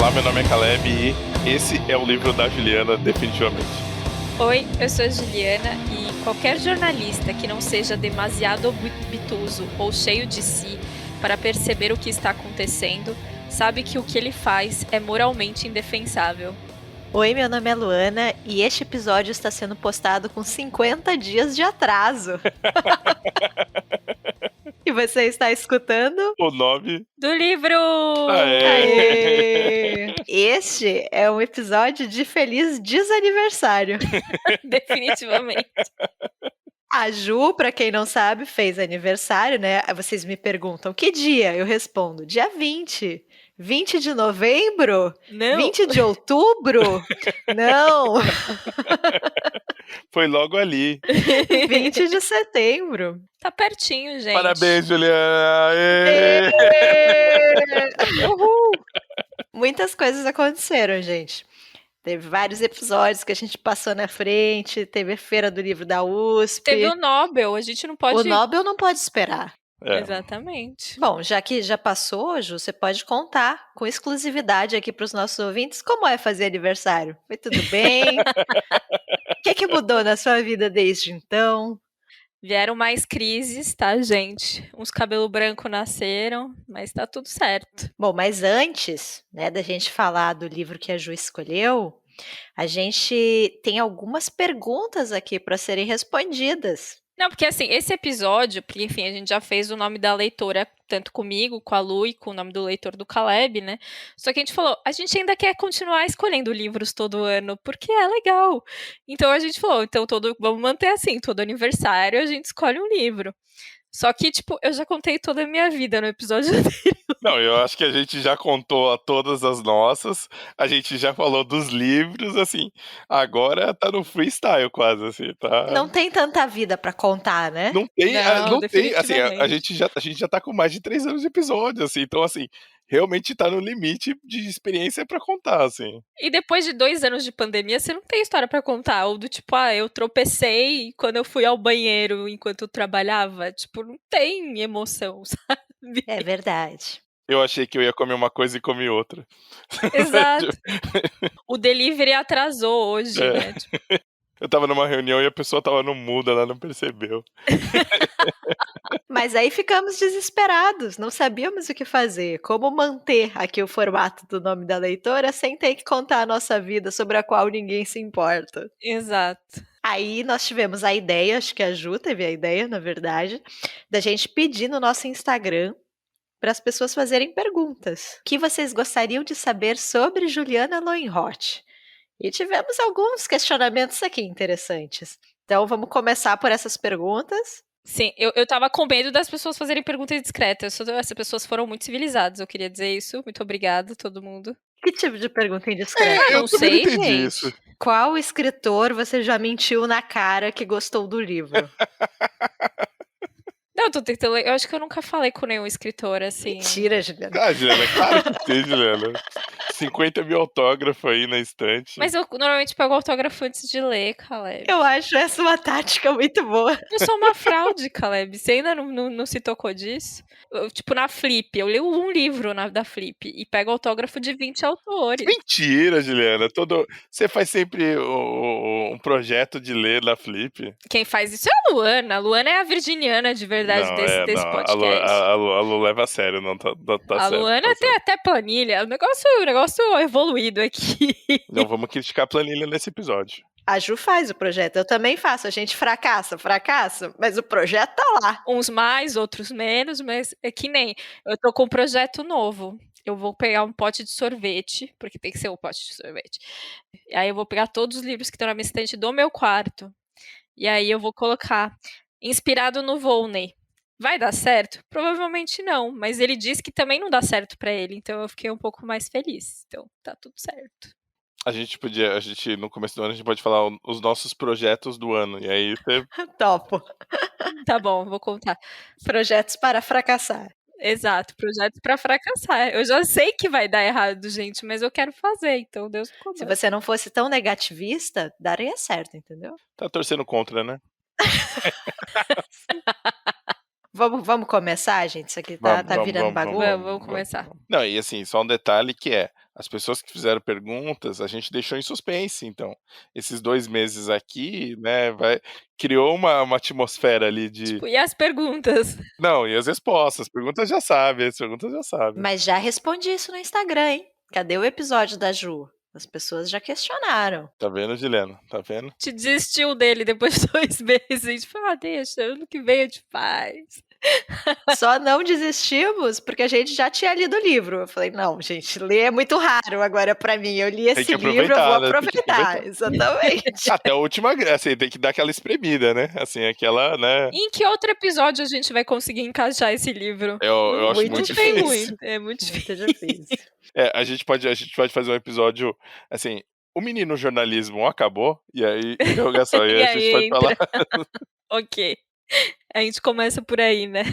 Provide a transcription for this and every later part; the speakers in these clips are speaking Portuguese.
Olá, meu nome é Caleb e esse é o livro da Juliana, definitivamente. Oi, eu sou a Juliana e qualquer jornalista que não seja demasiado obtuso ou cheio de si para perceber o que está acontecendo, sabe que o que ele faz é moralmente indefensável. Oi, meu nome é Luana e este episódio está sendo postado com 50 dias de atraso. E você está escutando? O nome Do livro! Aê! Este é um episódio de feliz desaniversário. Definitivamente. A Ju, pra quem não sabe, fez aniversário, né? Aí vocês me perguntam, que dia? Eu respondo, dia 20. 20 de novembro? Não. 20 de outubro? Não, foi logo ali. 20 de setembro. Tá pertinho, gente. Parabéns, Juliana! Uhul! Muitas coisas aconteceram, gente. Teve vários episódios que a gente passou na frente, teve a Feira do Livro da USP. Teve o Nobel, a gente não pode... O Nobel não pode esperar. Exatamente. Bom, já que já passou, Ju, você pode contar com exclusividade aqui para os nossos ouvintes como é fazer aniversário. Foi tudo bem? O que mudou na sua vida desde então? Vieram mais crises, tá, gente? Uns cabelo branco nasceram, mas tá tudo certo. Bom, mas antes, né, da gente falar do livro que a Ju escolheu, a gente tem algumas perguntas aqui para serem respondidas. Não, porque assim, esse episódio, porque enfim, a gente já fez o nome da leitora, tanto comigo, com a Lu e com o nome do leitor do Caleb, né? Só que a gente falou, a gente ainda quer continuar escolhendo livros todo ano, porque é legal. Então a gente falou, então vamos manter assim, todo aniversário a gente escolhe um livro. Só que, tipo, eu já contei toda a minha vida no episódio anterior. Não, eu acho que a gente já contou a todas as nossas, a gente já falou dos livros, assim, agora tá no freestyle quase, assim, tá? Não tem tanta vida para contar, né? Não tem, Não, não tem, assim, a definitivamente. gente já tá com mais de 3 anos de episódio, assim, então, assim, realmente tá no limite de experiência pra contar, assim. E depois de 2 anos de pandemia, você não tem história pra contar. Ou do tipo, eu tropecei quando eu fui ao banheiro enquanto eu trabalhava. Tipo, não tem emoção, sabe? É verdade. Eu achei que eu ia comer uma coisa e comi outra. Exato. O delivery atrasou hoje, É. né? Tipo, Eu tava numa reunião e a pessoa tava no mudo, ela não percebeu. Mas aí ficamos desesperados, não sabíamos o que fazer, como manter aqui o formato do nome da leitora sem ter que contar a nossa vida sobre a qual ninguém se importa. exato. Aí nós tivemos a ideia, acho que a Ju teve a ideia, na verdade, da gente pedir no nosso Instagram para as pessoas fazerem perguntas. O que vocês gostariam de saber sobre Juliana Lowenroth? E tivemos alguns questionamentos aqui interessantes. Então vamos começar por essas perguntas. Sim, eu tava com medo das pessoas fazerem perguntas discretas. Essas pessoas foram muito civilizadas, eu queria dizer isso. Muito obrigada, todo mundo. Que tipo de pergunta indiscreta? Eu não também sei, não entendi gente. isso. Qual escritor você já mentiu na cara que gostou do livro? Não, eu tô tentando. Eu acho que eu nunca falei com nenhum escritor assim. Mentira, Juliana. Ah, Juliana, claro que tem, Juliana. 50 mil autógrafos aí na estante. Mas eu normalmente pego autógrafo antes de ler, Caleb. Eu acho essa uma tática muito boa. Eu sou uma fraude, Caleb. Você ainda não se tocou disso? Tipo, na Flip. Eu leio um livro da Flip e pego autógrafo de 20 autores. Mentira, Juliana. Você faz sempre um projeto de ler na Flip. Quem faz isso é a Luana. A Luana é a virginiana de verdade desse podcast. A Lu leva a sério, não tá A certo. Luana tem até planilha. O negócio evoluído aqui. Não vamos criticar a planilha nesse episódio. A Ju faz o projeto, eu também faço. A gente fracassa, mas o projeto tá lá. Uns mais, outros menos, mas é que nem. Eu tô com um projeto novo. Eu vou pegar um pote de sorvete, porque tem que ser um pote de sorvete. E aí eu vou pegar todos os livros que estão na minha estante do meu quarto. E aí eu vou colocar inspirado no Volney. Vai dar certo? Provavelmente não, mas ele disse que também não dá certo pra ele, então eu fiquei um pouco mais feliz. Então tá tudo certo. No começo do ano, a gente pode falar os nossos projetos do ano. E aí você. Topo. Tá bom, vou contar. Projetos para fracassar. Exato, projetos pra fracassar. Eu já sei que vai dar errado, gente, mas eu quero fazer, então Deus me Se comanda. você não fosse tão negativista, daria certo, entendeu? Tá torcendo contra, né? Vamos começar, gente? Isso aqui tá virando bagunça. Vamos começar. Não, e assim, só um detalhe que é, as pessoas que fizeram perguntas, a gente deixou em suspense, então, esses 2 meses aqui, né, criou uma atmosfera ali de Tipo, e as perguntas? não, e as respostas, as perguntas já sabe, as perguntas já sabe. Mas já respondi isso no Instagram, hein. Cadê o episódio da Ju? As pessoas já questionaram. Tá vendo, Juliana? Tá vendo? Te desistiu dele depois de 2 meses. Tipo, deixa, ano que vem a gente faz. Só não desistimos porque a gente já tinha lido o livro. Eu falei: "Não, gente, ler é muito raro agora pra mim. Eu li Tem esse que livro, eu vou aproveitar, né, tem que aproveitar". aproveitar. Exatamente. Até a última assim, tem que dar aquela espremida, né, assim, aquela, né. Em que outro episódio a gente vai conseguir encaixar esse livro? Eu acho Muito muito Não tem difícil. muito, é muito Muito difícil. difícil. A gente pode fazer um episódio, assim, o menino jornalismo acabou, e aí interrogação, e E aí a gente aí pode falar Ok. A gente começa por aí, né.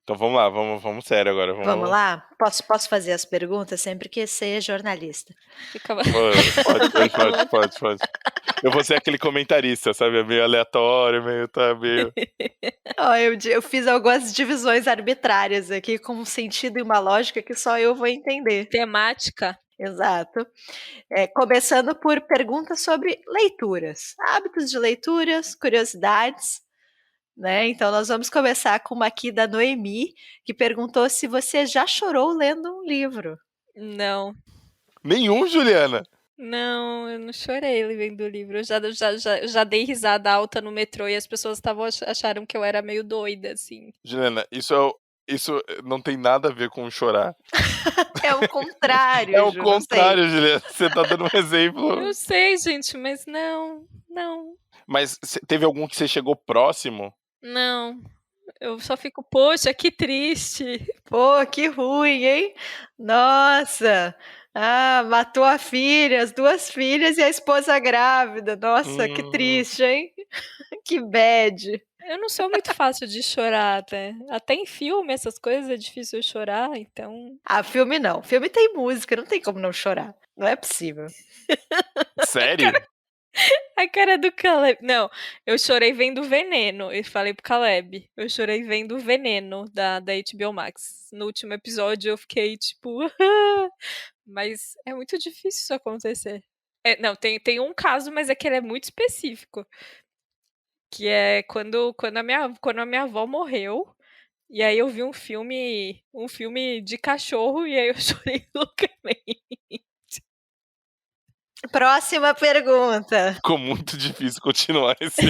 então vamos lá, vamos sério agora, Vamos lá? Posso fazer as perguntas? Sempre quis ser jornalista. Fica Pode. Eu vou ser aquele comentarista, sabe, é meio aleatório, meio Ó, eu fiz algumas divisões arbitrárias aqui com um sentido e uma lógica que só eu vou entender. temática. Exato. Começando por perguntas sobre leituras, hábitos de leituras, curiosidades, né. Então nós vamos começar com uma aqui da Noemi, que perguntou se você já chorou lendo um livro. Não. Nenhum, Juliana? Não, eu não chorei lendo o livro. Eu já dei risada alta no metrô e as pessoas acharam que eu era meio doida, assim. Juliana, isso não tem nada a ver com chorar. É o contrário, É o Ju, não sei. contrário, Juliana, você tá dando um exemplo. Eu sei, gente, mas não. Mas teve algum que você chegou próximo? Não. Eu só fico: "Poxa, que triste". Pô, que ruim, hein. Nossa, matou a filha, as 2 filhas e a esposa grávida. Nossa, que Hum. triste, hein. Que bad. Eu não sou muito fácil de chorar até em filme, essas coisas é difícil eu chorar, então Filme não, filme tem música, não tem como não chorar, não é possível. Sério? a cara do Caleb. Não, eu chorei vendo Veneno e falei pro Caleb, eu chorei vendo Veneno da HBO Max. No último episódio eu fiquei tipo, mas é muito difícil isso acontecer. Não, tem um caso, mas é que ele é muito específico, que é quando a minha avó morreu, e aí eu vi um filme de cachorro e aí eu chorei loucamente. Próxima pergunta. Ficou muito difícil continuar esse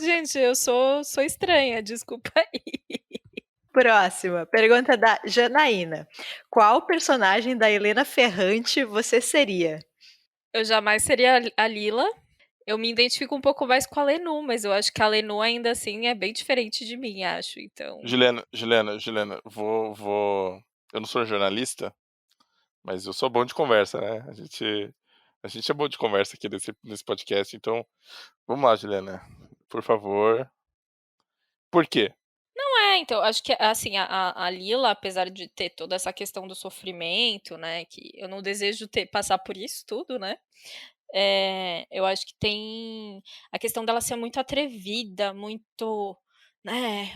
Gente, eu sou estranha, desculpa aí. Próxima, pergunta da Janaína. Qual personagem da Helena Ferrante você seria? Eu jamais seria a Lila. Eu me identifico um pouco mais com a Lenu, mas eu acho que a Lenu ainda assim é bem diferente de mim, acho, então Juliana, vou eu não sou jornalista, mas eu sou bom de conversa, né, a gente é bom de conversa aqui nesse podcast, então, vamos lá, Juliana, por favor. Por quê? Então, acho que, assim, a Lila, apesar de ter toda essa questão do sofrimento, né, que eu não desejo passar por isso tudo, né, eu acho que tem a questão dela ser muito atrevida, muito, né,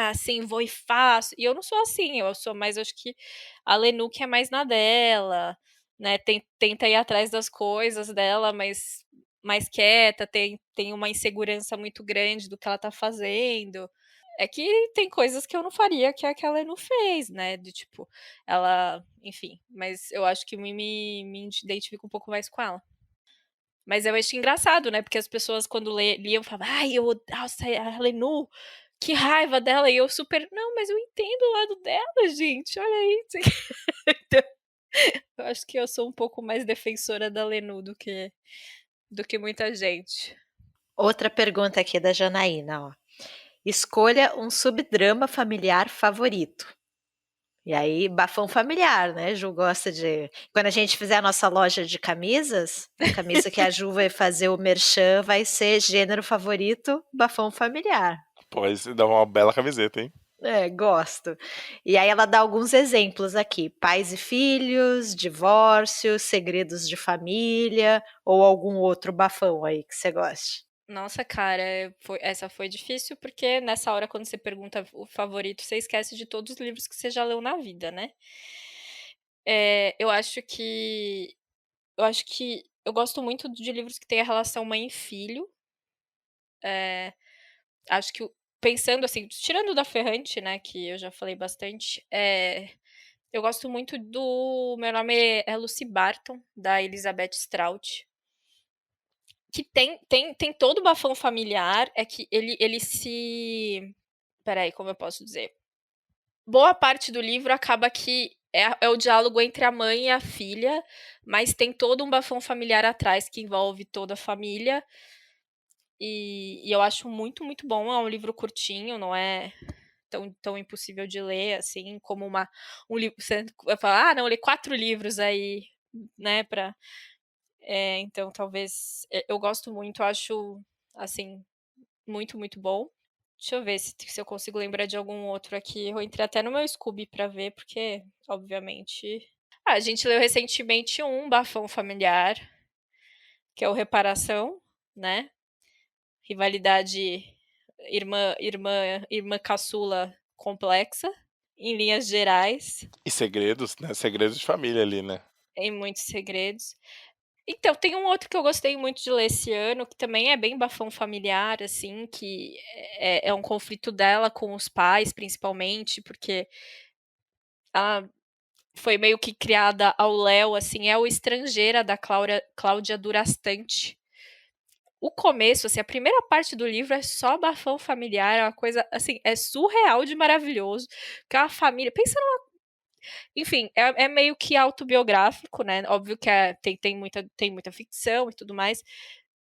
assim, vou e faço. E eu não sou assim, eu sou mais, acho que a Lenu que é mais na dela, né, tenta ir atrás das coisas dela, mas mais quieta, tem uma insegurança muito grande do que ela tá fazendo. É que tem coisas que eu não faria que a Lenu fez, né, de tipo, ela enfim, mas eu acho que me identifico um pouco mais com ela. Mas eu acho engraçado, né, porque as pessoas quando liam falavam: "Ai, nossa, a Lenu, que raiva dela", e eu super: "Não, mas eu entendo o lado dela, gente, olha aí". Então, eu acho que eu sou um pouco mais defensora da Lenu do que muita gente. Outra pergunta aqui da Janaína, ó. Escolha um subdrama familiar favorito. E aí, bafão familiar, né, Ju gosta de quando a gente fizer a nossa loja de camisas, a camisa que a Ju vai fazer o merchan vai ser gênero favorito, bafão familiar. Pode dar uma bela camiseta, hein. Gosto. E aí ela dá alguns exemplos aqui: pais e filhos, divórcio, segredos de família ou algum outro bafão aí que você goste. Nossa, cara, essa foi difícil, porque nessa hora quando você pergunta o favorito, você esquece de todos os livros que você já leu na vida, né. Eu acho que eu gosto muito de livros que têm a relação mãe e filho. Acho que pensando assim, tirando o da Ferrante, né, que eu já falei bastante, eu gosto muito do Meu Nome é Lucy Barton, da Elizabeth Strout, que tem todo o bafão familiar, é que ele se espera aí, como eu posso dizer? Boa parte do livro acaba que é o diálogo entre a mãe e a filha, mas tem todo um bafão familiar atrás que envolve toda a família. E eu acho muito, muito bom. É um livro curtinho, não é tão impossível de ler, assim, como um livro. Você vai falar, não, eu li 4 livros aí, né, então talvez. Eu gosto muito, acho, assim, muito, muito bom. Deixa eu ver se eu consigo lembrar de algum outro aqui. Eu entrei até no meu Scooby pra ver, porque, obviamente. A gente leu recentemente um bafão familiar, que é o Reparação, né? Rivalidade irmã caçula complexa, em linhas gerais, E segredos, né? Segredos de família ali, né? em muitos segredos. Então, tem um outro que eu gostei muito de ler esse ano, que também é bem bafão familiar, assim, que é um conflito dela com os pais, principalmente, porque ela foi meio que criada ao léu, assim, é o Estrangeira, da Cláudia Durastante. O começo, assim, a primeira parte do livro é só bafão familiar, é uma coisa, assim, é surreal de maravilhoso, porque é uma família, pensa numa, enfim, é meio que autobiográfico, né, óbvio que tem muita ficção e tudo mais,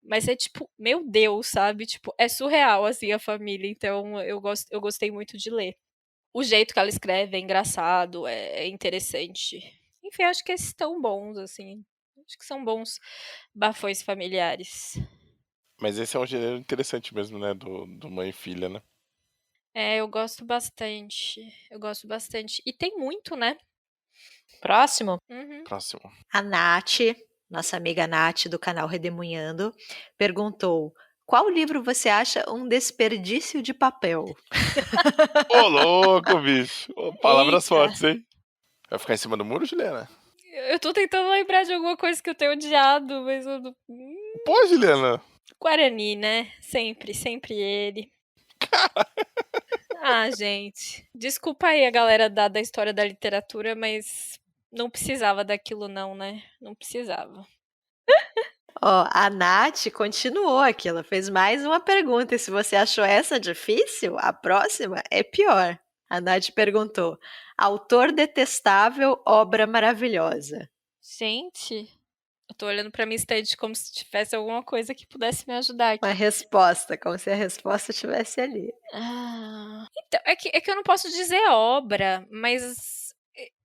mas é tipo, meu Deus, sabe, tipo, é surreal, assim, a família, então eu gostei muito de ler. O jeito que ela escreve é engraçado, é interessante. Enfim, acho que esses estão bons, assim, acho que são bons bafões familiares. Mas esse é um gênero interessante mesmo, né? Do mãe e filha, né? Eu gosto bastante. Eu gosto bastante. E tem muito, né? Próximo, Uhum. Próximo. a Nath, nossa amiga Nath do canal Redemunhando, perguntou: qual livro você acha um desperdício de papel? Ô, louco, bicho. Ô, palavras Eita! fortes, hein? Vai ficar em cima do muro, Juliana? Eu tô tentando lembrar de alguma coisa que eu tenho odiado, mas eu não. Pô, Juliana. Guarani, né? Sempre, sempre ele. Ah, gente. Desculpa aí a galera da história da literatura, mas não precisava daquilo, não, né? Não precisava. Ó, a Nath continuou aqui, ela fez mais uma pergunta, e se você achou essa difícil, a próxima é pior. A Nath perguntou: autor detestável, obra maravilhosa. Gente, eu tô olhando pra minha estante como se tivesse alguma coisa que pudesse me ajudar Uma aqui. resposta, como se a resposta estivesse ali. Então, é que eu não posso dizer obra, mas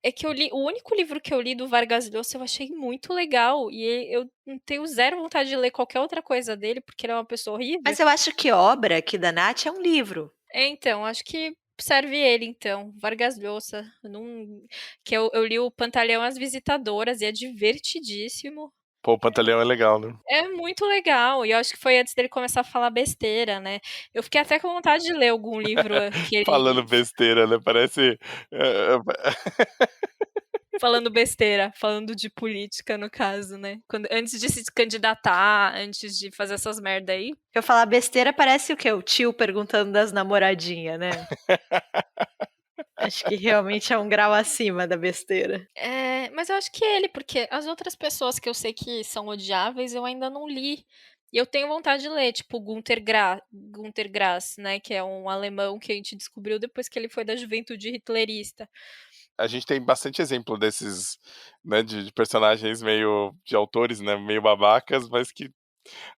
é que eu li. O único livro que eu li do Vargas Llosa eu achei muito legal. E eu não tenho zero vontade de ler qualquer outra coisa dele, porque ele é uma pessoa horrível. Mas eu acho que obra aqui da Nath é um livro. Então, acho que serve ele, então. Vargas Llosa. Não, que eu li o Pantaleão As Visitadoras e é divertidíssimo. Pô, o Pantaleão é legal, né? É muito legal, e eu acho que foi antes dele começar a falar besteira, né. Eu fiquei até com vontade de ler algum livro que Falando ele besteira, né? Parece. falando besteira, falando de política, no caso, né. Antes de se candidatar, antes de fazer essas merda aí. Se eu falar besteira, parece o quê? O tio perguntando das namoradinhas, né? Acho que realmente é um grau acima da besteira. Mas eu acho que é ele, porque as outras pessoas que eu sei que são odiáveis, eu ainda não li. E eu tenho vontade de ler, tipo Günter Grass, né, que é um alemão que a gente descobriu depois que ele foi da juventude hitlerista. A gente tem bastante exemplo desses, né, de personagens meio, de autores, né, meio babacas, mas que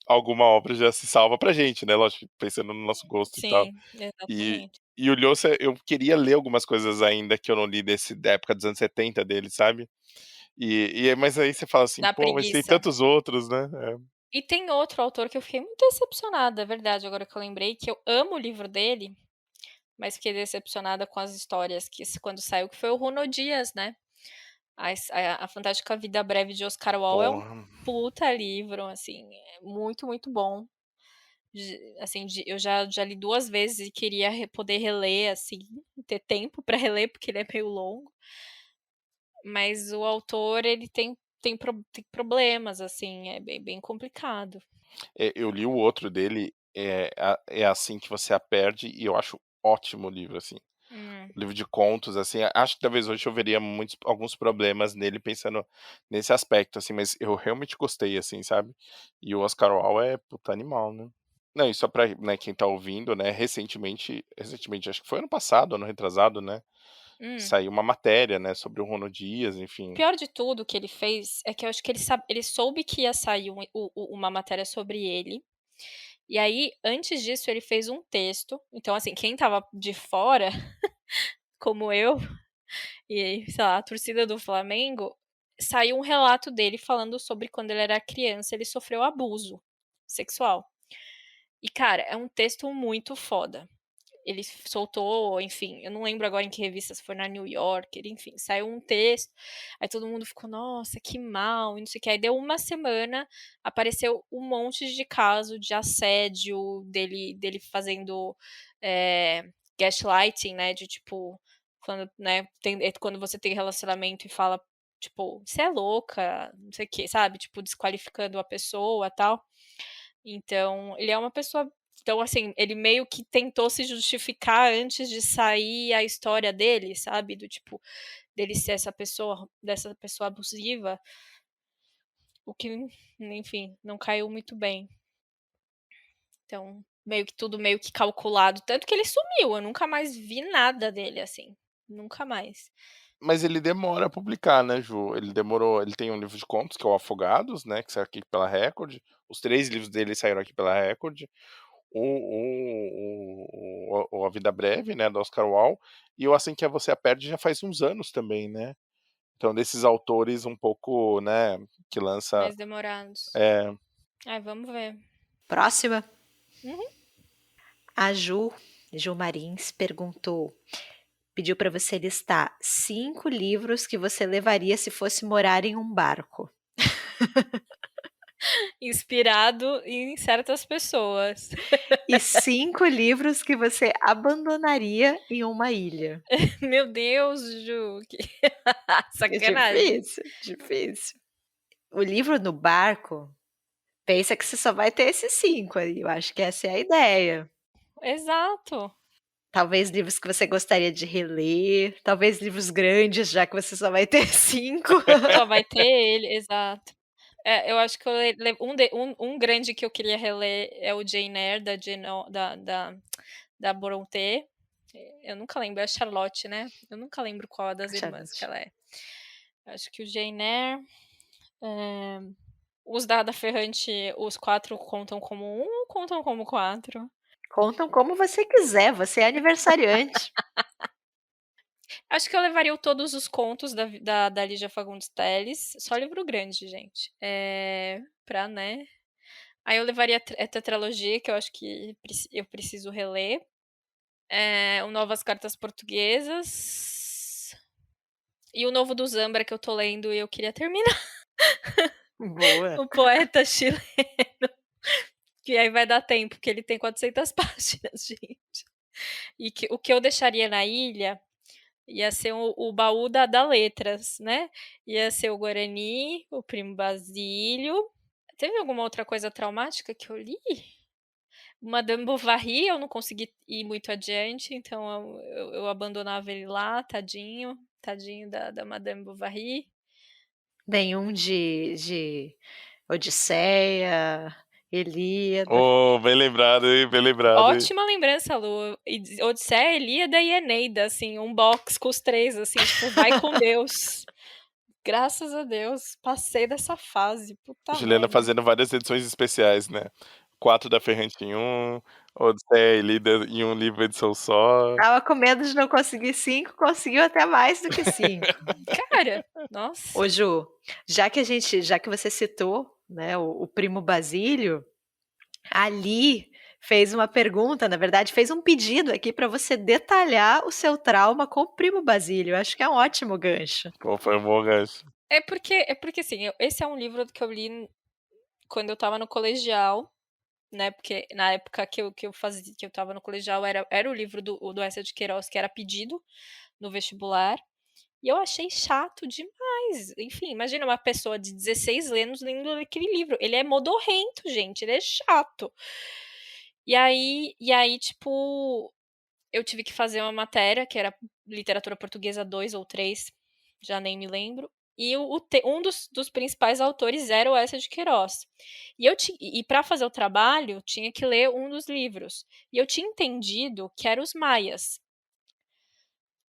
alguma obra já se salva pra gente, né, lógico, pensando no nosso gosto e tal. Sim, E, exatamente. e o Lhosa, eu queria ler algumas coisas ainda que eu não li da época dos anos 70 dele, sabe? Mas aí você fala assim, Dá pô, mas tem preguiça. tantos outros, né? E tem outro autor que eu fiquei muito decepcionada, é verdade, agora que eu lembrei, que eu amo o livro dele, mas fiquei decepcionada com as histórias quando saiu, que foi o Runo Dias, né? A Fantástica Vida Breve de Oscar Wilde é um Porra. puta livro, assim, é muito, muito bom. Assim, eu já li 2 vezes e queria poder reler, assim, ter tempo pra reler, porque ele é meio longo. mas o autor, ele tem problemas, assim, é bem complicado. Eu li o outro dele, é Assim que Você a Perde, e eu acho ótimo o livro, assim. Hum. Livro de contos, assim, acho que talvez hoje eu veria alguns problemas nele pensando nesse aspecto, assim, mas eu realmente gostei, assim, sabe. E o Oscar Wilde é puta animal, né. Não, e só pra, né, quem tá ouvindo, né, recentemente, acho que foi ano passado, ano retrasado, né, Hum. saiu uma matéria, né, sobre o Rono Dias, O enfim. pior de tudo que ele fez é que eu acho que ele soube que ia sair uma matéria sobre ele, e aí, antes disso, ele fez um texto. Então, assim, quem estava de fora, como eu, e, sei lá, a torcida do Flamengo, saiu um relato dele falando sobre quando ele era criança, ele sofreu abuso sexual. E, cara, é um texto muito foda. Ele soltou, enfim, eu não lembro agora em que revista, se foi na New Yorker, enfim, saiu um texto, aí todo mundo ficou: "Nossa, que mal", e não sei o que. Aí deu uma semana, apareceu um monte de caso de assédio dele fazendo, gaslighting, né, de tipo, quando, né, quando você tem relacionamento e fala, tipo: "Você é louca", não sei o que, sabe, tipo, desqualificando a pessoa, tal. Então, ele é uma pessoa, então, assim, ele meio que tentou se justificar antes de sair a história dele, sabe, do tipo, dele ser dessa pessoa abusiva, o que, enfim, não caiu muito bem. Então, meio que calculado, tanto que ele sumiu, eu nunca mais vi nada dele, assim, nunca mais. Mas ele demora a publicar, né, Ju, ele tem um livro de contos que é o Afogados, né, que saiu aqui pela Record, os 3 livros dele saíram aqui pela Record, o A Vida Breve, né, do Oscar Wilde, e o Assim que Você a Perde já faz uns anos também, né. Então desses autores um pouco, né, que lança Mais demorados. é, Ai, vamos ver. Próxima. Uhum. A Ju Marins pediu para você listar 5 livros que você levaria se fosse morar em um barco. Inspirado em certas pessoas. E 5 livros que você abandonaria em uma ilha. Meu Deus, Ju, que É sacanagem. difícil, difícil. O livro no barco, pensa que você só vai ter esses 5 aí, eu acho que essa é a ideia. Exato. Talvez livros que você gostaria de reler, talvez livros grandes, já que você só vai ter 5. Só vai ter ele, exato. Eu acho que eu um grande que eu queria reler é o Jane Eyre da Jane Au da Brontë. Eu nunca lembro, é a Charlotte, né. Eu nunca lembro qual das irmãs que Charlotte. ela é. Acho que o Jane Eyre, eh, os da Ferrante, os 4 contam como um ou contam como 4? Contam como você quiser, você é aniversariante. Acho que eu levaria todos os contos da Lígia Fagundes Telles, só livro grande, gente, pra, né. Aí eu levaria a tetralogia, que eu acho que eu preciso reler, o Novas Cartas Portuguesas, e o novo do Zambra, que eu tô lendo e eu queria terminar. Boa. O poeta chileno, que aí vai dar tempo, porque ele tem 400 páginas, gente. E o que eu deixaria na ilha ia ser o baú da letras, né. Ia ser o Guarani, o Primo Basílio. Teve alguma outra coisa traumática que eu li? Madame Bovary, eu não consegui ir muito adiante, então eu abandonava ele lá, tadinho da Madame Bovary. Nenhum de Odisseia, Ilíada. oh, bem lembrado, hein, bem lembrado, hein. Ótima lembrança, Lu. Odisseia, Ilíada e Eneida, assim, um box com os 3, assim, tipo, vai com Deus. Graças a Deus, passei dessa fase, puta Juliana merda. fazendo várias edições especiais, né. 4 da Ferrante em um, Odisseia e Ilíada em um livro edição só. Estava com medo de não conseguir 5, conseguiu até mais do que 5. Cara, nossa. Ô Ju, já que você citou, né, o Primo Basílio, Ali fez uma pergunta, na verdade fez um pedido aqui para você detalhar o seu trauma com o Primo Basílio, acho que é um ótimo gancho. Pô, foi um bom gancho. É porque assim, esse é um livro que eu li quando eu estava no colegial, né, porque na época que eu estava no colegial era o livro do Eça de Queiroz que era pedido no vestibular, E eu achei chato demais. Enfim, imagina uma pessoa de 16 anos lendo aquele livro. Ele é modorrento, gente, ele é chato. E aí, tipo, eu tive que fazer uma matéria, que era literatura portuguesa 2 ou 3, já nem me lembro. E um dos principais autores era o Eça de Queiroz. E para fazer o trabalho, tinha que ler um dos livros. E eu tinha entendido que era Os Maias,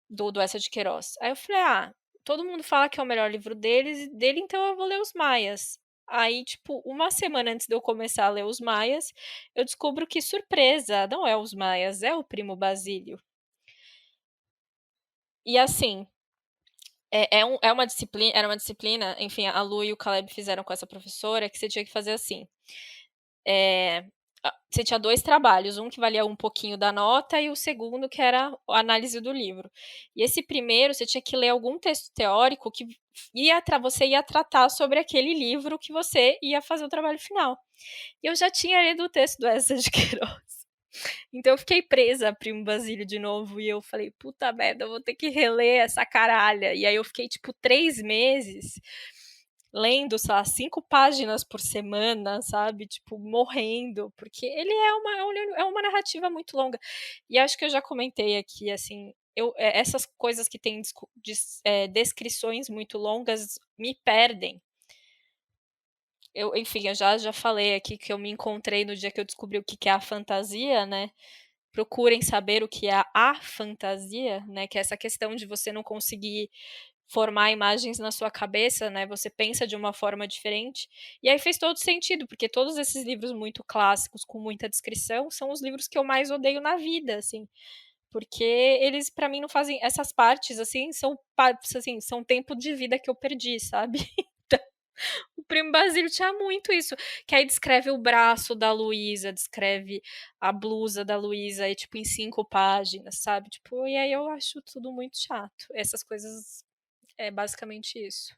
do Eça de Queiroz. Aí eu falei, todo mundo fala que é o melhor livro dele, então eu vou ler Os Maias. Aí, tipo, uma semana antes de eu começar a ler Os Maias, eu descubro que, surpresa, não é Os Maias, é o Primo Basílio. E assim, era uma disciplina, enfim, a Lu e o Caleb fizeram com essa professora, que você tinha que fazer assim. Você tinha 2 trabalhos, um que valia um pouquinho da nota e o segundo que era a análise do livro. E esse primeiro, você tinha que ler algum texto teórico que você ia tratar sobre aquele livro que você ia fazer o trabalho final. E eu já tinha lido o texto do Eça de Queiroz. Então eu fiquei presa a Primo Basílio de novo e eu falei, puta merda, eu vou ter que reler essa caralha. E aí eu fiquei, tipo, 3 meses lendo, sei lá, 5 páginas por semana, sabe? Tipo, morrendo, porque ele é uma narrativa muito longa. E acho que eu já comentei aqui, assim, essas coisas que têm descrições muito longas me perdem. Enfim, eu já falei aqui que eu me encontrei no dia que eu descobri o que é a fantasia, né? Procurem saber o que é a fantasia, né? Que é essa questão de você não conseguir formar imagens na sua cabeça, né? Você pensa de uma forma diferente. E aí fez todo sentido, porque todos esses livros muito clássicos, com muita descrição, são os livros que eu mais odeio na vida, assim. Porque eles, para mim, não fazem essas partes, assim, são tempo de vida que eu perdi, sabe? O Primo Basílio tinha muito isso. Que aí descreve o braço da Luísa, descreve a blusa da Luísa, aí, tipo, em 5 páginas, sabe? Tipo, e aí eu acho tudo muito chato. Essas coisas é basicamente isso.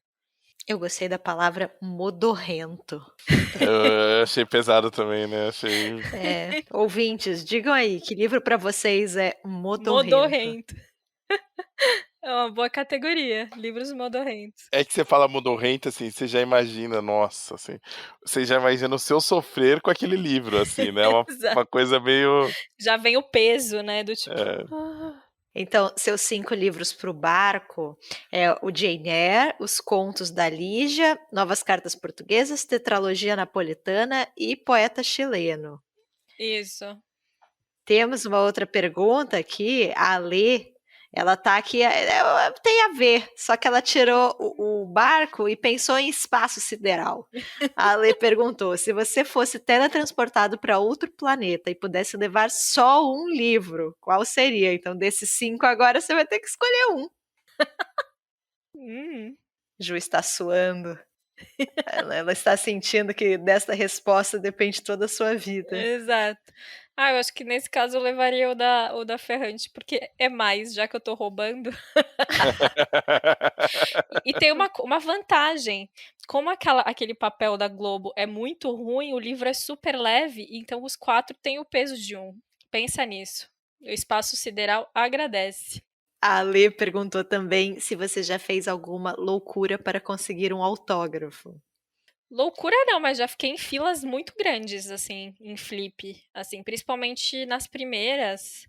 Eu gostei da palavra modorrento. Eu achei pesado também, né? Achei. Ouvintes, digam aí, que livro para vocês é modorrento? Modorrento. É uma boa categoria. Livros modorrentos. É que você fala modorrento, assim, você já imagina, nossa, assim, você já imagina o seu sofrer com aquele livro, assim, né? Uma coisa meio. Já vem o peso, né? Do tipo. É. Então, seus 5 livros para o barco é o Jane Eyre, Os Contos da Lígia, Novas Cartas Portuguesas, Tetralogia Napolitana e Poeta Chileno. Isso. Temos uma outra pergunta aqui, a Lê, ela tá aqui, tem a ver, só que ela tirou o barco e pensou em espaço sideral. A Lê perguntou, se você fosse teletransportado para outro planeta e pudesse levar só um livro, qual seria? Então, desses 5 agora você vai ter que escolher um. Ju está suando. Ela está sentindo que dessa resposta depende toda a sua vida. Exato. Eu acho que nesse caso eu levaria o da Ferrante, porque é mais, já que eu tô roubando. E tem uma vantagem. Como aquele papel da Globo é muito ruim, o livro é super leve, então os 4 têm o peso de um. Pensa nisso. O espaço sideral agradece. A Lê perguntou também se você já fez alguma loucura para conseguir um autógrafo. Loucura não, mas já fiquei em filas muito grandes, assim, em Flip. Assim, principalmente nas primeiras.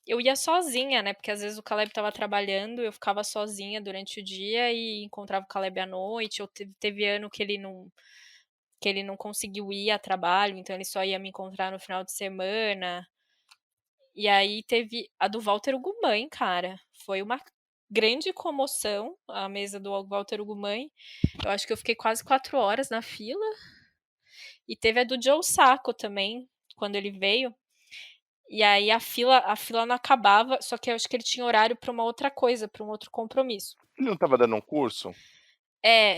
Eu ia sozinha, né? Porque às vezes o Caleb estava trabalhando, eu ficava sozinha durante o dia e encontrava o Caleb à noite. Ou teve ano que ele não conseguiu ir a trabalho, então ele só ia me encontrar no final de semana. E aí teve a do Walter Ugumãe, cara. Foi uma grande comoção a mesa do Walter Ugumãe. Eu acho que eu fiquei quase 4 horas na fila. E teve a do Joe Sacco também, quando ele veio. E aí a fila não acabava, só que eu acho que ele tinha horário para uma outra coisa, para um outro compromisso. Ele não tava dando um curso?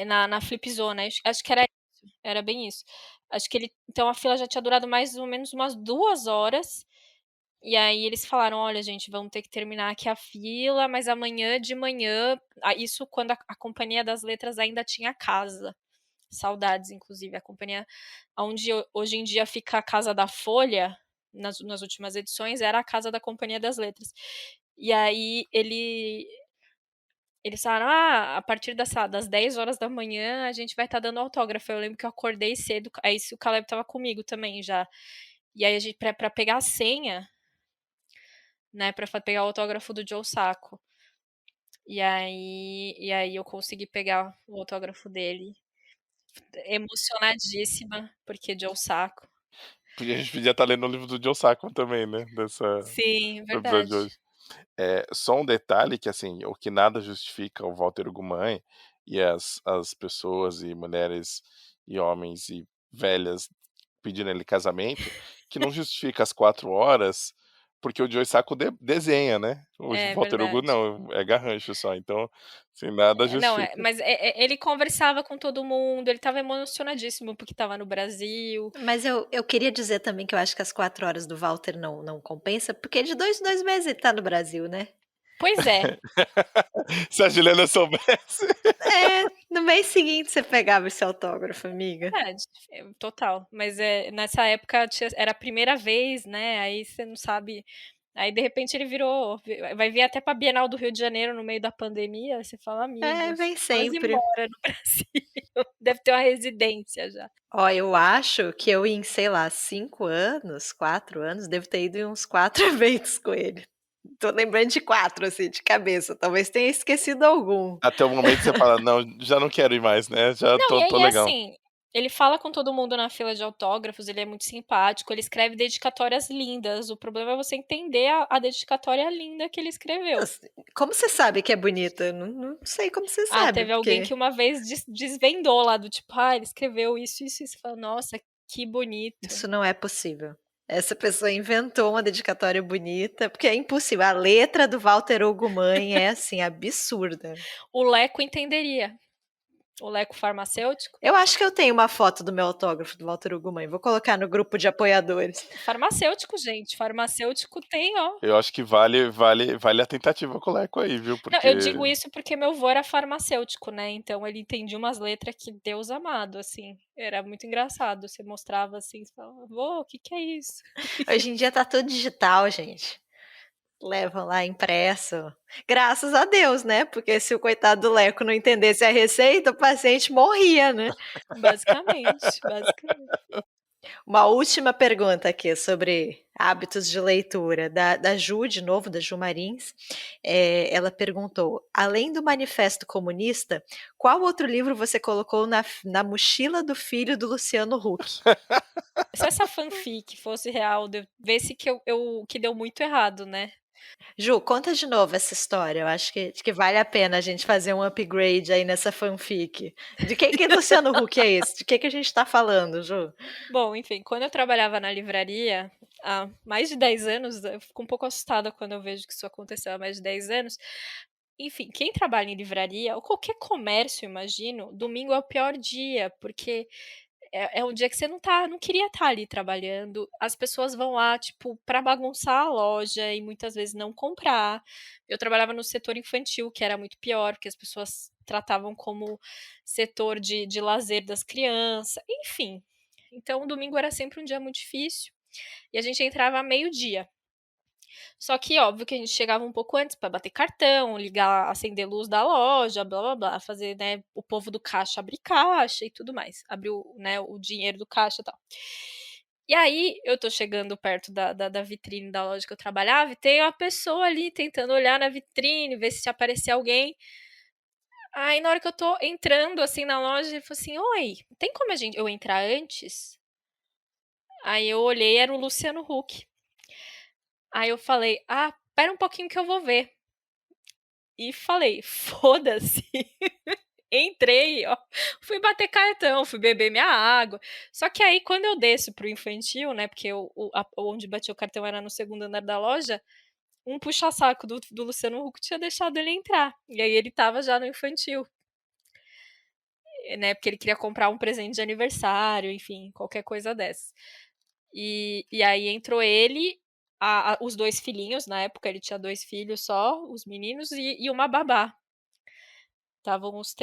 Na Flipzone, acho que era isso, era bem isso. Acho que então a fila já tinha durado mais ou menos umas 2 horas. E aí eles falaram: olha, gente, vamos ter que terminar aqui a fila, mas amanhã de manhã. Isso quando a Companhia das Letras ainda tinha casa. Saudades, inclusive. A companhia onde hoje em dia fica a Casa da Folha, nas últimas edições, era a casa da Companhia das Letras. E aí eles falaram, a partir das 10 horas da manhã a gente vai estar dando autógrafo. Eu lembro que eu acordei cedo, aí o Caleb tava comigo também já. E aí a gente, pra pegar a senha, né, pra pegar o autógrafo do Joe Sacco. E aí eu consegui pegar o autógrafo dele. Emocionadíssima, porque Joe Sacco. A gente podia estar lendo o livro do Joe Sacco também, né, Sim, do episódio de verdade. hoje. Só um detalhe que, assim, o que nada justifica o Walter Ugumãe e as pessoas e mulheres e homens e velhas pedindo ele casamento, que não justifica as 4 horas, porque o Joe Sacco desenha, né. O É Walter Hugo verdade. não, é garrancho só, então, assim, nada Não, justifica. mas ele conversava com todo mundo, ele estava emocionadíssimo porque estava no Brasil. Mas eu queria dizer também que eu acho que as 4 horas do Walter não compensa, porque de 2 em 2 meses ele tá no Brasil, né. Pois é, Se a Juliana soubesse. É, no mês seguinte você pegava esse autógrafo, amiga. verdade, total. Mas, nessa época era a primeira vez, né, aí você não sabe, aí de repente ele virou, vai vir até pra Bienal do Rio de Janeiro no meio da pandemia, aí você fala: É, "Amigo, você vem tá quase sempre. mora no Brasil, deve ter uma residência já". Ó, eu acho que eu em, sei lá, 5 anos, 4 anos, devo ter ido em uns 4 eventos com ele. Tô lembrando de 4, assim, de cabeça, talvez tenha esquecido algum. Até o momento que você fala: "Não, já não quero ir mais, né, já Não, tô e é legal". assim, ele fala com todo mundo na fila de autógrafos, ele é muito simpático, ele escreve dedicatórias lindas, o problema é você entender a dedicatória linda que ele escreveu. Nossa, como você sabe que é bonita? Eu não sei como você Ah, sabe, teve alguém porque que uma vez desvendou lá do tipo: "Ah, ele escreveu isso, isso, isso", você fala: "Nossa, que bonito". isso não é possível. Essa pessoa inventou uma dedicatória bonita, porque é impossível. A letra do Walter Hugo Mãe é, assim, absurda. O Leco entenderia, o Leco farmacêutico. Eu acho que eu tenho uma foto do meu autógrafo do Walter Hugo Mãe, vou colocar no grupo de apoiadores. Farmacêutico, gente, farmacêutico tem, ó. Eu acho que vale a tentativa com o Leco aí, viu, Não, eu porque digo isso porque meu vô era farmacêutico, né, então ele entendia umas letras que Deus amado, assim, era muito engraçado, você mostrava, assim, você falava: "Vô, o que que é isso?". Hoje em dia tá tudo digital, gente. Levam lá impresso. Graças a Deus, né, porque se o coitado do Leco não entendesse a receita, o paciente morria, né. Basicamente, basicamente. Uma última pergunta aqui sobre hábitos de leitura, da Ju, de novo, da Ju Marins. Ela perguntou: "Além do Manifesto Comunista, qual outro livro você colocou na mochila do filho do Luciano Huck?". Se essa fanfic fosse real, vê se que deu muito errado, né. Ju, conta de novo essa história, eu acho que vale a pena a gente fazer um upgrade aí nessa fanfic. De que Luciano Huck é esse? De que a gente tá falando, Ju? Bom, enfim, quando eu trabalhava na livraria, há mais de 10 anos, eu fico um pouco assustada quando eu vejo que isso aconteceu há mais de 10 anos. Enfim, quem trabalha em livraria, ou qualquer comércio, imagino, domingo é o pior dia, porque é um dia que você não queria estar ali trabalhando, as pessoas vão lá, tipo, para bagunçar a loja e muitas vezes não comprar. Eu trabalhava no setor infantil, que era muito pior, porque as pessoas tratavam como setor de lazer das crianças, enfim. Então, o domingo era sempre um dia muito difícil, e a gente entrava meio-dia. Só que óbvio que a gente chegava um pouco antes para bater cartão, ligar, acender luz da loja, blá-blá-blá, fazer, né, o povo do caixa abrir caixa e tudo mais, abrir o dinheiro do caixa e tal. E aí, eu tô chegando perto da vitrine da loja que eu trabalhava e tem uma pessoa ali tentando olhar na vitrine, ver se aparecer alguém. Aí na hora que eu tô entrando, assim, na loja, ele falou assim: "Oi, tem como eu entrar antes?". Aí eu olhei, era o Luciano Huck. Aí eu falei: "Ah, espera um pouquinho que eu vou ver". E falei: "Foda-se". Entrei, ó, fui bater cartão, fui beber minha água. Só que aí quando eu desço para o infantil, né, porque onde bati o cartão era no segundo andar da loja, um puxa-saco do Luciano Huck tinha deixado ele entrar. E aí ele estava já no infantil, né, porque ele queria comprar um presente de aniversário, enfim, qualquer coisa dessas. E aí entrou ele, os 2 filhinhos, na época ele tinha 2 filhos só, os meninos, e uma babá.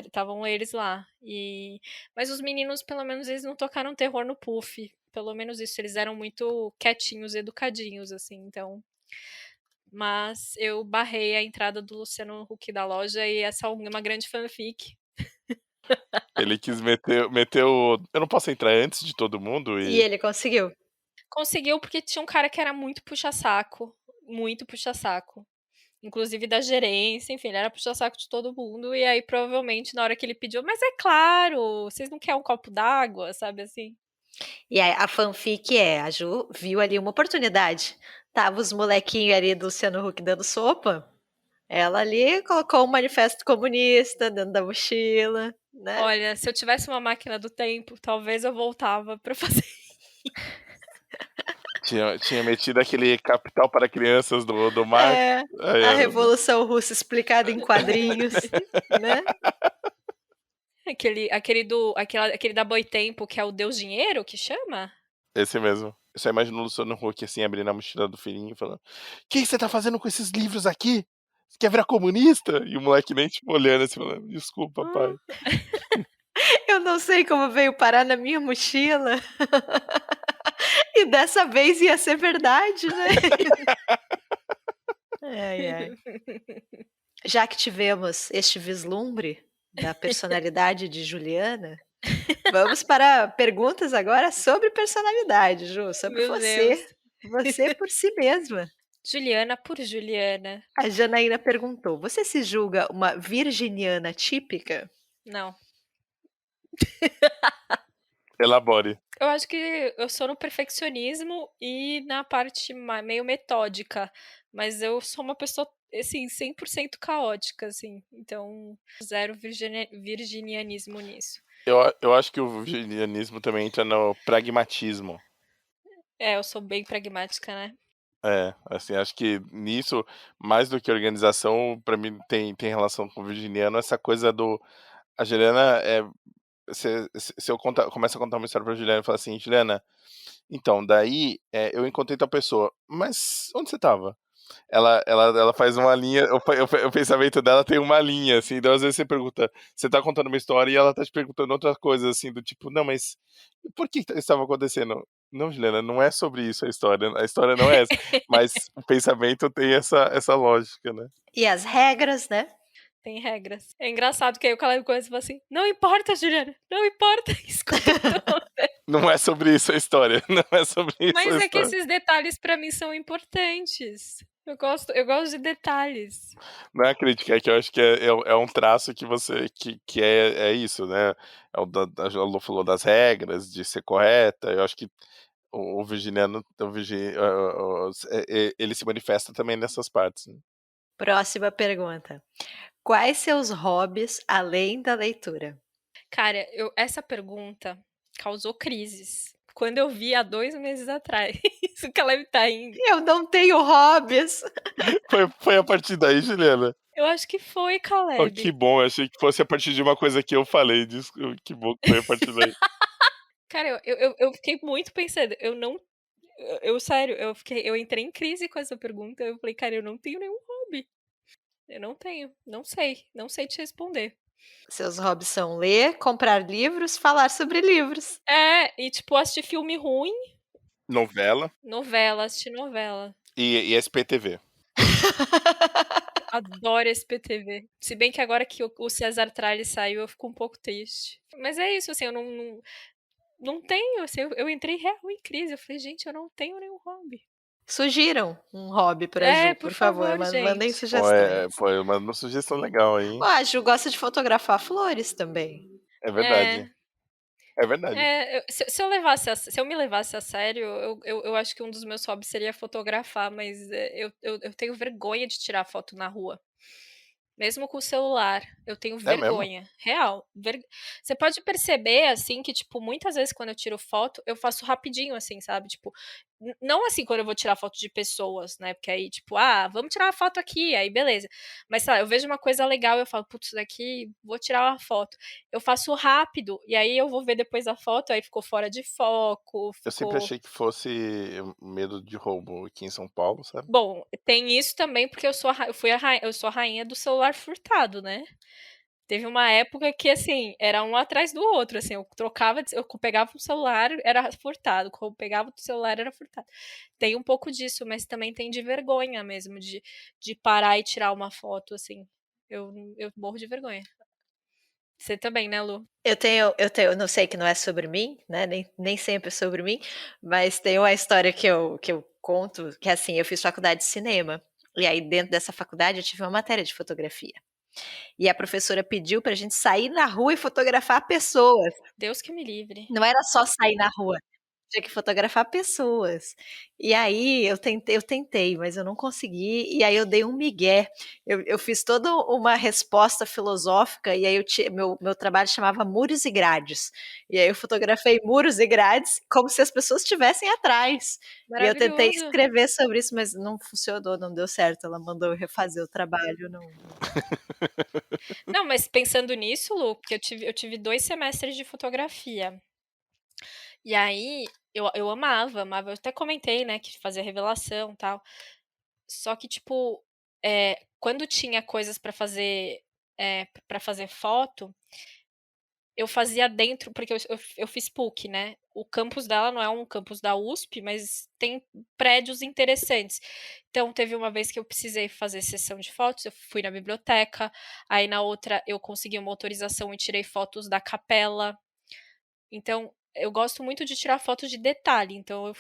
Estavam eles lá. Mas os meninos, pelo menos, eles não tocaram terror no puff. Pelo menos isso, eles eram muito quietinhos, educadinhos, assim, então mas eu barrei a entrada do Luciano Huck da loja e essa é uma grande fanfic. Ele quis meter o... Eu não posso entrar antes de todo mundo E ele conseguiu. Conseguiu porque tinha um cara que era muito puxa-saco. Muito puxa-saco. Inclusive da gerência, enfim, ele era puxa-saco de todo mundo. E aí, provavelmente, na hora que ele pediu, mas é claro, vocês não querem um copo d'água, sabe assim? E aí, a fanfic a Ju viu ali uma oportunidade. Tava os molequinhos ali do Luciano Huck dando sopa. Ela ali colocou um manifesto comunista dentro da mochila, né? Olha, se eu tivesse uma máquina do tempo, talvez eu voltava pra fazer. Tinha metido aquele Capital para Crianças do Marx. A Revolução Russa explicada em quadrinhos, né? Aquele da Boitempo, que é o Deus Dinheiro, que chama? Esse mesmo. Eu só imagino o Luciano Huck assim, abrindo a mochila do filhinho, falando: o que você tá fazendo com esses livros aqui? Você quer virar comunista? E o moleque nem tipo olhando assim, falando: desculpa, pai. Eu não sei como veio parar na minha mochila. E dessa vez ia ser verdade, né? Ai. Já que tivemos este vislumbre da personalidade de Juliana, vamos para perguntas agora sobre personalidade, Ju, sobre Meu você. Deus. Você por si mesma. Juliana por Juliana. A Janaína perguntou: você se julga uma virginiana típica? Não. Elabore. Eu acho que eu sou no perfeccionismo e na parte meio metódica, mas eu sou uma pessoa, assim, 100% caótica, assim, então zero virginianismo nisso. Eu acho que o virginianismo também entra no pragmatismo. Eu sou bem pragmática, né? Assim, acho que nisso, mais do que organização, pra mim tem relação com o virginiano, essa coisa do... A Juliana, se eu começo a contar uma história pra Juliana e falar assim: Juliana, então, daí eu encontrei tal pessoa, mas onde você tava? Ela faz uma linha, o pensamento dela tem uma linha, assim, então às vezes você pergunta, você tá contando uma história e ela tá te perguntando outras coisas, assim, do tipo, não, mas por que isso estava acontecendo? Não, Juliana, não é sobre isso a história não é essa, mas o pensamento tem essa lógica, né? E as regras, né? Tem regras. É engraçado que aí o cara coisa e fala assim: não importa, Juliana, não importa, escuta tudo. Não é sobre isso a história, não é sobre isso Mas a é que história. esses detalhes pra mim são importantes. Eu gosto de detalhes. Não é a crítica, é que eu acho que é um traço que você que é isso, né? A Lu falou das regras, de ser correta. Eu acho que o virginiano, ele se manifesta também nessas partes. Né? Próxima pergunta. Quais seus hobbies além da leitura? Cara, essa pergunta causou crises. Quando eu vi há 2 meses atrás, isso que ela tá indo. Eu não tenho hobbies. Foi a partir daí, Juliana? Eu acho que foi, Caleb. Oh, que bom, eu achei que fosse a partir de uma coisa que eu falei. Que bom que foi a partir daí. Cara, eu fiquei muito pensando. Sério, eu entrei em crise com essa pergunta. Eu falei, cara, eu não tenho nenhum hobby. Eu não tenho. Não sei te responder. Seus hobbies são ler, comprar livros, falar sobre livros. E tipo, assistir filme ruim. Novela. Assistir novela. E SPTV. Adoro SPTV. Se bem que agora que o César Tralli saiu, eu fico um pouco triste. Mas é isso, assim, eu não tenho, assim, eu entrei real em crise. Eu falei, gente, eu não tenho nenhum hobby. Sugiram um hobby pra Ju, por favor. Mandem gente. sugestões. Foi uma sugestão legal aí. A Ju gosta de fotografar flores também. É verdade. É verdade. Se eu me levasse a sério, eu acho que um dos meus hobbies seria fotografar, mas eu tenho vergonha de tirar foto na rua. Mesmo com o celular, eu tenho vergonha. Real. Você pode perceber, assim, que, tipo, muitas vezes quando eu tiro foto, eu faço rapidinho, assim, sabe? Tipo, não assim quando eu vou tirar foto de pessoas, né? Porque aí, tipo, vamos tirar uma foto aqui, aí beleza. Mas, sei lá, eu vejo uma coisa legal e eu falo, putz, isso daqui, vou tirar uma foto. Eu faço rápido, e aí eu vou ver depois a foto, aí ficou fora de foco. Eu sempre achei que fosse medo de roubo aqui em São Paulo, sabe? Bom, tem isso também, porque eu sou a rainha do celular furtado, né? Teve uma época que, assim, era um atrás do outro, assim, eu pegava o celular, era furtado, eu pegava o celular, era furtado. Tem um pouco disso, mas também tem de vergonha mesmo, de parar e tirar uma foto, assim. Eu morro de vergonha. Você também, né, Lu? Eu não sei que não é sobre mim, né? Nem sempre é sobre mim, mas tem uma história que eu conto, que é assim, eu fiz faculdade de cinema. E aí, dentro dessa faculdade, eu tive uma matéria de fotografia. E a professora pediu pra gente sair na rua e fotografar pessoas. Deus que me livre. Não era só sair na rua, tinha que fotografar pessoas. E aí eu tentei, mas eu não consegui, e aí eu dei um migué. Eu fiz toda uma resposta filosófica, e aí meu trabalho chamava Muros e Grades. E aí eu fotografei muros e grades como se as pessoas estivessem atrás. E eu tentei Maravilhoso. escrever sobre isso, mas não funcionou, não deu certo. Ela mandou eu refazer o trabalho, não. Não, mas pensando nisso, Lu, que eu tive 2 semestres de fotografia. E aí, eu amava, eu até comentei, né, que fazia revelação e tal. Só que, tipo, quando tinha coisas pra fazer, para fazer foto, eu fazia dentro, porque eu fiz PUC, né? O campus dela não é um campus da USP, mas tem prédios interessantes. Então, teve uma vez que eu precisei fazer sessão de fotos, eu fui na biblioteca, aí na outra eu consegui uma autorização e tirei fotos da capela. Então, eu gosto muito de tirar fotos de detalhe, então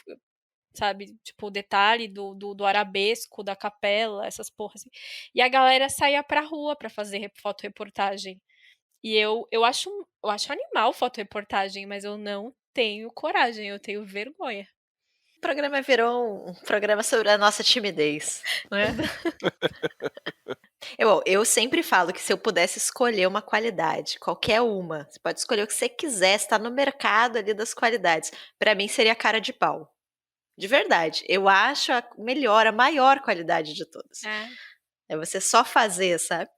sabe, tipo, o detalhe do arabesco, da capela, essas porras assim. E a galera saía pra rua pra fazer fotoreportagem. E eu acho animal fotoreportagem, mas eu não tenho coragem, eu tenho vergonha. O programa virou um programa sobre a nossa timidez, né? Eu sempre falo que se eu pudesse escolher uma qualidade, qualquer uma, você pode escolher o que você quiser, está no mercado ali das qualidades. Pra mim seria a cara de pau. De verdade. Eu acho a melhor, a maior qualidade de todas. É. É você só fazer, sabe?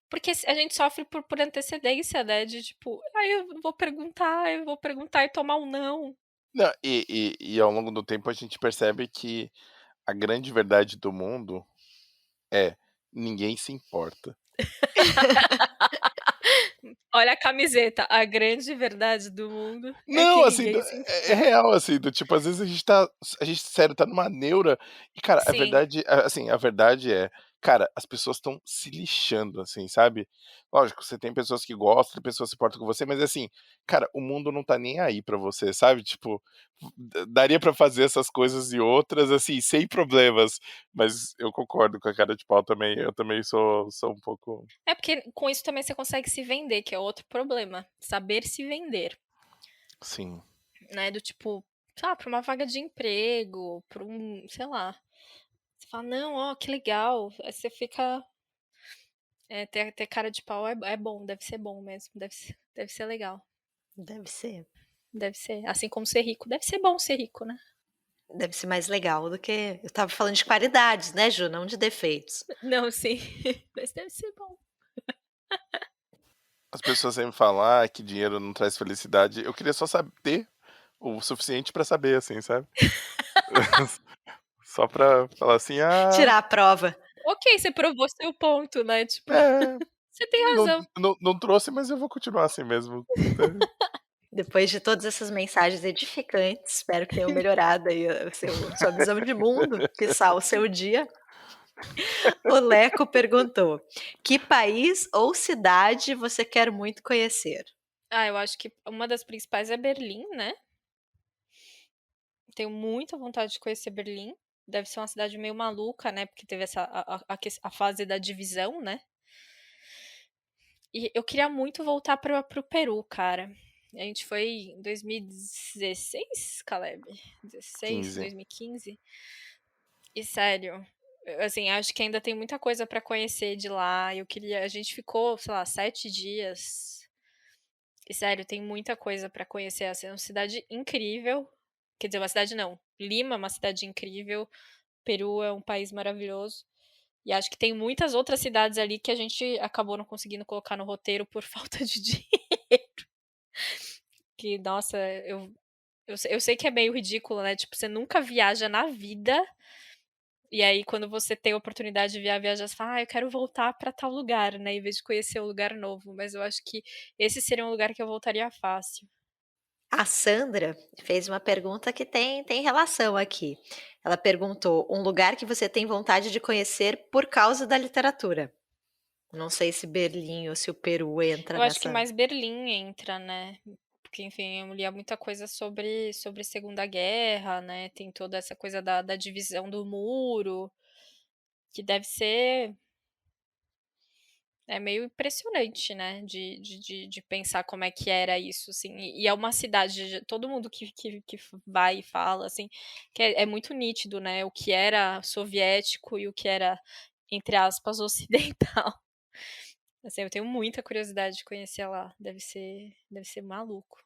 Porque a gente sofre por antecedência, né? De tipo, eu vou perguntar e tomar um não. Não, e ao longo do tempo a gente percebe que a grande verdade do mundo é: ninguém se importa. Olha a camiseta, a grande verdade do mundo é que Não, assim, ninguém se é real, assim, do tipo, às vezes a gente sério, tá numa neura e, cara, Sim. a verdade é, cara, as pessoas estão se lixando, assim, sabe. Lógico, você tem pessoas que gostam, pessoas que se importam com você, mas assim, cara, o mundo não tá nem aí pra você, sabe, tipo, daria pra fazer essas coisas e outras, assim, sem problemas, mas eu concordo com a cara de pau também, eu também sou um pouco É porque com isso também você consegue se vender, que é outro problema. Saber se vender, sim. né? Do tipo, pra uma vaga de emprego, pra um, sei lá. Você fala, não, ó, que legal. Aí você fica. Ter cara de pau é bom, deve ser bom mesmo. Deve ser legal. Deve ser. Deve ser. Assim como ser rico. Deve ser bom ser rico, né? Deve ser mais legal do que. Eu tava falando de qualidades, né, Ju? Não de defeitos. Não, sim. Mas deve ser bom. As pessoas sempre falam: "Ah, que dinheiro não traz felicidade". Eu queria só ter o suficiente pra saber, assim, sabe. Só pra falar assim: "Ah, Tirar a prova. Ok, você provou seu ponto, né? Tipo, é, você tem razão. não trouxe, mas eu vou continuar assim mesmo". Depois de todas essas mensagens edificantes, espero que tenham melhorado aí sua visão de mundo, quiçá o seu dia. O Leco perguntou: que país ou cidade você quer muito conhecer? Eu acho que uma das principais é Berlim, né? Tenho muita vontade de conhecer Berlim. Deve ser uma cidade meio maluca, né? Porque teve a fase da divisão, né? E eu queria muito voltar pro Peru, cara. A gente foi em 2016, Caleb? 16, 15. 2015. E sério, assim, acho que ainda tem muita coisa pra conhecer de lá. A gente ficou, sei lá, 7 dias. E sério, tem muita coisa pra conhecer. Assim, é uma cidade incrível. Quer dizer, uma cidade não. Lima é uma cidade incrível. Peru é um país maravilhoso. E acho que tem muitas outras cidades ali que a gente acabou não conseguindo colocar no roteiro por falta de dinheiro. Que, nossa, eu sei que é meio ridículo, né? Tipo, você nunca viaja na vida E aí, quando você tem a oportunidade de viajar, você fala, eu quero voltar para tal lugar, né? Em vez de conhecer um lugar novo. Mas eu acho que esse seria um lugar que eu voltaria fácil. A Sandra fez uma pergunta que tem relação aqui. Ela perguntou: um lugar que você tem vontade de conhecer por causa da literatura? Não sei se Berlim ou se o Peru entra Eu acho que nessa. mais Berlim entra, né? Porque, enfim, eu lia muita coisa sobre Segunda Guerra, né? Tem toda essa coisa da divisão do muro, que deve ser meio impressionante, né? De pensar como é que era isso, assim. E é uma cidade, todo mundo que vai e fala, assim, que é muito nítido, né? O que era soviético e o que era, entre aspas, ocidental. Assim, eu tenho muita curiosidade de conhecer lá. Deve ser maluco.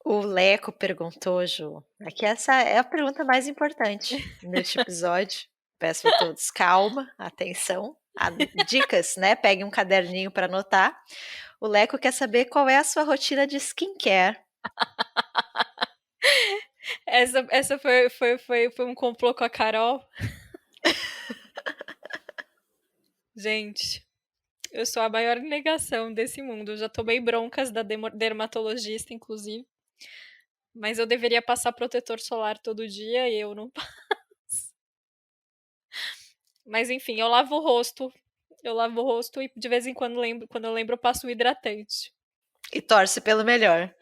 O Leco perguntou, Ju. Aqui essa é a pergunta mais importante neste episódio. Peço a todos calma, atenção, dicas, né? Pegue um caderninho para anotar. O Leco quer saber qual é a sua rotina de skincare. Essa foi um complô com a Carol. Gente, eu sou a maior negação desse mundo. Eu já tomei broncas da dermatologista, inclusive. Mas eu deveria passar protetor solar todo dia e eu não passo. Mas enfim, eu lavo o rosto. Eu lavo o rosto e de vez em quando quando eu lembro, eu passo um hidratante. E torce pelo melhor.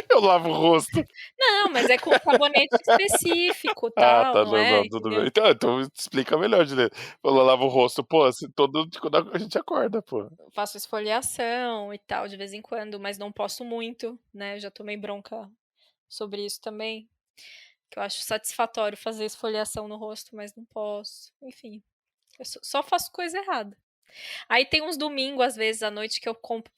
Eu lavo o rosto. Não, mas é com sabonete específico, Ah, tal, tá, não é? não, tudo bem. Entendeu? Então explica melhor, Juliana. Falou, lava o rosto. Pô, assim, quando a gente acorda, pô. Eu faço esfoliação e tal, de vez em quando, mas não posso muito, né? Eu já tomei bronca sobre isso também. Que eu acho satisfatório fazer esfoliação no rosto, mas não posso. Enfim, eu só faço coisa errada. Aí tem uns domingos, às vezes, à noite, que eu compro,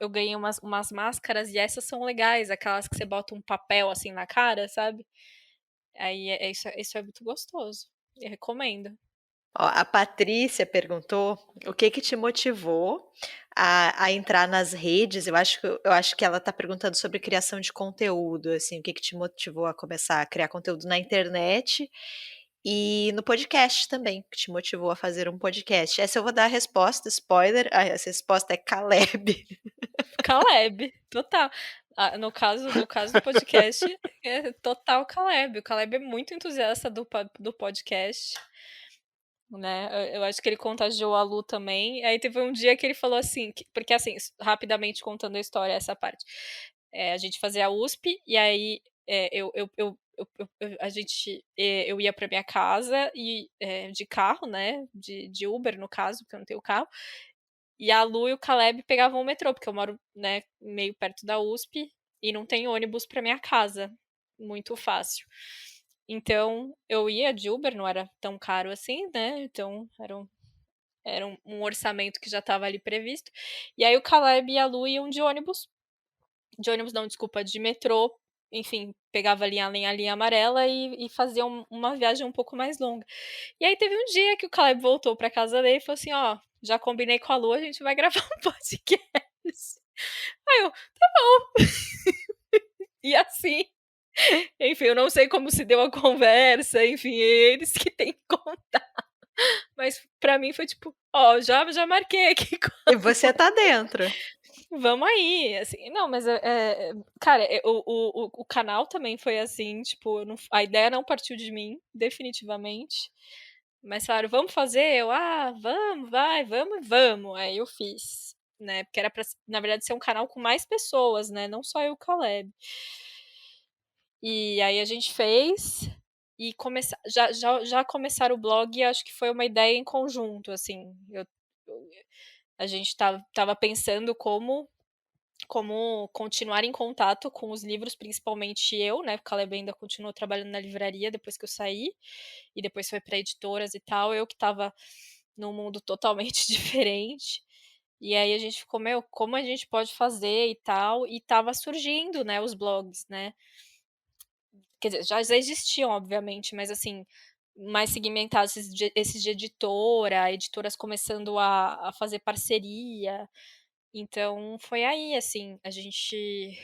eu ganhei umas máscaras, e essas são legais, aquelas que você bota um papel assim na cara, sabe? Aí isso é muito gostoso. Eu recomendo. Ó, a Patrícia perguntou o que te motivou a entrar nas redes. Eu acho que ela está perguntando sobre criação de conteúdo, assim, o que te motivou a começar a criar conteúdo na internet e no podcast também, que te motivou a fazer um podcast. Essa eu vou dar a resposta, spoiler, essa resposta é Caleb. Caleb, total. Ah, no caso do podcast, é total Caleb. O Caleb é muito entusiasta do podcast, né? Eu acho que ele contagiou a Lu também. Aí teve um dia que ele falou assim, porque assim, rapidamente contando a história, essa parte. A gente fazia a USP, e aí eu ia pra minha casa e de carro, né? De Uber, no caso, porque eu não tenho carro. E a Lu e o Caleb pegavam o metrô, porque eu moro, né, meio perto da USP e não tem ônibus pra minha casa. Muito fácil. Então, eu ia de Uber, não era tão caro assim, né? Então, era um orçamento que já estava ali previsto. E aí o Caleb e a Lu iam de ônibus. De ônibus não, desculpa, de metrô. Enfim, pegava a linha amarela e fazia uma viagem um pouco mais longa. E aí teve um dia que o Caleb voltou pra casa dele e falou assim, ó, já combinei com a Lu, a gente vai gravar um podcast. Aí eu, tá bom. E assim, enfim, eu não sei como se deu a conversa, enfim, eles que têm que contar. Mas pra mim foi tipo, ó, já marquei aqui. E você tá dentro. Vamos aí, assim, não, mas cara, o canal também foi assim, tipo, a ideia não partiu de mim, definitivamente. Mas falaram, vamos fazer? Vamos, vai, vamos. Aí eu fiz, né? Porque era pra, na verdade, ser um canal com mais pessoas, né? Não só eu e o Caleb. E aí a gente fez e já começaram o blog, e acho que foi uma ideia em conjunto, assim. A gente tava pensando como continuar em contato com os livros, principalmente eu, né? Porque a Caleb ainda continuou trabalhando na livraria depois que eu saí, e depois foi para editoras e tal. Eu que estava num mundo totalmente diferente. E aí a gente ficou, como a gente pode fazer e tal? E tava surgindo, né, os blogs, né? Quer dizer, já existiam, obviamente, mas assim, mais segmentados esses de editora, editoras começando a fazer parceria. Então, foi aí, assim, a gente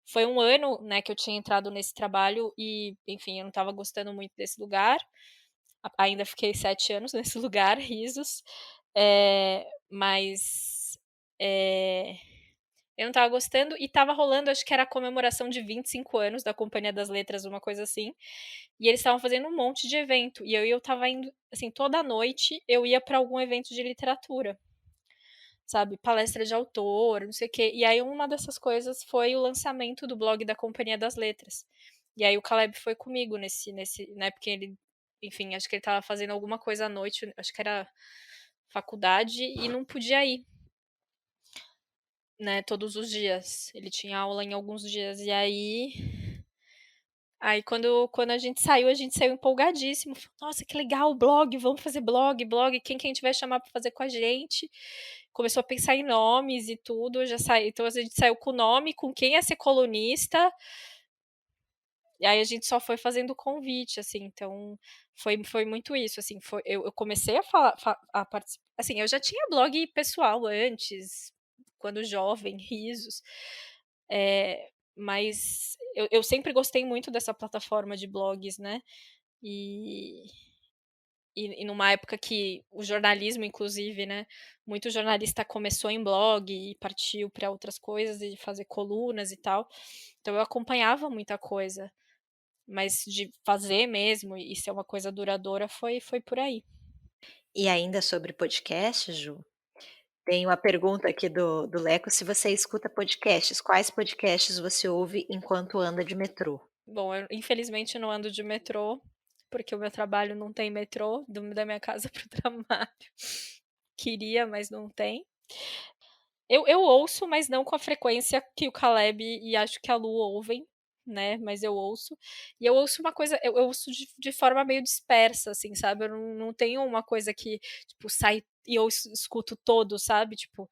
foi um ano, né, que eu tinha entrado nesse trabalho e, enfim, eu não estava gostando muito desse lugar. Ainda fiquei 7 anos nesse lugar, risos. Mas, eu não estava gostando e estava rolando, acho que era a comemoração de 25 anos da Companhia das Letras, uma coisa assim, e eles estavam fazendo um monte de evento, e eu estava indo, assim, toda noite eu ia para algum evento de literatura, sabe, palestra de autor, não sei o quê. E aí uma dessas coisas foi o lançamento do blog da Companhia das Letras. E aí o Caleb foi comigo né, porque ele, enfim, acho que ele estava fazendo alguma coisa à noite, acho que era faculdade, e não podia ir, né, todos os dias. Ele tinha aula em alguns dias. E aí quando a gente saiu empolgadíssimo. Nossa, que legal o blog, vamos fazer blog, quem que a gente vai chamar para fazer com a gente? Começou a pensar em nomes e tudo, já saiu. Então a gente saiu com o nome, com quem ia ser colunista. E aí a gente só foi fazendo convite, assim, então foi muito isso, assim, eu comecei a falar, a participar, assim, eu já tinha blog pessoal antes, quando jovem, risos, mas eu sempre gostei muito dessa plataforma de blogs, né, e, e numa época que o jornalismo, inclusive, né, muito jornalista começou em blog e partiu para outras coisas e fazer colunas e tal, então eu acompanhava muita coisa. Mas de fazer mesmo e ser uma coisa duradoura foi por aí. E ainda sobre podcast, Ju, tem uma pergunta aqui do Leco, se você escuta podcasts, quais podcasts você ouve enquanto anda de metrô? Bom, eu infelizmente não ando de metrô, porque o meu trabalho não tem metrô, da minha casa para o trabalho. Queria, mas não tem. Eu ouço, mas não com a frequência que o Caleb e acho que a Lu ouvem, né, mas eu ouço. E eu ouço uma coisa, eu ouço de forma meio dispersa, assim, sabe, eu não tenho uma coisa que, tipo, sai e eu escuto todo, sabe, tipo,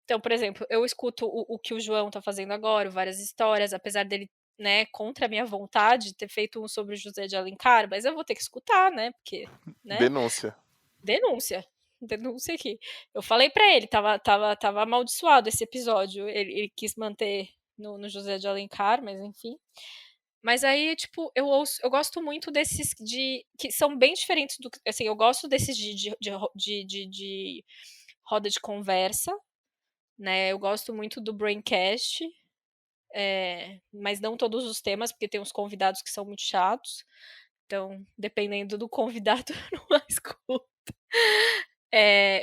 então, por exemplo, eu escuto o que o João tá fazendo agora, o Várias Histórias, apesar dele, né, contra a minha vontade, ter feito um sobre o José de Alencar, mas eu vou ter que escutar, né, porque, né, Denúncia. denúncia. Denúncia aqui. Eu falei pra ele, tava amaldiçoado esse episódio. Ele quis manter no José de Alencar, mas enfim. Mas aí, tipo, eu gosto muito desses que são bem diferentes do. Assim, eu gosto desses de roda de conversa, né? Eu gosto muito do Braincast, mas não todos os temas, porque tem uns convidados que são muito chatos. Então, dependendo do convidado, eu não escuto.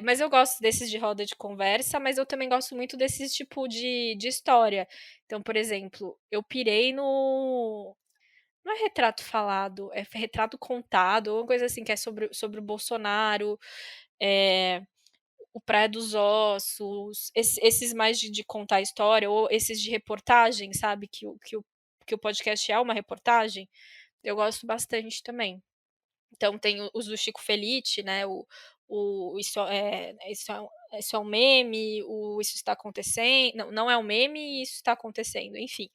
Mas eu gosto desses de roda de conversa, mas eu também gosto muito desses tipo de história. Então, por exemplo, eu pirei no. Não é retrato falado, é retrato contado, ou uma coisa assim, que é sobre o Bolsonaro, é, o Praia dos Ossos, esses mais de contar história, ou esses de reportagem, sabe? Que o podcast é uma reportagem. Eu gosto bastante também. Então tem os do Chico Felice, né? Isso é um meme, o isso está acontecendo. Não, não é um meme e isso está acontecendo, enfim.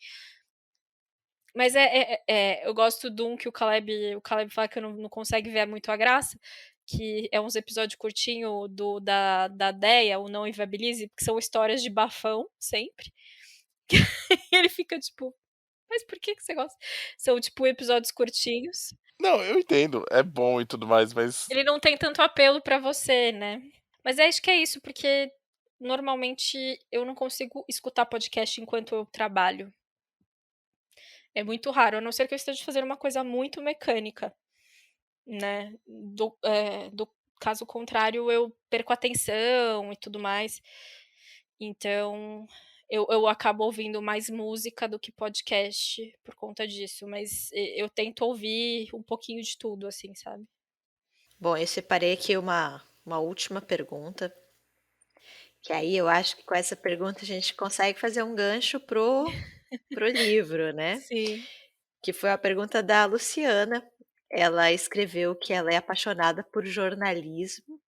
Mas eu gosto de um que o Caleb fala que não consegue ver muito a graça, que é uns episódios curtinhos da Deia, o Não Inviabilize, que são histórias de bafão, sempre. E ele fica tipo, mas por que você gosta? São tipo episódios curtinhos. Não, eu entendo, é bom e tudo mais, mas Ele não tem tanto apelo pra você, né. Mas acho que é isso, porque normalmente eu não consigo escutar podcast enquanto eu trabalho. É muito raro, a não ser que eu esteja fazendo uma coisa muito mecânica, né. Do caso contrário, eu perco a atenção e tudo mais. Então, eu acabo ouvindo mais música do que podcast por conta disso, mas eu tento ouvir um pouquinho de tudo, assim, sabe. Bom, eu separei aqui uma última pergunta, que aí eu acho que com essa pergunta a gente consegue fazer um gancho pro livro, né? Sim. Que foi a pergunta da Luciana. Ela escreveu que ela é apaixonada por jornalismo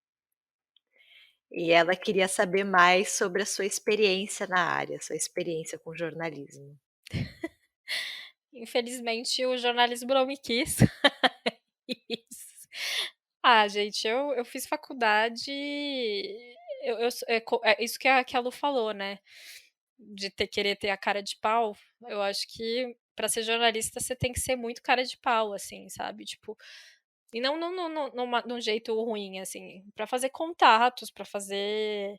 e ela queria saber mais sobre a sua experiência na área, sua experiência com jornalismo. Infelizmente, o jornalismo não me quis. Isso. Gente, eu fiz faculdade. É isso que a Lu falou, né? de querer ter a cara de pau, eu acho que para ser jornalista você tem que ser muito cara de pau, assim, sabe? Tipo, e não num jeito ruim, assim, para fazer contatos, para fazer,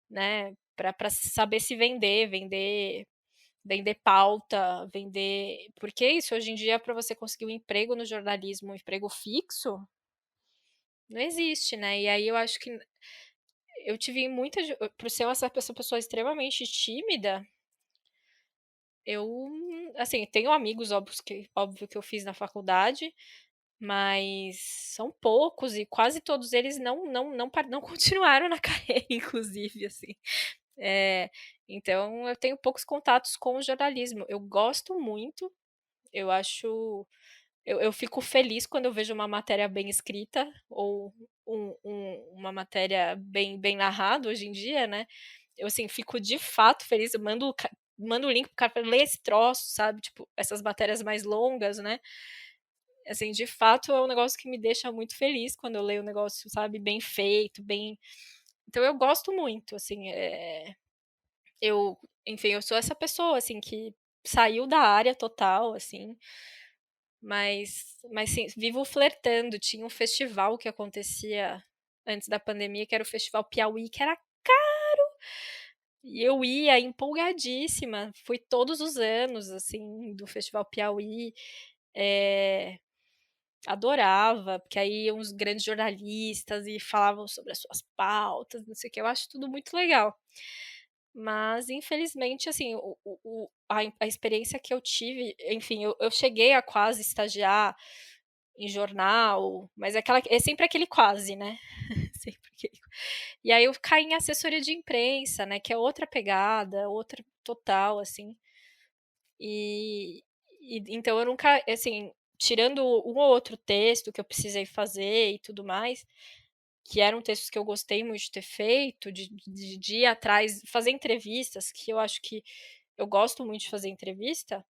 né, para saber se vender pauta, vender. Porque isso, hoje em dia, para você conseguir um emprego no jornalismo, um emprego fixo, não existe, né? E aí eu acho que eu tive muita. Por ser essa pessoa extremamente tímida, eu, assim, tenho amigos, óbvio que eu fiz na faculdade, mas são poucos e quase todos eles não continuaram na carreira, inclusive, assim. É, então eu tenho poucos contatos com o jornalismo. Eu gosto muito, eu acho. Eu fico feliz quando eu vejo uma matéria bem escrita ou uma matéria bem narrada hoje em dia, né? Eu, assim, fico de fato feliz. Eu mando o link pro cara para ler esse troço, sabe? Tipo, essas matérias mais longas, né? Assim, de fato, é um negócio que me deixa muito feliz quando eu leio um negócio, sabe, bem feito, bem. Então eu gosto muito, assim, eu, enfim, eu sou essa pessoa, assim, que saiu da área total, assim, mas sim, vivo flertando. Tinha um festival que acontecia antes da pandemia, que era o Festival Piauí, que era caro. E eu ia empolgadíssima. Fui todos os anos, assim, do Festival Piauí. Adorava, porque aí iam os grandes jornalistas e falavam sobre as suas pautas, não sei o que. Eu acho tudo muito legal. Mas, infelizmente, assim, a experiência que eu tive, enfim, eu cheguei a quase estagiar em jornal, mas é sempre aquele quase, né? Sempre aquele. E aí eu caí em assessoria de imprensa, né? Que é outra pegada, outra total, assim. Então eu nunca, assim, tirando um ou outro texto que eu precisei fazer e tudo mais, que eram textos que eu gostei muito de ter feito, de ir atrás, fazer entrevistas, que eu acho que eu gosto muito de fazer entrevista,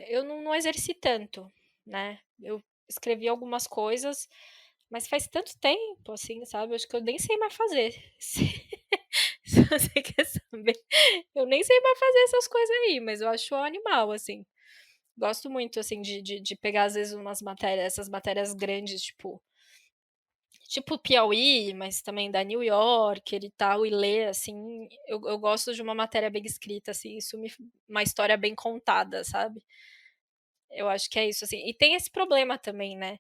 eu não exerci tanto, né? Eu escrevi algumas coisas, mas faz tanto tempo, assim, sabe? Eu acho que eu nem sei mais fazer. Se você quer saber, eu nem sei mais fazer essas coisas aí, mas eu acho animal, assim. Gosto muito, assim, de pegar, às vezes, essas matérias grandes, tipo Piauí, mas também da New Yorker e tal, e ler, assim, eu gosto de uma matéria bem escrita, assim, uma história bem contada, sabe? Eu acho que é isso, assim. E tem esse problema também, né?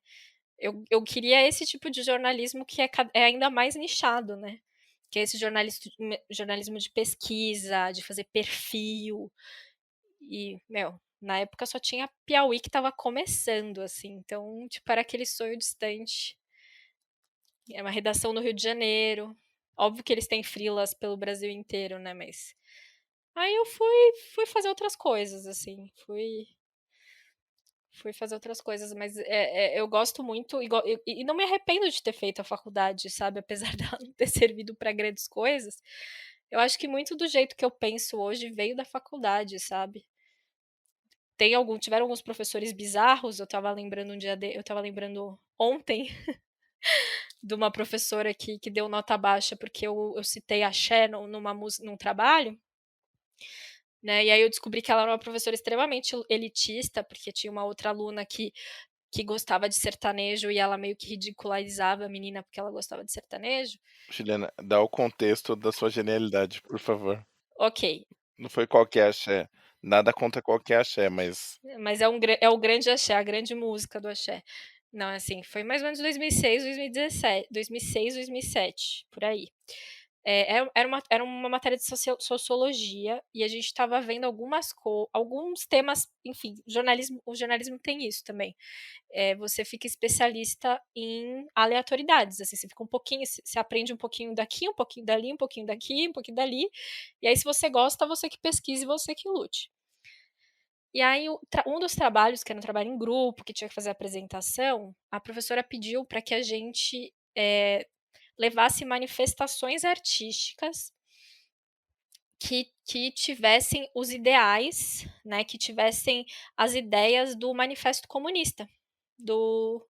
Eu queria esse tipo de jornalismo que é ainda mais nichado, né? Que é esse jornalismo de pesquisa, de fazer perfil. E, meu, na época só tinha Piauí que tava começando, assim. Então, tipo, era aquele sonho distante. É uma redação no Rio de Janeiro. Óbvio que eles têm freelas pelo Brasil inteiro, né? Mas. Aí eu fui fazer outras coisas, assim. Fui fazer outras coisas, mas eu gosto muito e não me arrependo de ter feito a faculdade, sabe? Apesar dela não ter servido para grandes coisas. Eu acho que muito do jeito que eu penso hoje veio da faculdade, sabe? Tiveram alguns professores bizarros. Eu tava lembrando eu tava lembrando ontem de uma professora que deu nota baixa porque eu citei axé num trabalho, né? E aí eu descobri que ela era uma professora extremamente elitista, porque tinha uma outra aluna que gostava de sertanejo e ela meio que ridicularizava a menina porque ela gostava de sertanejo. Juliana, dá o contexto da sua genialidade, por favor. Ok, Não foi qualquer axé. Nada contra qualquer axé, mas mas é o grande axé, a grande música do axé. Não, assim, foi mais ou menos 2006, 2017, 2006, 2007, por aí. Era uma matéria de sociologia e a gente estava vendo alguns temas, enfim, o jornalismo tem isso também. Você fica especialista em aleatoriedades, assim, você fica um pouquinho, você aprende um pouquinho daqui, um pouquinho dali, um pouquinho daqui, um pouquinho dali, e aí se você gosta, você que pesquise, você que lute. E aí, um dos trabalhos, que era um trabalho em grupo, que tinha que fazer a apresentação, a professora pediu para que a gente levasse manifestações artísticas que tivessem os ideais, né, que tivessem as ideias do Manifesto Comunista, do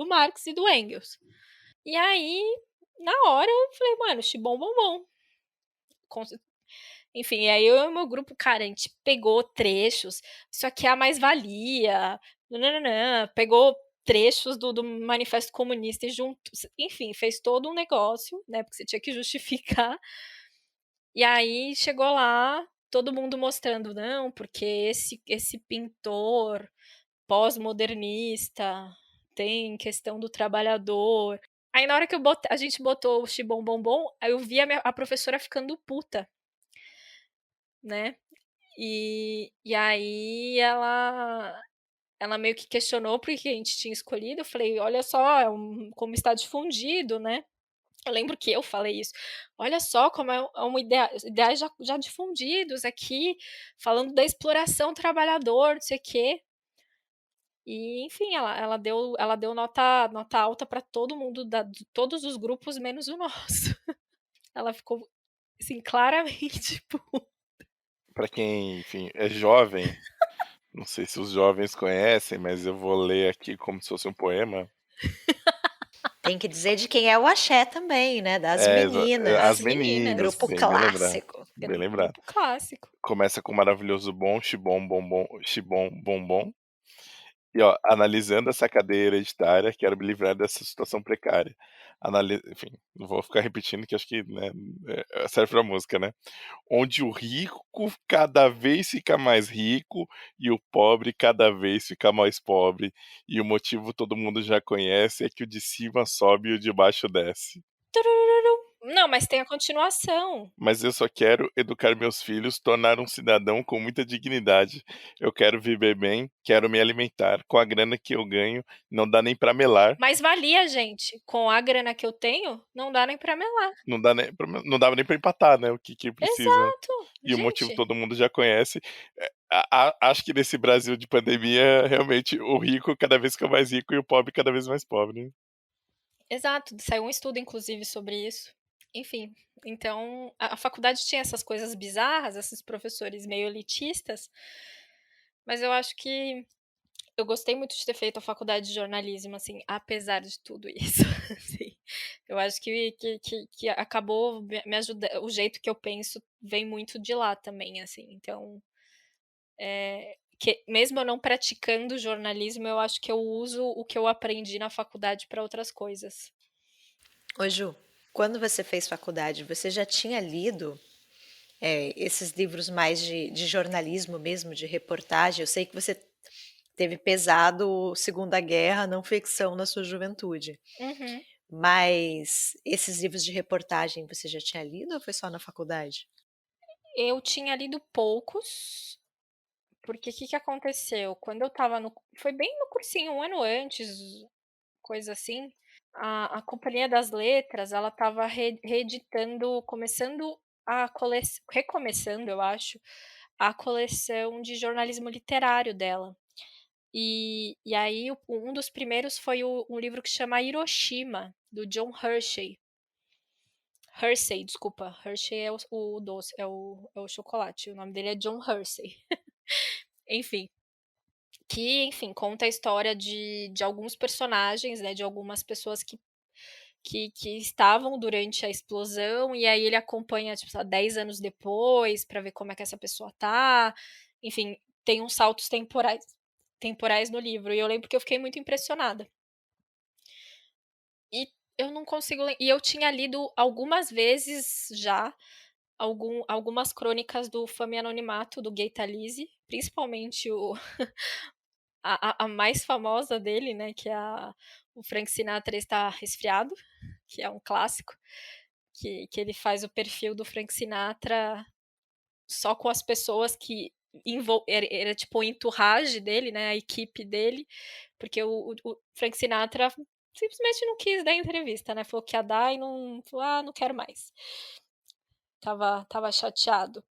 Marx e do Engels. E aí, na hora, eu falei, mano, xibom bom bom. Enfim, e aí eu e o meu grupo, cara, a gente pegou trechos, isso aqui é a mais-valia, nã-nã-nã-nã, pegou trechos do Manifesto Comunista e juntos, enfim, fez todo um negócio, né, porque você tinha que justificar. E aí chegou lá, todo mundo mostrando, não, porque esse pintor pós-modernista tem questão do trabalhador. Aí na hora que a gente botou o Xibom Bombom, aí eu vi a professora ficando puta, né? E aí ela meio que questionou porque a gente tinha escolhido. Eu falei, olha só, como está difundido, né? Eu lembro que eu falei isso. Olha só como é uma ideais já difundidos aqui, falando da exploração do trabalhador, não sei o quê. E, enfim, ela deu nota alta para todo mundo, de todos os grupos, menos o nosso. Ela ficou, assim, claramente, Para quem, enfim, é jovem, não sei se os jovens conhecem, mas eu vou ler aqui como se fosse um poema. Tem que dizer de quem é o axé também, né? Das das As meninas. meninas. meninas, Grupo bem lembrado, clássico. bem lembrado. Grupo clássico. Começa com o maravilhoso bom, xibom, bombom, xibom, bombom. E ó, analisando essa cadeia hereditária, quero me livrar dessa situação precária. Enfim, não vou ficar repetindo que acho que, né, serve pra música, né? Onde o rico cada vez fica mais rico e o pobre cada vez fica mais pobre. E o motivo todo mundo já conhece, é que o de cima sobe e o de baixo desce. Não, mas tem a continuação. Mas eu só quero educar meus filhos, tornar um cidadão com muita dignidade. Eu quero viver bem, quero me alimentar. Com a grana que eu ganho, não dá nem pra melar. Mas valia, gente. Com a grana que eu tenho, não dá nem pra melar. Não dava nem pra empatar, né? O que precisa. Exato. E o motivo Gente, todo mundo já conhece. Acho que nesse Brasil de pandemia, realmente, o rico cada vez fica mais rico e o pobre cada vez mais pobre. exato. Saiu um estudo, inclusive, sobre isso. Enfim, então a faculdade tinha essas coisas bizarras, esses professores meio elitistas, mas eu acho que eu gostei muito de ter feito a faculdade de jornalismo, assim, apesar de tudo isso. Assim. Eu acho que acabou me ajudando. O jeito que eu penso vem muito de lá também, assim. Então, mesmo eu não praticando jornalismo, eu acho que eu uso o que eu aprendi na faculdade para outras coisas. Ô Ju, quando você fez faculdade, você já tinha lido esses livros mais de jornalismo mesmo, de reportagem? Eu sei que você teve pesado Segunda Guerra, não ficção na sua juventude. Uhum. Mas esses livros de reportagem você já tinha lido ou foi só na faculdade? Eu tinha lido poucos, porque o que, que aconteceu? Quando eu estava no. Foi bem no cursinho, um ano antes, coisa assim. A Companhia das Letras, ela estava reeditando, começando a coleção, recomeçando, eu acho, a coleção de jornalismo literário dela. E aí um dos primeiros foi um livro que chama Hiroshima, do John Hershey. Hershey, desculpa. Hershey é o doce, é o chocolate. O nome dele é John Hershey. Enfim. Que, enfim, conta a história de alguns personagens, né? De algumas pessoas que estavam durante a explosão, e aí ele acompanha, tipo, 10 anos depois, para ver como é que essa pessoa tá. Enfim, tem uns saltos temporais no livro. E eu lembro que eu fiquei muito impressionada. E eu não consigo. E eu tinha lido algumas vezes já algumas crônicas do Fama e Anonimato, do Gay Talese, principalmente a mais famosa dele, né? Que é o Frank Sinatra está resfriado, que é um clássico. Que ele faz o perfil do Frank Sinatra só com as pessoas que era tipo o entourage dele, né, a equipe dele, porque o Frank Sinatra simplesmente não quis dar entrevista, né, falou que ia dar e não, falou, não quero mais. Tava chateado.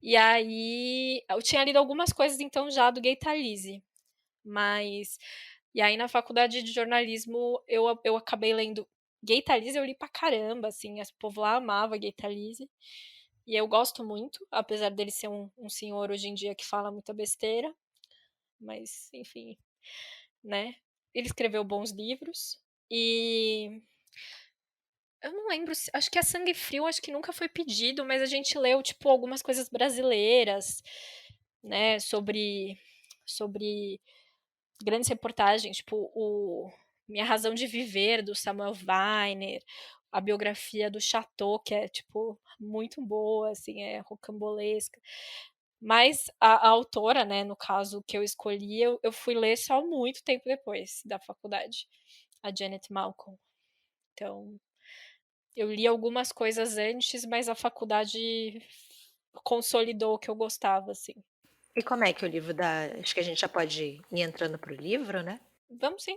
E aí, eu tinha lido algumas coisas então já do Gay Talese, mas e aí na faculdade de jornalismo eu acabei lendo Gay Talese, eu li pra caramba, assim, o povo lá amava Gay Talese. E eu gosto muito, apesar dele ser um senhor hoje em dia que fala muita besteira. Mas, enfim, né? Ele escreveu bons livros. E Eu não lembro, acho que a Sangue Frio acho que nunca foi pedido, mas a gente leu, tipo, algumas coisas brasileiras, né, sobre grandes reportagens, tipo o Minha Razão de Viver, do Samuel Weiner, a biografia do Chateau, que é, tipo, muito boa, assim, é rocambolesca. Mas a autora, né, no caso que eu escolhi, eu fui ler só muito tempo depois da faculdade, a Janet Malcolm. Então, eu li algumas coisas antes, mas a faculdade consolidou o que eu gostava, assim. E como é que o livro dá? Acho que a gente já pode ir entrando pro livro, né? Vamos sim.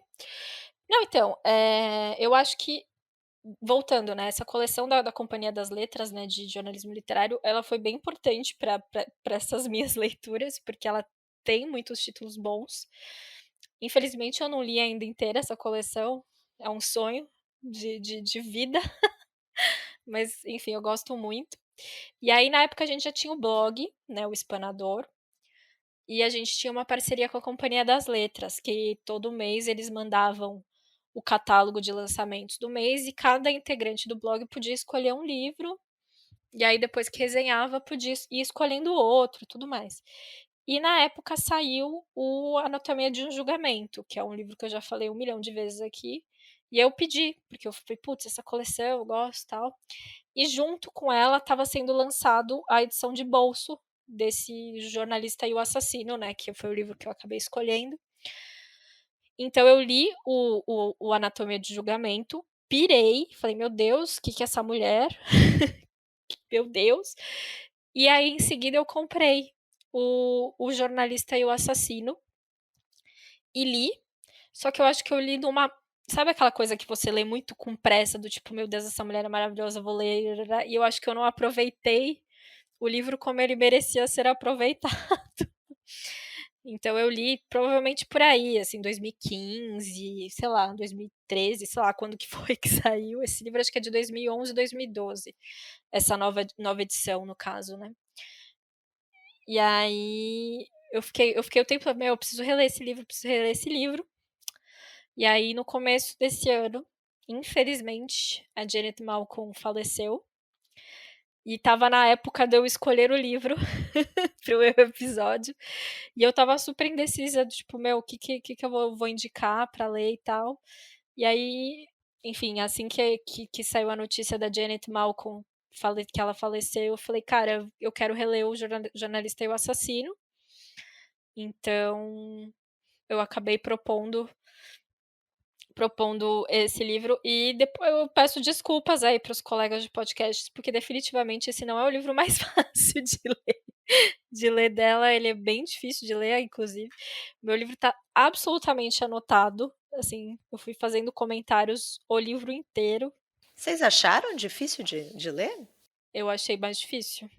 Não, então, eu acho que, voltando, né, essa coleção da Companhia das Letras, né, de jornalismo literário, ela foi bem importante para essas minhas leituras, porque ela tem muitos títulos bons. Infelizmente, eu não li ainda inteira essa coleção, é um sonho de vida, mas enfim, eu gosto muito. E aí, na época, a gente já tinha o blog, né, o Espanador, e a gente tinha uma parceria com a Companhia das Letras, que todo mês eles mandavam o catálogo de lançamentos do mês e cada integrante do blog podia escolher um livro, e aí depois que resenhava podia ir escolhendo outro, tudo mais. E na época saiu o Anatomia de um Julgamento, que é um livro que eu já falei 1 milhão de vezes aqui, e eu pedi, porque eu falei, putz, essa coleção eu gosto e tal. E junto com ela estava sendo lançado a edição de bolso desse Jornalista e o Assassino, né, que foi o livro que eu acabei escolhendo. Então eu li o Anatomia de Julgamento, pirei, falei, meu Deus, o que é essa mulher? Meu Deus. E aí, em seguida, eu comprei o Jornalista e o Assassino e li. Só que eu acho que eu li numa. Sabe aquela coisa que você lê muito com pressa, do tipo, meu Deus, essa mulher é maravilhosa, vou ler. E eu acho que eu não aproveitei o livro como ele merecia ser aproveitado. Então eu li provavelmente por aí, assim, 2015, sei lá, 2013, sei lá quando que foi que saiu. Esse livro acho que é de 2011, 2012. Essa nova edição, no caso, né? E aí eu fiquei o tempo, eu preciso reler esse livro, preciso reler esse livro. E aí no começo desse ano, infelizmente, a Janet Malcolm faleceu. E tava na época de eu escolher o livro pro meu episódio. E eu tava super indecisa, tipo, meu, o que eu vou indicar pra ler e tal. E aí, enfim, assim que saiu a notícia da Janet Malcolm, que ela faleceu, eu falei, cara, eu quero reler o Jornalista e o Assassino. Então, eu acabei propondo esse livro e depois eu peço desculpas aí para os colegas de podcast, porque definitivamente esse não é o livro mais fácil de ler dela, ele é bem difícil de ler, inclusive. Meu livro tá absolutamente anotado, assim, eu fui fazendo comentários o livro inteiro. Vocês acharam difícil de ler? Eu achei mais difícil.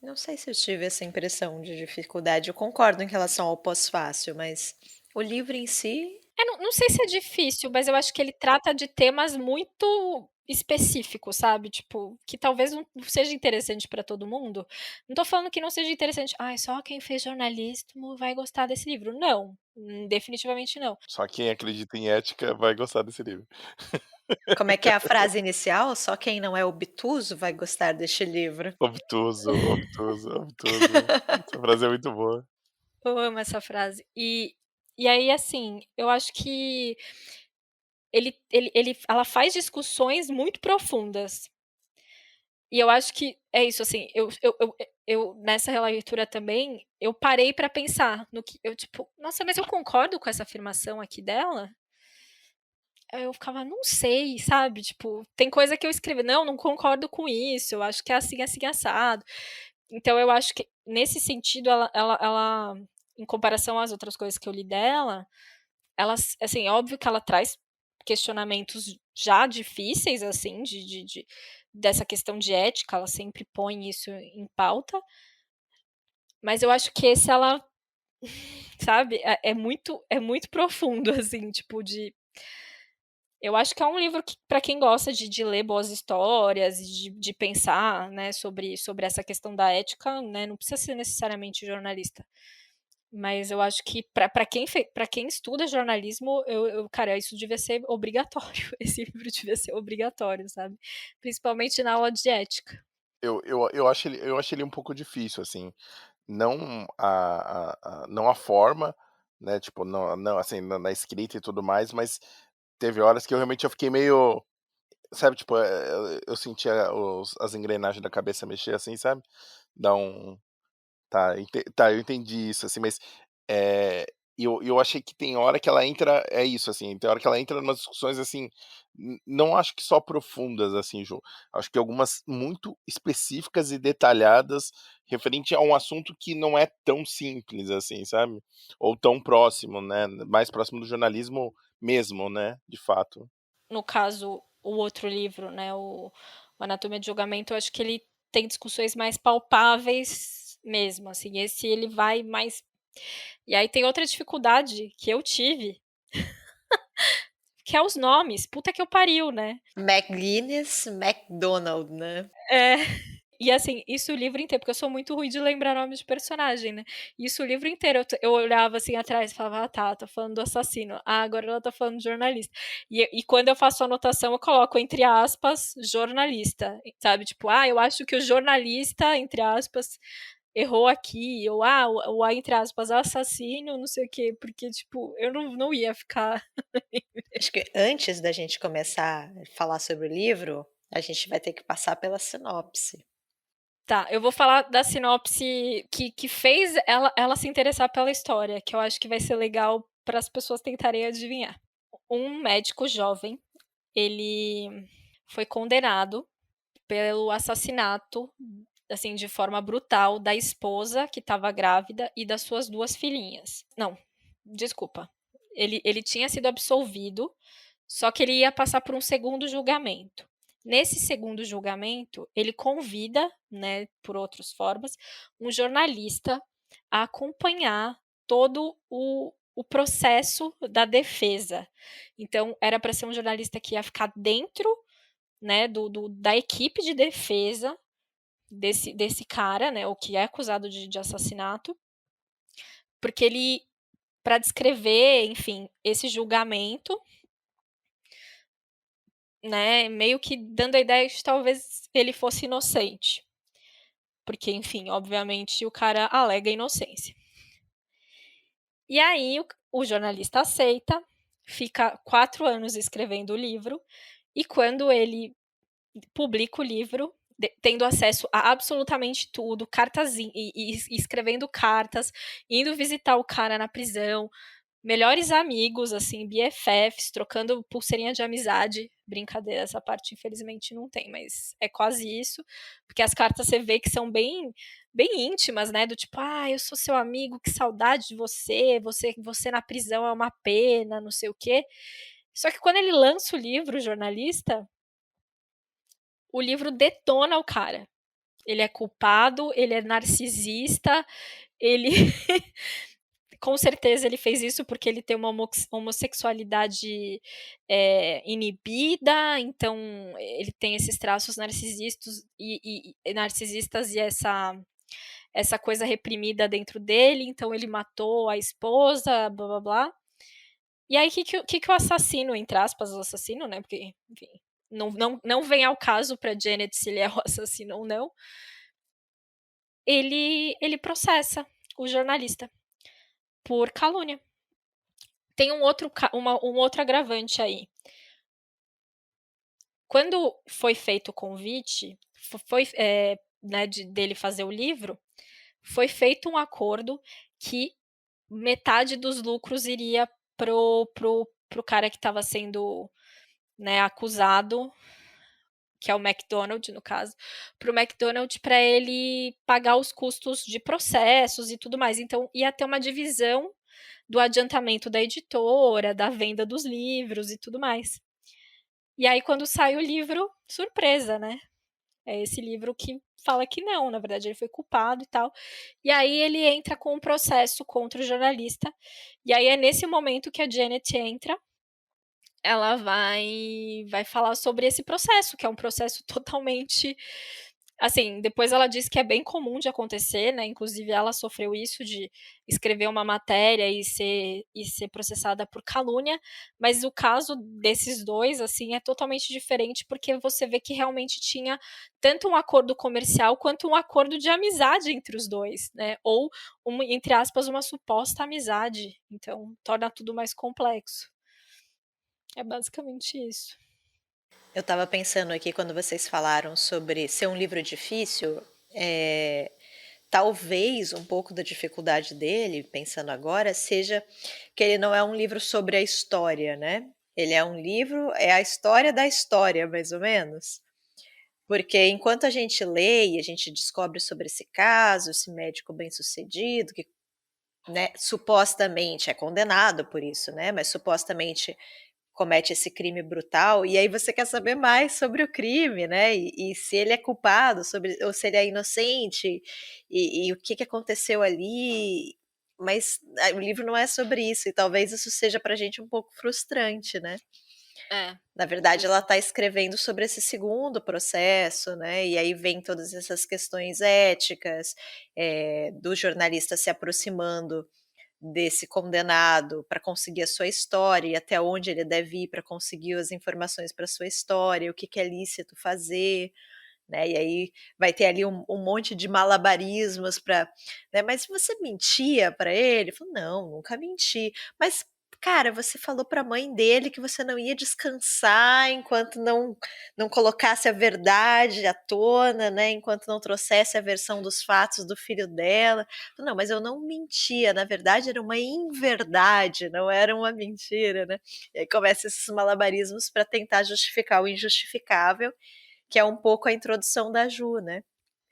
Não sei se eu tive essa impressão de dificuldade. Eu concordo em relação ao pós-fácil, mas o livro em si. Não sei se é difícil, mas eu acho que ele trata de temas muito específicos, sabe? Tipo, que talvez não seja interessante para todo mundo. Não tô falando que não seja interessante. Ai, só quem fez jornalismo vai gostar desse livro. Não, definitivamente não. Só quem acredita em ética vai gostar desse livro. Como é que é a frase inicial? Só quem não é obtuso vai gostar deste livro. Obtuso, obtuso, obtuso. Essa frase é muito boa. Eu amo essa frase. E aí, assim, eu acho que ela faz discussões muito profundas. E eu acho que é isso, assim, eu nessa releitura também, eu parei pra pensar no que eu, tipo, nossa, mas eu concordo com essa afirmação aqui dela? Aí eu ficava, não sei, sabe? Tipo, tem coisa que eu escrevi, não concordo com isso, eu acho que é assim, assim, assado. Então eu acho que, nesse sentido, ela em comparação às outras coisas que eu li dela, ela, assim, óbvio que ela traz questionamentos já difíceis, assim, dessa questão de ética, ela sempre põe isso em pauta, mas eu acho que esse ela, sabe, é muito profundo, assim, tipo, eu acho que é um livro que, para quem gosta de ler boas histórias, de pensar, né, sobre essa questão da ética, né, não precisa ser necessariamente jornalista, Mas eu acho que para quem estuda jornalismo, cara, isso devia ser obrigatório. Esse livro devia ser obrigatório, sabe? Principalmente na aula de ética. Eu acho ele um pouco difícil, assim, não não a forma, né, tipo, não assim, na escrita e tudo mais, mas teve horas que eu fiquei meio, sabe, tipo, eu sentia as engrenagens da cabeça mexer, assim, sabe, dá um tá, eu entendi isso, assim, mas, eu achei que tem hora que ela entra é isso, assim, tem hora que ela entra numas discussões, assim, não acho que só profundas, assim, Ju, acho que algumas muito específicas e detalhadas, referente a um assunto que não é tão simples, assim, sabe, ou tão próximo, né, mais próximo do jornalismo mesmo, né, de fato. No caso, o outro livro, né, o Anatomia de Julgamento, eu acho que ele tem discussões mais palpáveis mesmo, assim, esse ele vai mais. E aí tem outra dificuldade que eu tive, que é os nomes, puta que eu pariu, né. McGuinness, McDonald, né? É. E assim, isso o livro inteiro, porque eu sou muito ruim de lembrar nomes de personagem, né. Isso o livro inteiro eu olhava assim atrás e falava: "Ah tá falando do assassino. Ah, agora ela tá falando do jornalista". E quando eu faço anotação eu coloco entre aspas, jornalista, sabe, tipo: "Ah, eu acho que o jornalista, entre aspas, errou aqui", ou "Ah, o entre aspas, assassino, não sei o quê", porque tipo, eu não ia ficar. Acho que antes da gente começar a falar sobre o livro, a gente vai ter que passar pela sinopse. Tá, eu vou falar da sinopse que fez ela se interessar pela história, que eu acho que vai ser legal para as pessoas tentarem adivinhar. Um médico jovem, ele foi condenado pelo assassinato, assim, de forma brutal, da esposa que estava grávida e das suas 2 filhinhas. Não, desculpa. Ele tinha sido absolvido, só que ele ia passar por um segundo julgamento. Nesse segundo julgamento, ele convida, né, por outras formas, um jornalista a acompanhar todo o processo da defesa. Então, era para ser um jornalista que ia ficar dentro, né, da equipe de defesa desse cara, né, o que é acusado de assassinato, porque ele, para descrever, enfim, esse julgamento, né, meio que dando a ideia de talvez ele fosse inocente, porque, enfim, obviamente o cara alega inocência. E aí o jornalista aceita, fica 4 anos escrevendo o livro, e quando ele publica o livro, tendo acesso a absolutamente tudo, cartas e escrevendo cartas, indo visitar o cara na prisão, melhores amigos, assim, BFFs, trocando pulseirinha de amizade. Brincadeira, essa parte infelizmente não tem, mas é quase isso, porque as cartas você vê que são bem íntimas, né, do tipo: "Ah, eu sou seu amigo, que saudade de você na prisão é uma pena, não sei o quê". Só que quando ele lança o livro, o jornalista, o livro detona o cara. Ele é culpado, ele é narcisista, ele com certeza ele fez isso porque ele tem uma homossexualidade, inibida, então ele tem esses traços narcisistas e narcisistas e essa coisa reprimida dentro dele, então ele matou a esposa, blá-blá-blá. E aí que o assassino, entre aspas, o assassino, né, porque, enfim, não vem ao caso pra Janet se ele é o assassino ou não, ele processa o jornalista por calúnia. Tem um outro agravante aí. Quando foi feito o convite, né, dele fazer o livro, foi feito um acordo que metade dos lucros iria pro cara que estava sendo, né, acusado, que é o McDonald, no caso, para o McDonald, para ele pagar os custos de processos e tudo mais. Então, ia ter uma divisão do adiantamento da editora, da venda dos livros e tudo mais. E aí, quando sai o livro, surpresa, né? É esse livro que fala que não, na verdade ele foi culpado e tal. E aí ele entra com um processo contra o jornalista. E aí é nesse momento que a Janet entra. Ela vai falar sobre esse processo, que é um processo totalmente Assim, depois ela disse que é bem comum de acontecer, né? Inclusive ela sofreu isso de escrever uma matéria e ser processada por calúnia, mas o caso desses dois, assim, é totalmente diferente porque você vê que realmente tinha tanto um acordo comercial quanto um acordo de amizade entre os dois, né? Ou, entre aspas, uma suposta amizade. Então, torna tudo mais complexo. É basicamente isso. Eu estava pensando aqui quando vocês falaram sobre ser um livro difícil, talvez um pouco da dificuldade dele, pensando agora, seja que ele não é um livro sobre a história, né? Ele é um livro, é a história da história, mais ou menos. Porque enquanto a gente lê e a gente descobre sobre esse caso, esse médico bem-sucedido, que, né, supostamente é condenado por isso, né? Mas supostamente comete esse crime brutal, e aí você quer saber mais sobre o crime, né? E se ele é culpado, ou se ele é inocente, e o que aconteceu ali. Mas o livro não é sobre isso, e talvez isso seja pra gente um pouco frustrante, né? Na verdade, ela está escrevendo sobre esse segundo processo, né? E aí vem todas essas questões éticas, do jornalista se aproximando desse condenado para conseguir a sua história e até onde ele deve ir para conseguir as informações para sua história, o que é lícito fazer, né? E aí vai ter ali um monte de malabarismos para, né? Mas você mentia para ele? Falou, não, nunca menti. Mas cara, você falou para a mãe dele que você não ia descansar enquanto não colocasse a verdade à tona, né? Enquanto não trouxesse a versão dos fatos do filho dela. Não, mas eu não mentia, na verdade era uma inverdade, não era uma mentira, né? E aí começam esses malabarismos para tentar justificar o injustificável, que é um pouco a introdução da Ju, né?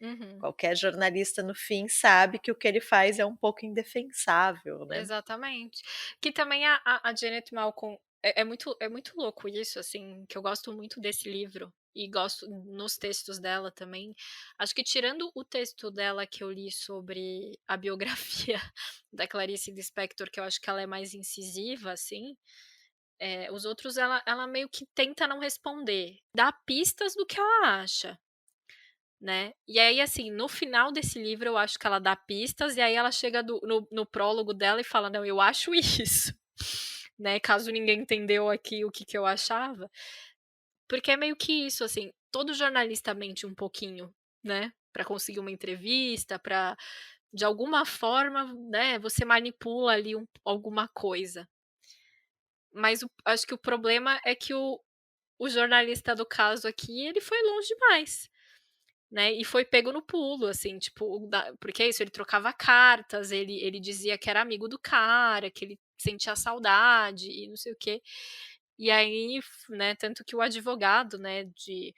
Uhum. Qualquer jornalista no fim sabe que o que ele faz é um pouco indefensável, né? Exatamente. Que também a Janet Malcolm é muito louco isso, assim, que eu gosto muito desse livro e gosto nos textos dela também. Acho que tirando o texto dela que eu li sobre a biografia da Clarice Lispector, que eu acho que ela é mais incisiva, assim, os outros ela meio que tenta não responder, dá pistas do que ela acha. Né? E aí, assim, no final desse livro, eu acho que ela dá pistas, e aí ela chega no prólogo dela e fala, não, eu acho isso. Né? Caso ninguém entendeu aqui o que eu achava. Porque é meio que isso, assim, todo jornalista mente um pouquinho, né? Pra conseguir uma entrevista, pra, de alguma forma, né, você manipula ali alguma coisa. Mas acho que o problema é que o jornalista do caso aqui, ele foi longe demais. Né, e foi pego no pulo, assim, tipo, porque é isso, ele trocava cartas, ele dizia que era amigo do cara, que ele sentia saudade e não sei o quê. E aí, né, tanto que o advogado, né, de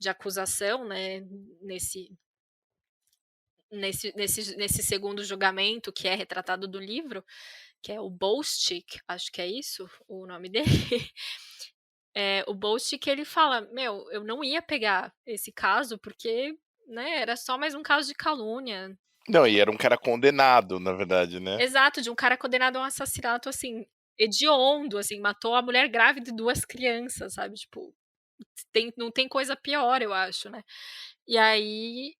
acusação, né, nesse segundo julgamento, que é retratado do livro, que é o Bostick, acho que é isso o nome dele. O Bostick, ele fala, meu, eu não ia pegar esse caso porque, né, era só mais um caso de calúnia. Não, e era um cara condenado, na verdade, né? Exato, de um cara condenado a um assassinato, assim, hediondo, assim, matou a mulher grávida e 2 crianças, sabe, tipo, não tem coisa pior, eu acho, né. E aí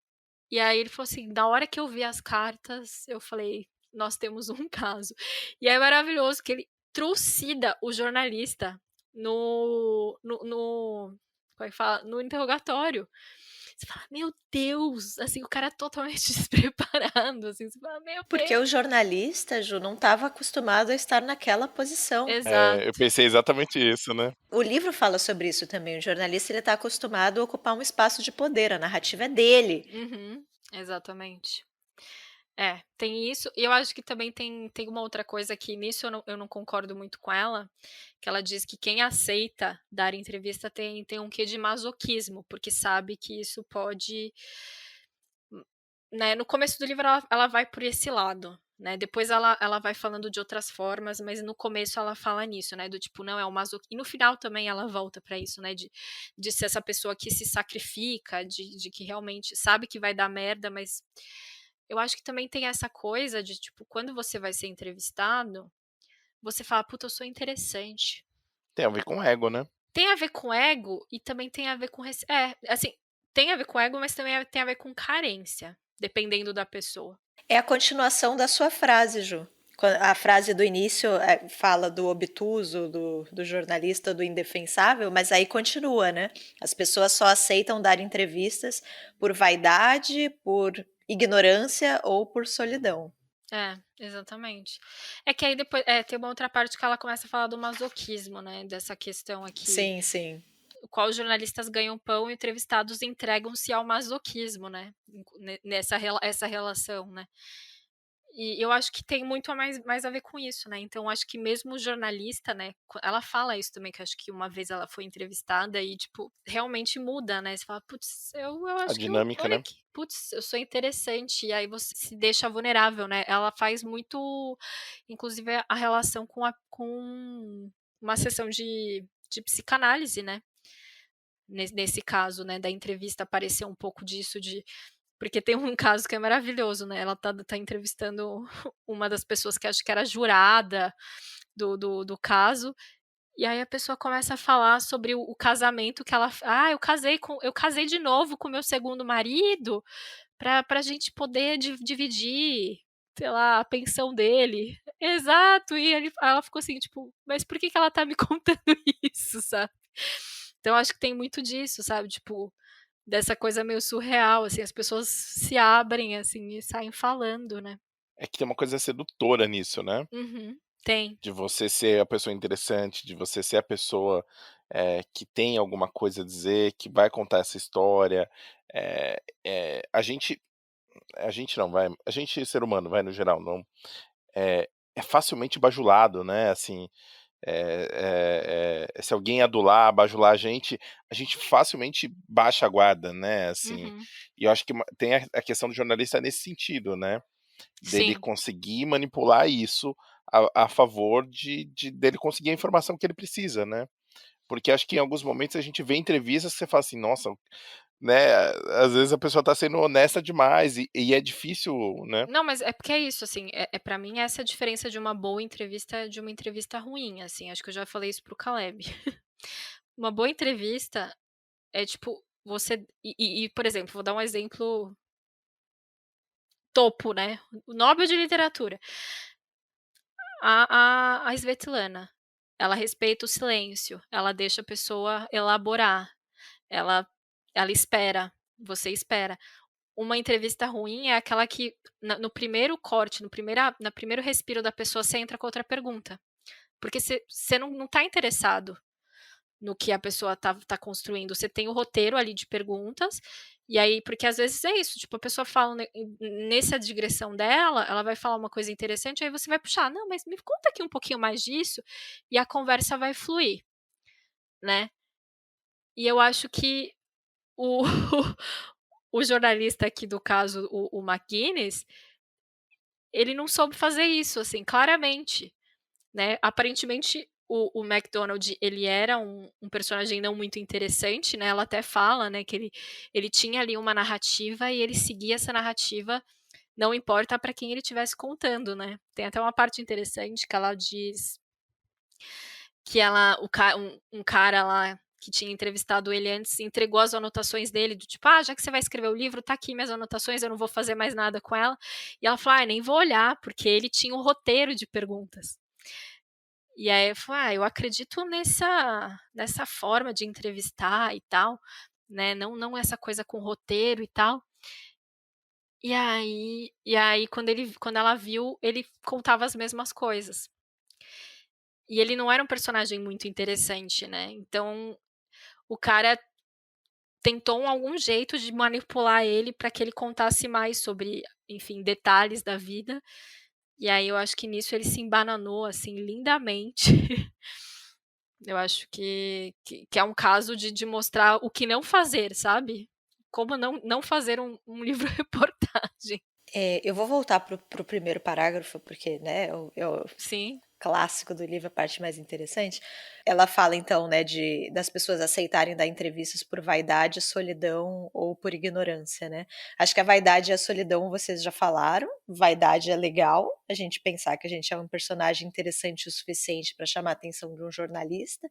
ele falou assim, na hora que eu vi as cartas, eu falei: "Nós temos um caso". E é maravilhoso que ele trucida o jornalista como é que fala? No interrogatório. Você fala: "Meu Deus!", assim, o cara é totalmente despreparado, assim, você fala: "Meu Porque Deus!". o jornalista, Ju, não estava acostumado a estar naquela posição. Eu Exato. pensei exatamente isso, né? O livro fala sobre isso também. O jornalista ele está acostumado a ocupar um espaço de poder. A narrativa é dele. Uhum, exatamente. Tem isso, e eu acho que também tem uma outra coisa que nisso eu não concordo muito com ela, que ela diz que quem aceita dar entrevista tem um quê de masoquismo, porque sabe que isso pode, né, no começo do livro ela vai por esse lado, né, depois ela vai falando de outras formas, mas no começo ela fala nisso, né, do tipo, não, é o masoquismo, e no final também ela volta pra isso, né, de ser essa pessoa que se sacrifica, de que realmente sabe que vai dar merda, mas eu acho que também tem essa coisa de, tipo, quando você vai ser entrevistado, você fala: "Puta, eu sou interessante". Tem a ver com ego, né? Tem a ver com ego e também tem a ver com assim, tem a ver com ego, mas também tem a ver com carência, dependendo da pessoa. É a continuação da sua frase, Ju. A frase do início fala do obtuso, do jornalista, do indefensável, mas aí continua, né? As pessoas só aceitam dar entrevistas por vaidade, por ignorância ou por solidão. É, exatamente. É que aí depois tem uma outra parte que ela começa a falar do masoquismo, né? Dessa questão aqui. Sim, sim. Qual jornalistas ganham pão e entrevistados entregam-se ao masoquismo, né? Essa relação, né? E eu acho que tem muito mais a ver com isso, né? Então, acho que mesmo o jornalista, né? Ela fala isso também, que acho que uma vez ela foi entrevistada e, tipo, realmente muda, né? Você fala, putz, eu A acho que dinâmica, olha né? aqui, putz, eu sou interessante. E aí você se deixa vulnerável, né? Ela faz muito, inclusive, a relação com uma sessão de psicanálise, né? Nesse caso, né, da entrevista aparecer um pouco disso porque tem um caso que é maravilhoso, né? Ela tá entrevistando uma das pessoas que acho que era jurada do caso, e aí a pessoa começa a falar sobre o casamento que ela. Ah, eu casei de novo com meu segundo marido pra gente poder dividir, sei lá, a pensão dele. Exato, e ela ficou assim, tipo, mas por que ela tá me contando isso, sabe? Então acho que tem muito disso, sabe? Tipo, dessa coisa meio surreal, assim, as pessoas se abrem, assim, e saem falando, né. É que tem uma coisa sedutora nisso, né? Uhum. Tem. De você ser a pessoa interessante, de você ser a pessoa, que tem alguma coisa a dizer, que vai contar essa história. A gente não, vai, a gente ser humano, vai, no geral, não, é facilmente bajulado, né, assim, se alguém adular, bajular a gente facilmente baixa a guarda, né, assim. Uhum. E eu acho que tem a questão do jornalista nesse sentido, né, dele Sim. conseguir manipular isso a favor dele conseguir a informação que ele precisa, né. Porque acho que em alguns momentos a gente vê entrevistas que você fala assim: "Nossa", né, às vezes a pessoa tá sendo honesta demais e é difícil, né. Não, mas é porque é isso, assim, pra mim essa é a diferença de uma boa entrevista de uma entrevista ruim, assim, acho que eu já falei isso para o Caleb. Uma boa entrevista é tipo, você por exemplo, vou dar um exemplo topo, né, o Nobel de Literatura. A Svetlana, ela respeita o silêncio, ela deixa a pessoa elaborar, ela ela espera, você espera. Uma entrevista ruim é aquela que no primeiro corte, no primeiro respiro da pessoa, você entra com outra pergunta, porque você não tá interessado no que a pessoa tá construindo, você tem o roteiro ali de perguntas, e aí porque às vezes é isso, tipo, a pessoa fala nessa digressão dela, ela vai falar uma coisa interessante, aí você vai puxar: "Não, mas me conta aqui um pouquinho mais disso", e a conversa vai fluir, né. E eu acho que o o jornalista aqui do caso, o McGuinness, ele não soube fazer isso, assim, claramente, né. Aparentemente o McDonald, ele era um personagem não muito interessante, né, ela até fala, né, que ele tinha ali uma narrativa e ele seguia essa narrativa, não importa para quem ele estivesse contando, né. Tem até uma parte interessante que ela diz que um cara lá que tinha entrevistado ele antes entregou as anotações dele, do tipo: "Ah, já que você vai escrever o livro, tá aqui minhas anotações, eu não vou fazer mais nada com ela". E ela falou: "Ah, nem vou olhar", porque ele tinha um roteiro de perguntas. E aí eu falei: "Ah, eu acredito nessa forma de entrevistar e tal, né, não essa coisa com roteiro e tal". E aí quando ela viu, ele contava as mesmas coisas. E ele não era um personagem muito interessante, né, então o cara tentou algum jeito de manipular ele para que ele contasse mais sobre, enfim, detalhes da vida, e aí eu acho que nisso ele se embananou, assim, lindamente. Eu acho que é um caso de mostrar o que não fazer, sabe? Como não fazer um livro-reportagem. Eu vou voltar pro primeiro parágrafo, porque, né, Sim. clássico do livro, a parte mais interessante. Ela fala, então, né, das pessoas aceitarem dar entrevistas por vaidade, solidão ou por ignorância, né? Acho que a vaidade e a solidão vocês já falaram. Vaidade é legal, a gente pensar que a gente é um personagem interessante o suficiente para chamar a atenção de um jornalista.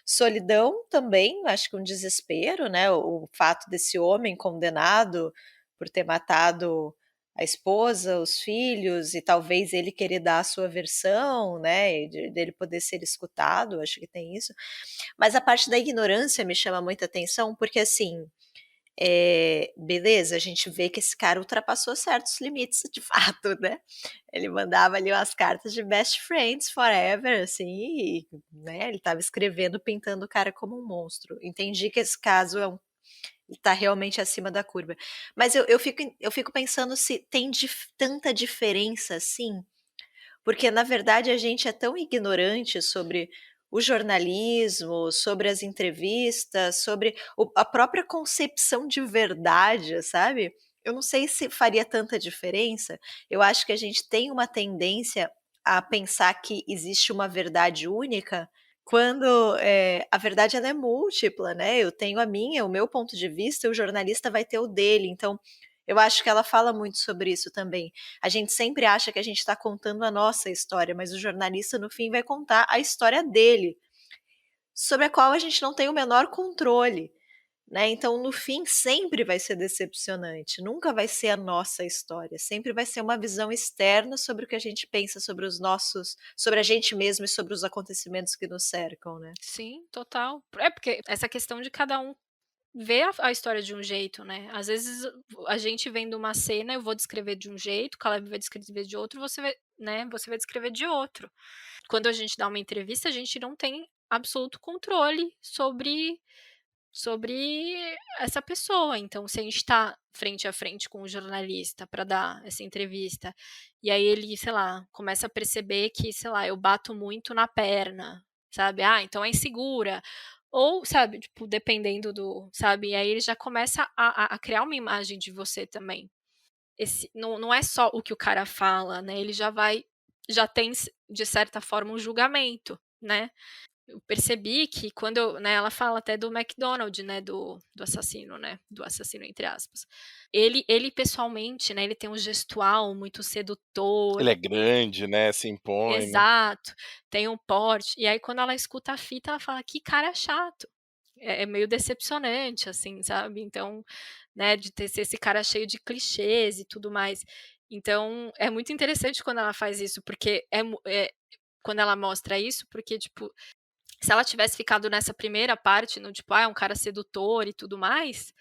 Solidão também, acho que um desespero, né? O fato desse homem condenado por ter matado a esposa, os filhos, e talvez ele querer dar a sua versão, né, e dele poder ser escutado, acho que tem isso. Mas a parte da ignorância me chama muita atenção, porque assim, beleza, a gente vê que esse cara ultrapassou certos limites de fato, né? Ele mandava ali umas cartas de best friends forever, assim, e, né, ele estava escrevendo, pintando o cara como um monstro. Entendi que esse caso está realmente acima da curva. Mas eu fico pensando se tem tanta diferença assim, porque na verdade a gente é tão ignorante sobre o jornalismo, sobre as entrevistas, sobre a própria concepção de verdade, sabe? Eu não sei se faria tanta diferença. Eu acho que a gente tem uma tendência a pensar que existe uma verdade única, quando a verdade ela é múltipla, né? Eu tenho a minha, o meu ponto de vista, e o jornalista vai ter o dele. Então, eu acho que ela fala muito sobre isso também. A gente sempre acha que a gente está contando a nossa história, mas o jornalista, no fim, vai contar a história dele, sobre a qual a gente não tem o menor controle, né? Então, no fim, sempre vai ser decepcionante, nunca vai ser a nossa história, sempre vai ser uma visão externa sobre o que a gente pensa sobre a gente mesmo e sobre os acontecimentos que nos cercam, né? Sim, total. É porque essa questão de cada um ver a história de um jeito, né? Às vezes a gente vendo uma cena, eu vou descrever de um jeito, o Caleb vai descrever de outro, você vai, né, você vai descrever de outro. Quando a gente dá uma entrevista, a gente não tem absoluto controle sobre essa pessoa. Então, se a gente está frente a frente com o jornalista para dar essa entrevista, e aí ele, sei lá, começa a perceber que, sei lá, eu bato muito na perna, sabe? Ah, então é insegura. Ou, sabe, tipo, dependendo do, sabe? E aí ele já começa a criar uma imagem de você também. Não é só o que o cara fala, né? Ele já tem, de certa forma, um julgamento, né? Eu percebi que quando né, ela fala até do McDonald, né, do assassino, né, do assassino entre aspas. Ele pessoalmente, né, ele tem um gestual muito sedutor. Ele é grande, né, se impõe, né. Exato, tem um porte. E aí quando ela escuta a fita, ela fala: "Que cara chato". É meio decepcionante, assim, sabe. Então, né, de ter ser esse cara cheio de clichês e tudo mais. Então, é muito interessante quando ela faz isso, porque quando ela mostra isso, porque, tipo, se ela tivesse ficado nessa primeira parte, no tipo, é um cara sedutor e tudo mais,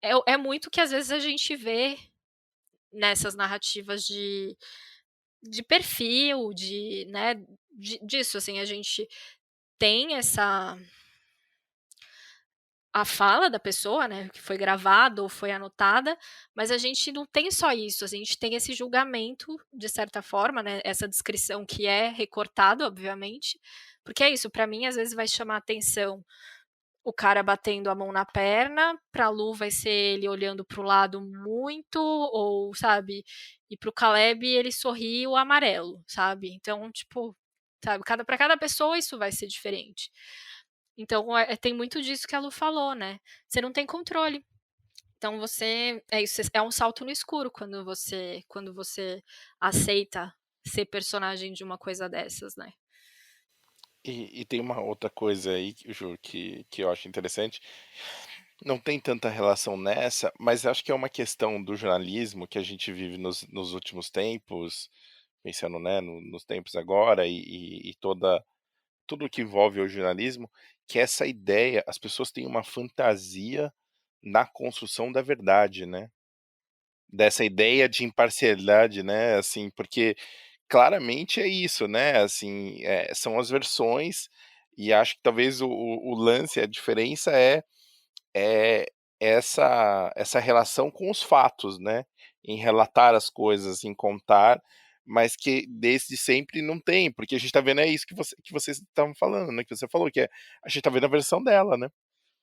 é muito que às vezes a gente vê nessas narrativas de perfil, né, disso, assim, a gente tem a fala da pessoa, né, que foi gravada ou foi anotada, mas a gente não tem só isso, a gente tem esse julgamento, de certa forma, né, essa descrição que é recortada, obviamente, porque é isso, para mim, às vezes vai chamar atenção o cara batendo a mão na perna, pra Lu vai ser ele olhando para o lado muito, ou, sabe, e para o Caleb ele sorri o amarelo, sabe. Então, tipo, sabe, para cada pessoa isso vai ser diferente. Então, tem muito disso que a Lu falou, né, você não tem controle. Então você é isso, é um salto no escuro quando você aceita ser personagem de uma coisa dessas, né. E tem uma outra coisa aí, Ju, que eu acho interessante, não tem tanta relação nessa, mas acho que é uma questão do jornalismo que a gente vive nos últimos tempos, pensando, né, nos tempos agora e tudo que envolve o jornalismo, que é essa ideia, as pessoas têm uma fantasia na construção da verdade, né. Dessa ideia de imparcialidade, né, assim, porque claramente é isso, né, assim, são as versões, e acho que talvez o lance, a diferença é essa relação com os fatos, né, em relatar as coisas, em contar, mas que desde sempre não tem, porque a gente tá vendo é isso que vocês estavam falando, né, que você falou, que a gente tá vendo a versão dela, né.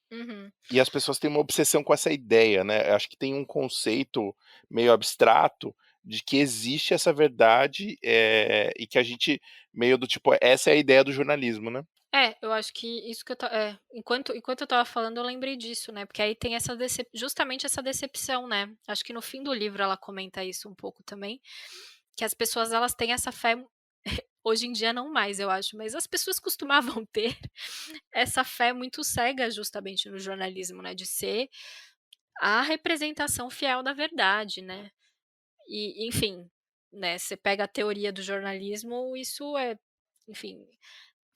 Uhum. E as pessoas têm uma obsessão com essa ideia, né, acho que tem um conceito meio abstrato de que existe essa verdade, e que a gente meio do tipo, essa é a ideia do jornalismo, né. Eu acho que isso que eu enquanto eu estava falando eu lembrei disso, né, porque aí tem essa justamente essa decepção, né. Acho que no fim do livro ela comenta isso um pouco também, que as pessoas elas têm essa fé hoje em dia não mais eu acho, mas as pessoas costumavam ter essa fé muito cega justamente no jornalismo, né, de ser a representação fiel da verdade, né. E enfim, né, você pega a teoria do jornalismo, isso enfim,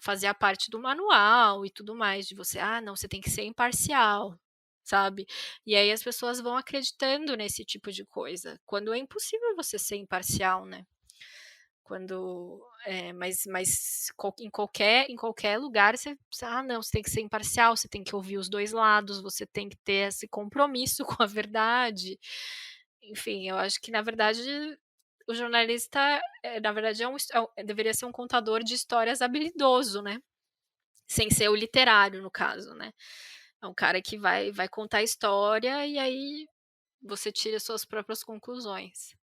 fazia parte do manual e tudo mais, de você: "Ah, não, você tem que ser imparcial", sabe. E aí as pessoas vão acreditando nesse tipo de coisa, quando é impossível você ser imparcial, né. Quando mas em qualquer lugar "Ah, não, você tem que ser imparcial, você tem que ouvir os 2 lados, você tem que ter esse compromisso com a verdade". Enfim, eu acho que na verdade o jornalista, na verdade deveria ser um contador de histórias habilidoso, né, sem ser o literário no caso, né. É um cara que vai contar a história e aí você tira suas próprias conclusões.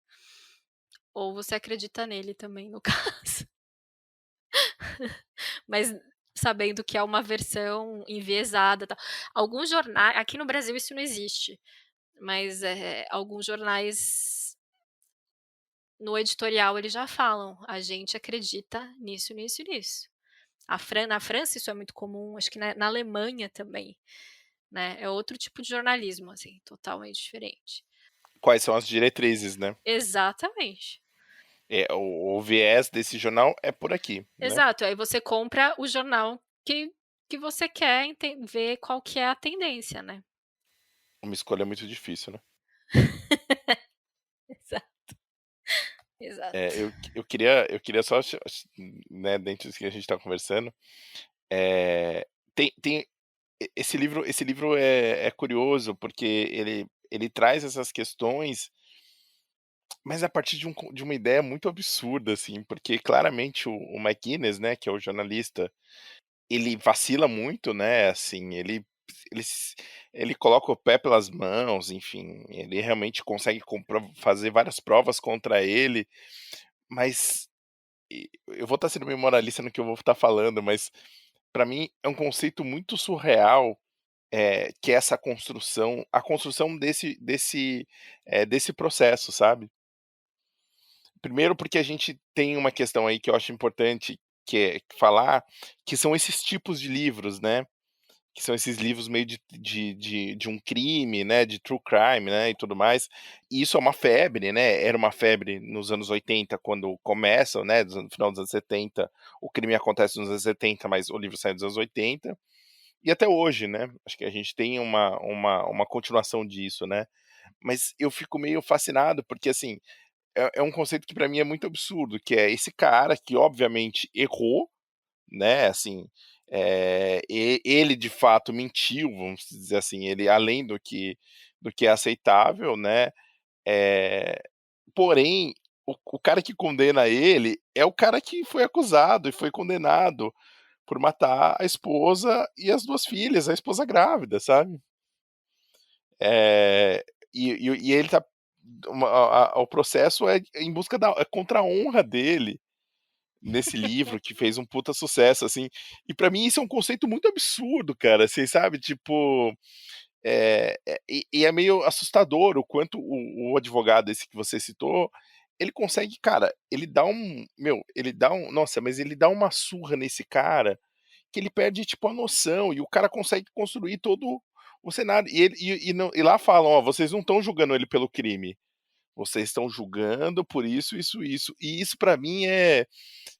Ou você acredita nele também no caso. Mas sabendo que é uma versão enviesada, tal. Alguns jornais aqui no Brasil isso não existe, mas, alguns jornais no editorial eles já falam: "A gente acredita nisso, nisso e nisso". Na França isso é muito comum, acho que na Alemanha também, né, é outro tipo de jornalismo, assim, totalmente diferente. Quais são as diretrizes, né. Exatamente. O viés desse jornal é por aqui, né. Exato, aí você compra o jornal que você quer ver qual que é a tendência, né. Uma escolha muito difícil, né. Exato, exato. Eu queria só né, dentro disso que a gente tá conversando, tem esse livro é curioso, porque ele traz essas questões, mas a partir de uma ideia muito absurda, assim, porque claramente o McGuinness, né, que é o jornalista, ele vacila muito, né, assim, ele s ele coloca o pé pelas mãos, enfim, ele realmente consegue fazer várias provas contra ele, mas eu vou estar sendo meio moralista no que eu vou estar falando, mas para mim é um conceito muito surreal, que é essa construção a construção desse processo, sabe. Primeiro porque a gente tem uma questão aí que eu acho importante, que é falar, que são esses tipos de livros, né, que são esses livros meio de um crime, né, de true crime, né, e tudo mais. E isso é uma febre, né, era uma febre nos anos 80 quando começam, né, no final dos anos 70, o crime acontece nos anos 70, mas o livro sai dos anos 80, e até hoje, né, acho que a gente tem uma continuação disso, né. Mas eu fico meio fascinado, porque assim, é um conceito que para mim é muito absurdo, que é esse cara que obviamente errou, né, assim, ele de fato mentiu, vamos dizer assim, ele além do que é aceitável, né, eh, porém, o cara que condena ele é o cara que foi acusado e foi condenado por matar a esposa e as 2 filhas, a esposa grávida, sabe. Eh, e ele tá o processo é em busca é contra a honra dele. Nesse livro que fez um puta sucesso, assim, e pra mim isso é um conceito muito absurdo, cara, assim, sabe, tipo, e é meio assustador o quanto o advogado esse que você citou, ele consegue, cara, ele dá nossa, mas ele dá uma surra nesse cara, que ele perde, tipo, a noção, e o cara consegue construir todo o cenário, e ele e lá falam: "Ó, vocês não estão julgando ele pelo crime, vocês estão julgando por isso, isso, isso", e isso pra mim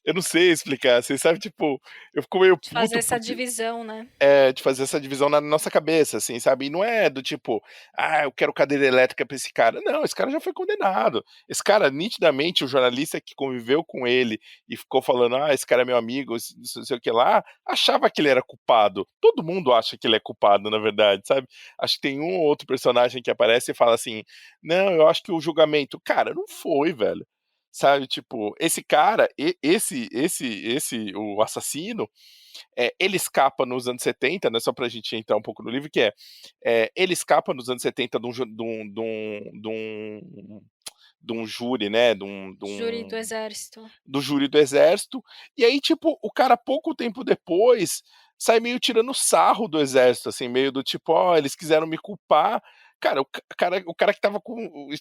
eu não sei explicar, você sabe, tipo, eu fico meio De fazer puto essa porque divisão, né. de fazer essa divisão na nossa cabeça, assim, sabe, e não é do tipo: "Ah, eu quero cadeira elétrica pra esse cara", não, esse cara já foi condenado. Esse cara nitidamente, o jornalista que conviveu com ele e ficou falando: "Ah, esse cara é meu amigo, não sei o que lá", achava que ele era culpado. Todo mundo acha que ele é culpado, na verdade, sabe. Acho que tem um ou outro personagem que aparece e fala assim: "Não, eu acho que o julgamento", cara, não foi, velho. Sabe, tipo, esse cara, o assassino, ele escapa nos anos 70, né, só pra gente entrar um pouco no livro, que ele escapa nos anos 70 de um de um júri, né, Júri do exército. do júri do exército, e aí, tipo, o cara pouco tempo depois sai meio tirando sarro do exército, assim, meio do tipo: "Ó, eles quiseram me culpar". Cara, o cara que estava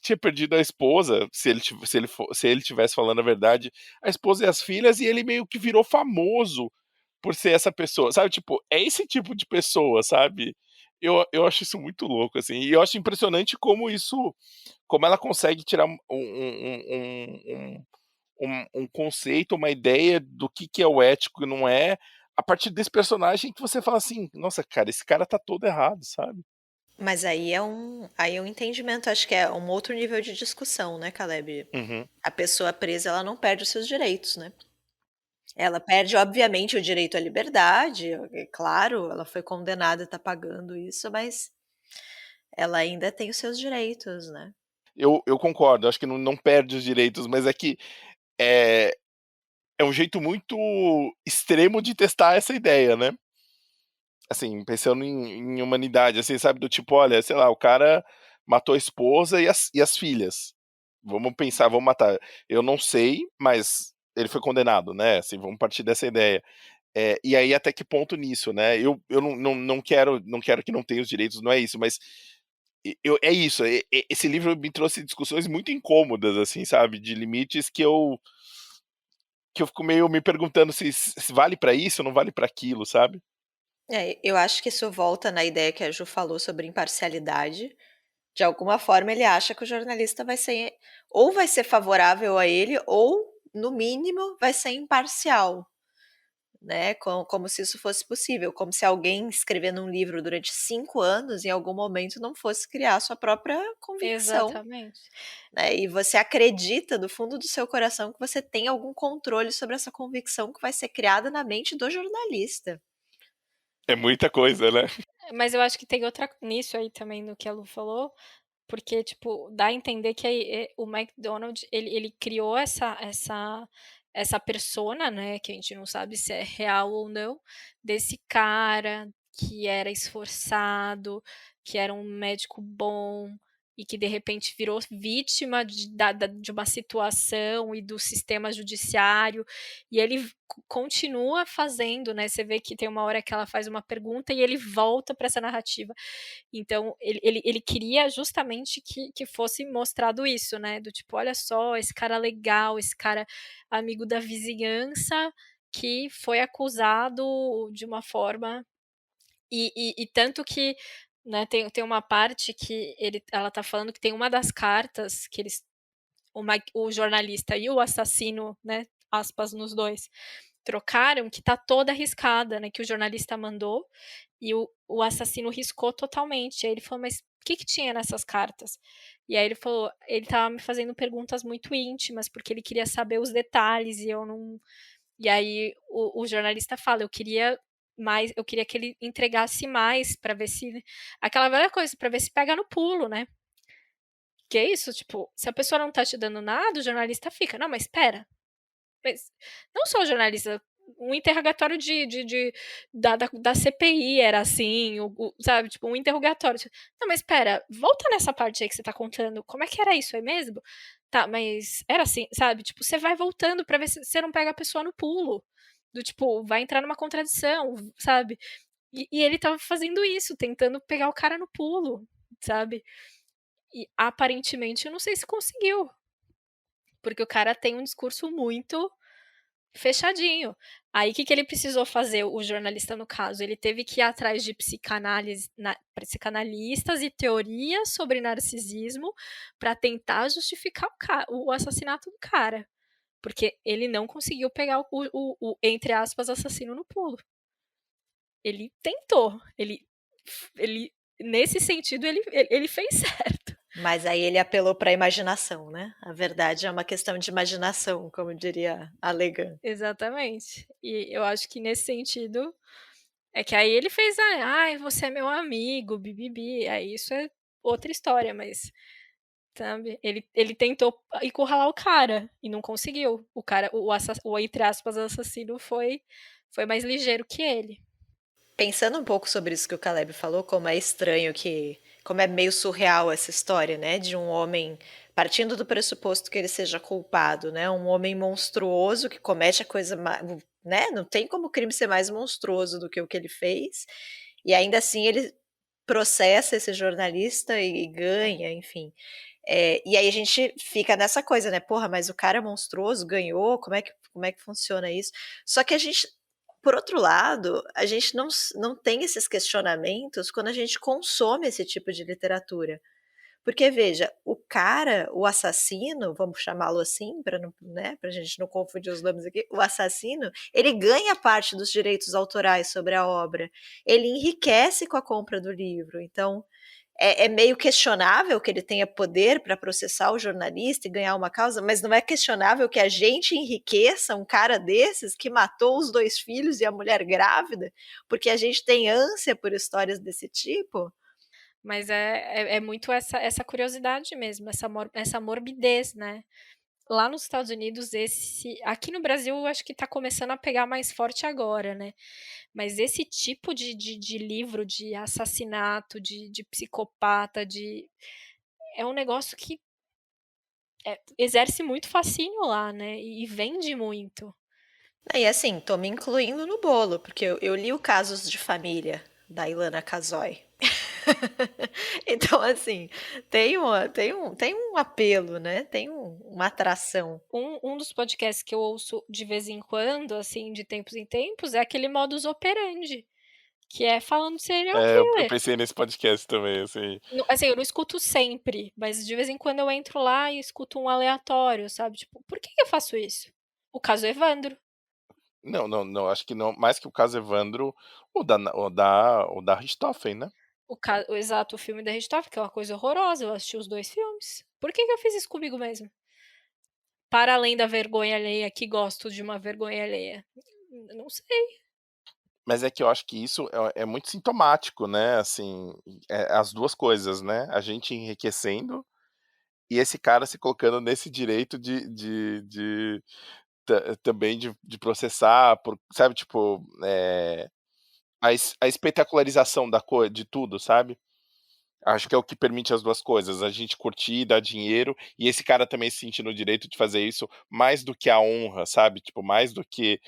tinha perdido a esposa, se ele tivesse falando a verdade, a esposa e as filhas, e ele meio que virou famoso por ser essa pessoa, sabe, tipo, é esse tipo de pessoa, sabe. Eu acho isso muito louco, assim, e eu acho impressionante como ela consegue tirar um conceito, uma ideia do que é o ético e não é, a partir desse personagem que você fala assim: "Nossa, cara, esse cara tá todo errado", sabe. Mas aí é um entendimento, acho que é um outro nível de discussão, né, Caleb. Uhum. A pessoa presa, ela não perde os seus direitos, né. Ela perde, obviamente, o direito à liberdade, é claro, ela foi condenada, tá pagando isso, mas ela ainda tem os seus direitos, né. Eu concordo, acho que não perde os direitos, mas é que, é é um jeito muito extremo de testar essa ideia, né. Assim, pensando em humanidade, assim, sabe, do tipo, olha, sei lá, o cara matou a esposa e as filhas. Vamos pensar, vamos matar. Eu não sei, mas ele foi condenado, né, assim, vamos partir dessa ideia. E aí até que ponto nisso, né, eu não quero que não tenha os direitos, não é isso, mas é isso, esse livro me trouxe discussões muito incômodas, assim, sabe, de limites que eu fico meio me perguntando se vale pra isso ou não vale pra aquilo, sabe. É, eu acho que isso volta na ideia que a Ju falou sobre imparcialidade. De alguma forma ele acha que o jornalista vai ser ou vai ser favorável a ele ou, no mínimo, vai ser imparcial, né, como se isso fosse possível, como se alguém escrevendo um livro durante 5 anos, em algum momento, não fosse criar sua própria convicção, Exatamente. né, e você acredita do fundo do seu coração que você tem algum controle sobre essa convicção que vai ser criada na mente do jornalista. É muita coisa, né. Mas eu acho que tem outra nisso aí também no que a Lu falou, porque, tipo, dá a entender que aí, o McDonald ele criou essa persona, né, que a gente não sabe se é real ou não, desse cara que era esforçado, que era um médico bom e que de repente virou vítima de uma situação e do sistema judiciário, e ele continua fazendo, né, você vê que tem uma hora que ela faz uma pergunta e ele volta para essa narrativa. Então ele queria justamente que fosse mostrado isso, né, do tipo: "Olha só, esse cara legal, esse cara amigo da vizinhança, que foi acusado de uma forma", e tanto que, né, tem uma parte que ela tá falando que tem uma das cartas que eles o jornalista e o assassino, né, aspas nos 2, trocaram, que tá toda riscada, né, que o jornalista mandou, e o assassino riscou totalmente. Aí ele falou: "Mas o que que tinha nessas cartas?". E aí ele falou: "Ele estava me fazendo perguntas muito íntimas, porque ele queria saber os detalhes e eu não". E aí o jornalista fala: eu queria que ele entregasse mais pra ver se", aquela velha coisa, pra ver se pega no pulo, né. Que é isso, tipo, se a pessoa não tá te dando nada, o jornalista fica: "Não, mas espera, mas", não só o jornalista, um interrogatório da CPI era assim, sabe, tipo, um interrogatório, tipo, "Não, mas espera, volta nessa parte aí que você tá contando, como é que era isso aí mesmo? Tá, mas era assim", sabe, tipo, você vai voltando pra ver se você não pega a pessoa no pulo, do tipo, vai entrar numa contradição, sabe. E ele estava fazendo isso, tentando pegar o cara no pulo, sabe. E aparentemente eu não sei se conseguiu, porque o cara tem um discurso muito fechadinho. Aí o que que ele precisou fazer, o jornalista no caso? Ele teve que ir atrás de psicanalistas e teorias sobre narcisismo para tentar justificar o assassinato do cara, porque ele não conseguiu pegar o entre aspas, "assassino" no pulo. Ele tentou, ele nesse sentido ele fez certo. Mas aí ele apelou para a imaginação, né. A verdade é uma questão de imaginação, como diria a Legan. Exatamente. E eu acho que nesse sentido, é que aí ele fez: "Ai, você é meu amigo, bi aí isso é outra história, mas, sabe, ele tentou encurralar o cara e não conseguiu. O cara, o entre aspas, "assassino" foi mais ligeiro que ele. Pensando um pouco sobre isso que o Caleb falou, como é estranho como é meio surreal essa história, né, de um homem partindo do pressuposto que ele seja culpado, né, um homem monstruoso que comete a coisa, né, não tem como o crime ser mais monstruoso do que o que ele fez, e ainda assim ele processa esse jornalista e ganha, enfim. E aí a gente fica nessa coisa, né? Porra, mas o cara é monstruoso, ganhou, como é que funciona isso? Só que a gente, por outro lado, a gente não tem esses questionamentos quando a gente consome esse tipo de literatura. Porque, veja, o cara, o assassino, vamos chamá-lo assim, para não, né, pra gente não confundir os nomes aqui, o assassino, ele ganha parte dos direitos autorais sobre a obra. Ele enriquece com a compra do livro. Então, é meio questionável que ele tenha poder para processar o jornalista e ganhar uma causa, mas não é questionável que a gente enriqueça um cara desses que matou os 2 filhos e a mulher grávida, porque a gente tem ânsia por histórias desse tipo? Mas é muito essa curiosidade mesmo, essa morbidez, né? Lá nos Estados Unidos, aqui no Brasil, eu acho que tá começando a pegar mais forte agora, né? Mas esse tipo de livro de assassinato, de psicopata, é um negócio que exerce muito fascínio lá, né? E vende muito. E assim, tô me incluindo no bolo, porque eu li o Casos de Família, da Ilana Casoy. Então, assim, tem um apelo, né? Tem uma atração. Um dos podcasts que eu ouço de vez em quando, assim, de tempos em tempos, é aquele Modus Operandi, que é falando de serial Eu killer. pensei nesse podcast também, assim. Assim, eu não escuto sempre, mas de vez em quando eu entro lá e escuto um aleatório, sabe? Tipo, por que eu faço isso? O caso Evandro. Não, não, não, acho que não. Mais que o caso Evandro, o da Richthofen, né? O exato, o filme da Richthofen, que é uma coisa horrorosa. Eu assisti os 2 filmes. Por que eu fiz isso comigo mesmo? Para além da vergonha alheia, que gosto de uma vergonha alheia. Não sei. Mas é que eu acho que isso é muito sintomático, né? Assim, as duas coisas, né? A gente enriquecendo e esse cara se colocando nesse direito também de processar, sabe? Tipo, a espetacularização de tudo, sabe? Acho que é o que permite as duas coisas, a gente curtir, dar dinheiro, e esse cara também se sentir no direito de fazer isso mais do que a honra, sabe? Tipo, mais do que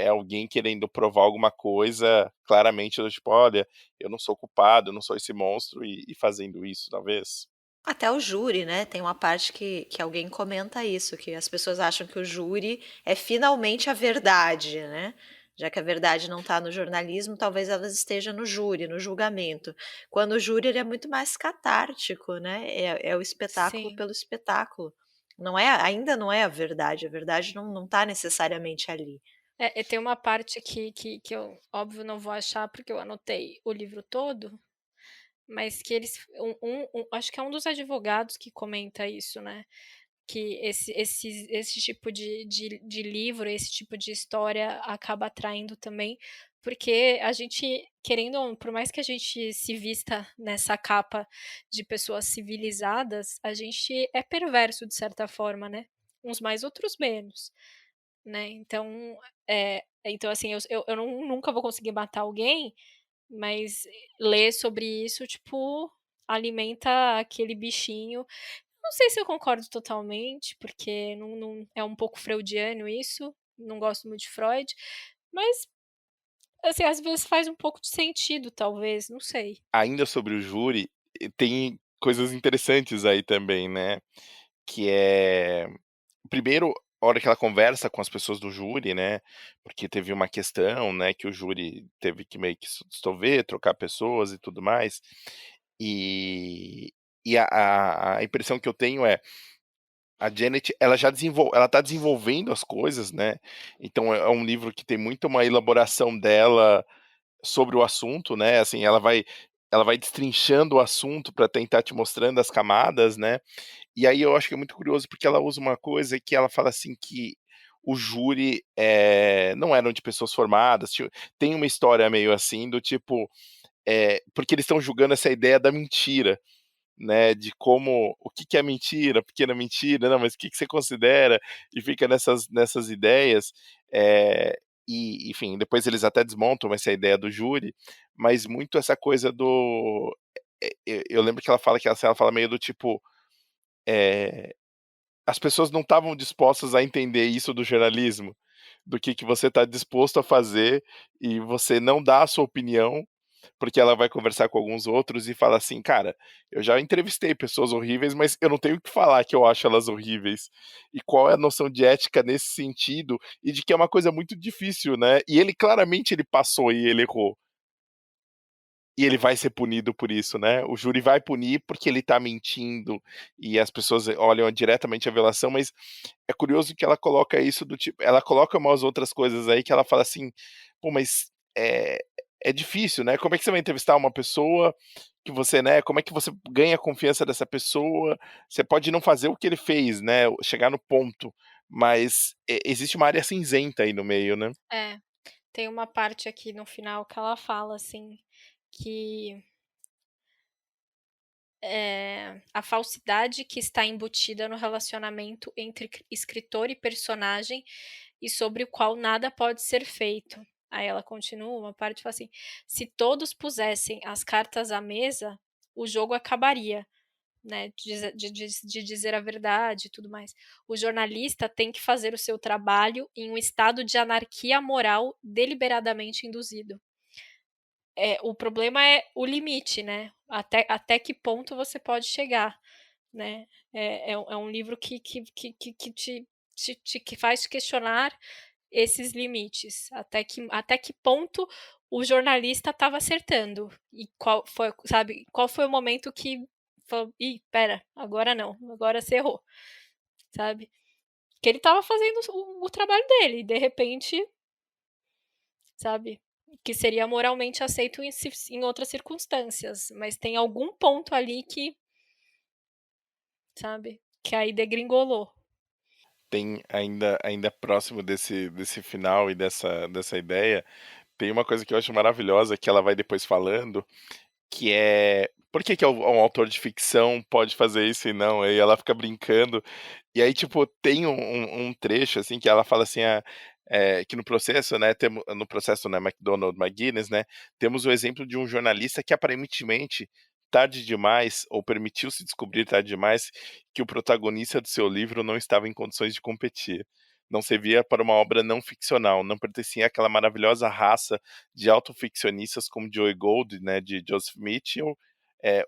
alguém querendo provar alguma coisa, claramente, tipo, olha, eu não sou culpado, eu não sou esse monstro, e fazendo isso, talvez. Até o júri, né? Tem uma parte que alguém comenta isso, que as pessoas acham que o júri é finalmente a verdade, né? Já que a verdade não está no jornalismo, talvez ela esteja no júri, no julgamento. Quando o júri ele é muito mais catártico, né? É o espetáculo Sim. pelo espetáculo. Ainda não é a verdade não está necessariamente ali. Tem uma parte que eu, óbvio, não vou achar porque eu anotei o livro todo, mas que eles. Acho que é um dos advogados que comenta isso, né? Que esse tipo de livro, esse tipo de história acaba atraindo também, porque a gente, querendo, por mais que a gente se vista nessa capa de pessoas civilizadas, a gente é perverso de certa forma, né? Uns mais, outros menos, né? Então assim, eu nunca vou conseguir matar alguém, mas ler sobre isso, tipo, alimenta aquele bichinho. Não sei se eu concordo totalmente, porque não é um pouco freudiano isso, não gosto muito de Freud, mas, assim, às vezes faz um pouco de sentido, talvez, não sei. Ainda sobre o júri, tem coisas interessantes aí também, né? Que é primeiro, a hora que ela conversa com as pessoas do júri, né, porque teve uma questão, né, que o júri teve que meio que dissolver, trocar pessoas e tudo mais, e a impressão que eu tenho é, a Janet, ela tá desenvolvendo as coisas, né, então é um livro que tem muito uma elaboração dela sobre o assunto, né, assim, ela vai destrinchando o assunto para tentar te mostrando as camadas, né, e aí eu acho que é muito curioso, porque ela usa uma coisa que ela fala assim que o júri, não eram de pessoas formadas, tem uma história meio assim do tipo, porque eles estão julgando essa ideia da mentira, né, de como o que que é mentira, pequena mentira, não, mas o que que você considera, e fica nessas ideias, E, enfim, depois eles até desmontam essa ideia do júri, mas muito essa coisa do eu lembro que ela fala que ela fala meio do tipo, eh, as pessoas não estavam dispostas a entender isso do jornalismo, do que você está disposto a fazer e você não dá a sua opinião, porque ela vai conversar com alguns outros e fala assim: "Cara, eu já entrevistei pessoas horríveis, mas eu não tenho o que falar que eu acho elas horríveis". E qual é a noção de ética nesse sentido, e de que é uma coisa muito difícil, né. E ele claramente ele passou e ele errou. E ele vai ser punido por isso, né. O júri vai punir porque ele tá mentindo, e as pessoas olham diretamente a violação, mas é curioso que ela coloca isso do tipo ela coloca umas outras coisas aí que ela fala assim: "Pô, mas é difícil, né, como é que você vai entrevistar uma pessoa que você, né, como é que você ganha a confiança dessa pessoa? Você pode não fazer o que ele fez, né, chegar no ponto, mas existe uma área cinzenta aí no meio, né". É, tem uma parte aqui no final que ela fala, assim, que, a falsidade que está embutida no relacionamento entre escritor e personagem e sobre o qual nada pode ser feito. Aí ela continua, uma parte fala assim: "Se todos pusessem as cartas à mesa, o jogo acabaria", né, de dizer a verdade e tudo mais. "O jornalista tem que fazer o seu trabalho em um estado de anarquia moral deliberadamente induzido". O problema é o limite, né, até que ponto você pode chegar, né. É um livro que te faz questionar esses limites, até que ponto o jornalista estava acertando, e qual foi, sabe, qual foi o momento que falou: "Ih, espera, agora não, agora você errou", sabe. Que ele estava fazendo o trabalho dele, e de repente, sabe, que seria moralmente aceito em outras circunstâncias, mas tem algum ponto ali que, sabe, que aí degringolou. Tem ainda próximo desse final e dessa ideia, tem uma coisa que eu acho maravilhosa que ela vai depois falando, que é por que que um autor de ficção pode fazer isso e não? Aí ela fica brincando, e aí, tipo, tem um trecho, assim, que ela fala assim, que no processo, né, no processo, né, McDonald McGuinness, né, temos o exemplo de um jornalista que aparentemente, tarde demais, ou permitiu-se descobrir tarde demais, que o protagonista do seu livro não estava em condições de competir. Não servia para uma obra não ficcional, não pertencia àquela maravilhosa raça de autoficcionistas como Joe Gould, né, de Joseph Mitchell,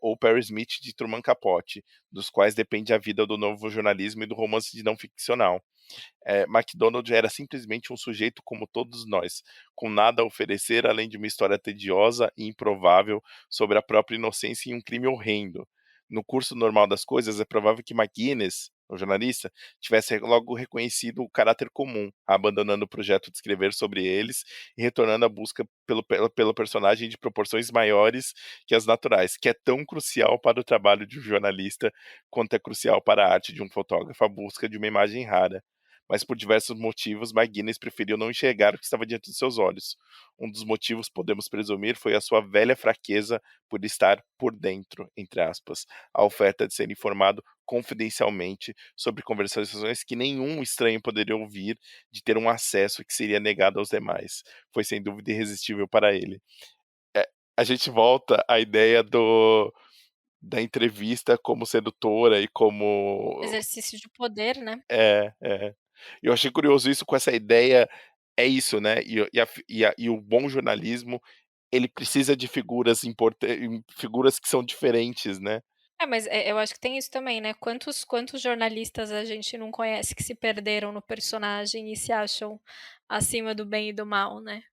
ou Perry Smith de Truman Capote, dos quais depende a vida do novo jornalismo e do romance de não ficcional. MacDonald era simplesmente um sujeito como todos nós, com nada a oferecer além de uma história tediosa e improvável sobre a própria inocência em um crime horrendo. No curso normal das coisas, é provável que McGuinness, o jornalista, tivesse logo reconhecido o caráter comum, abandonando o projeto de escrever sobre eles e retornando à busca pelo personagem de proporções maiores que as naturais, que é tão crucial para o trabalho de um jornalista quanto é crucial para a arte de um fotógrafo a busca de uma imagem rara. Mas por diversos motivos, McGuinness preferiu não enxergar o que estava diante de seus olhos. Um dos motivos, podemos presumir, foi a sua velha fraqueza por estar por dentro, entre aspas, a oferta de ser informado confidencialmente sobre conversações que nenhum estranho poderia ouvir, de ter um acesso que seria negado aos demais. Foi sem dúvida irresistível para ele. É, a gente volta à ideia da entrevista como sedutora e como Exercício de poder, né. é. Eu achei curioso isso com essa ideia é isso, né, e o bom jornalismo, ele precisa de figuras que são diferentes, né. Mas, eu acho que tem isso também, né, quantos jornalistas a gente não conhece que se perderam no personagem e se acham acima do bem e do mal, né.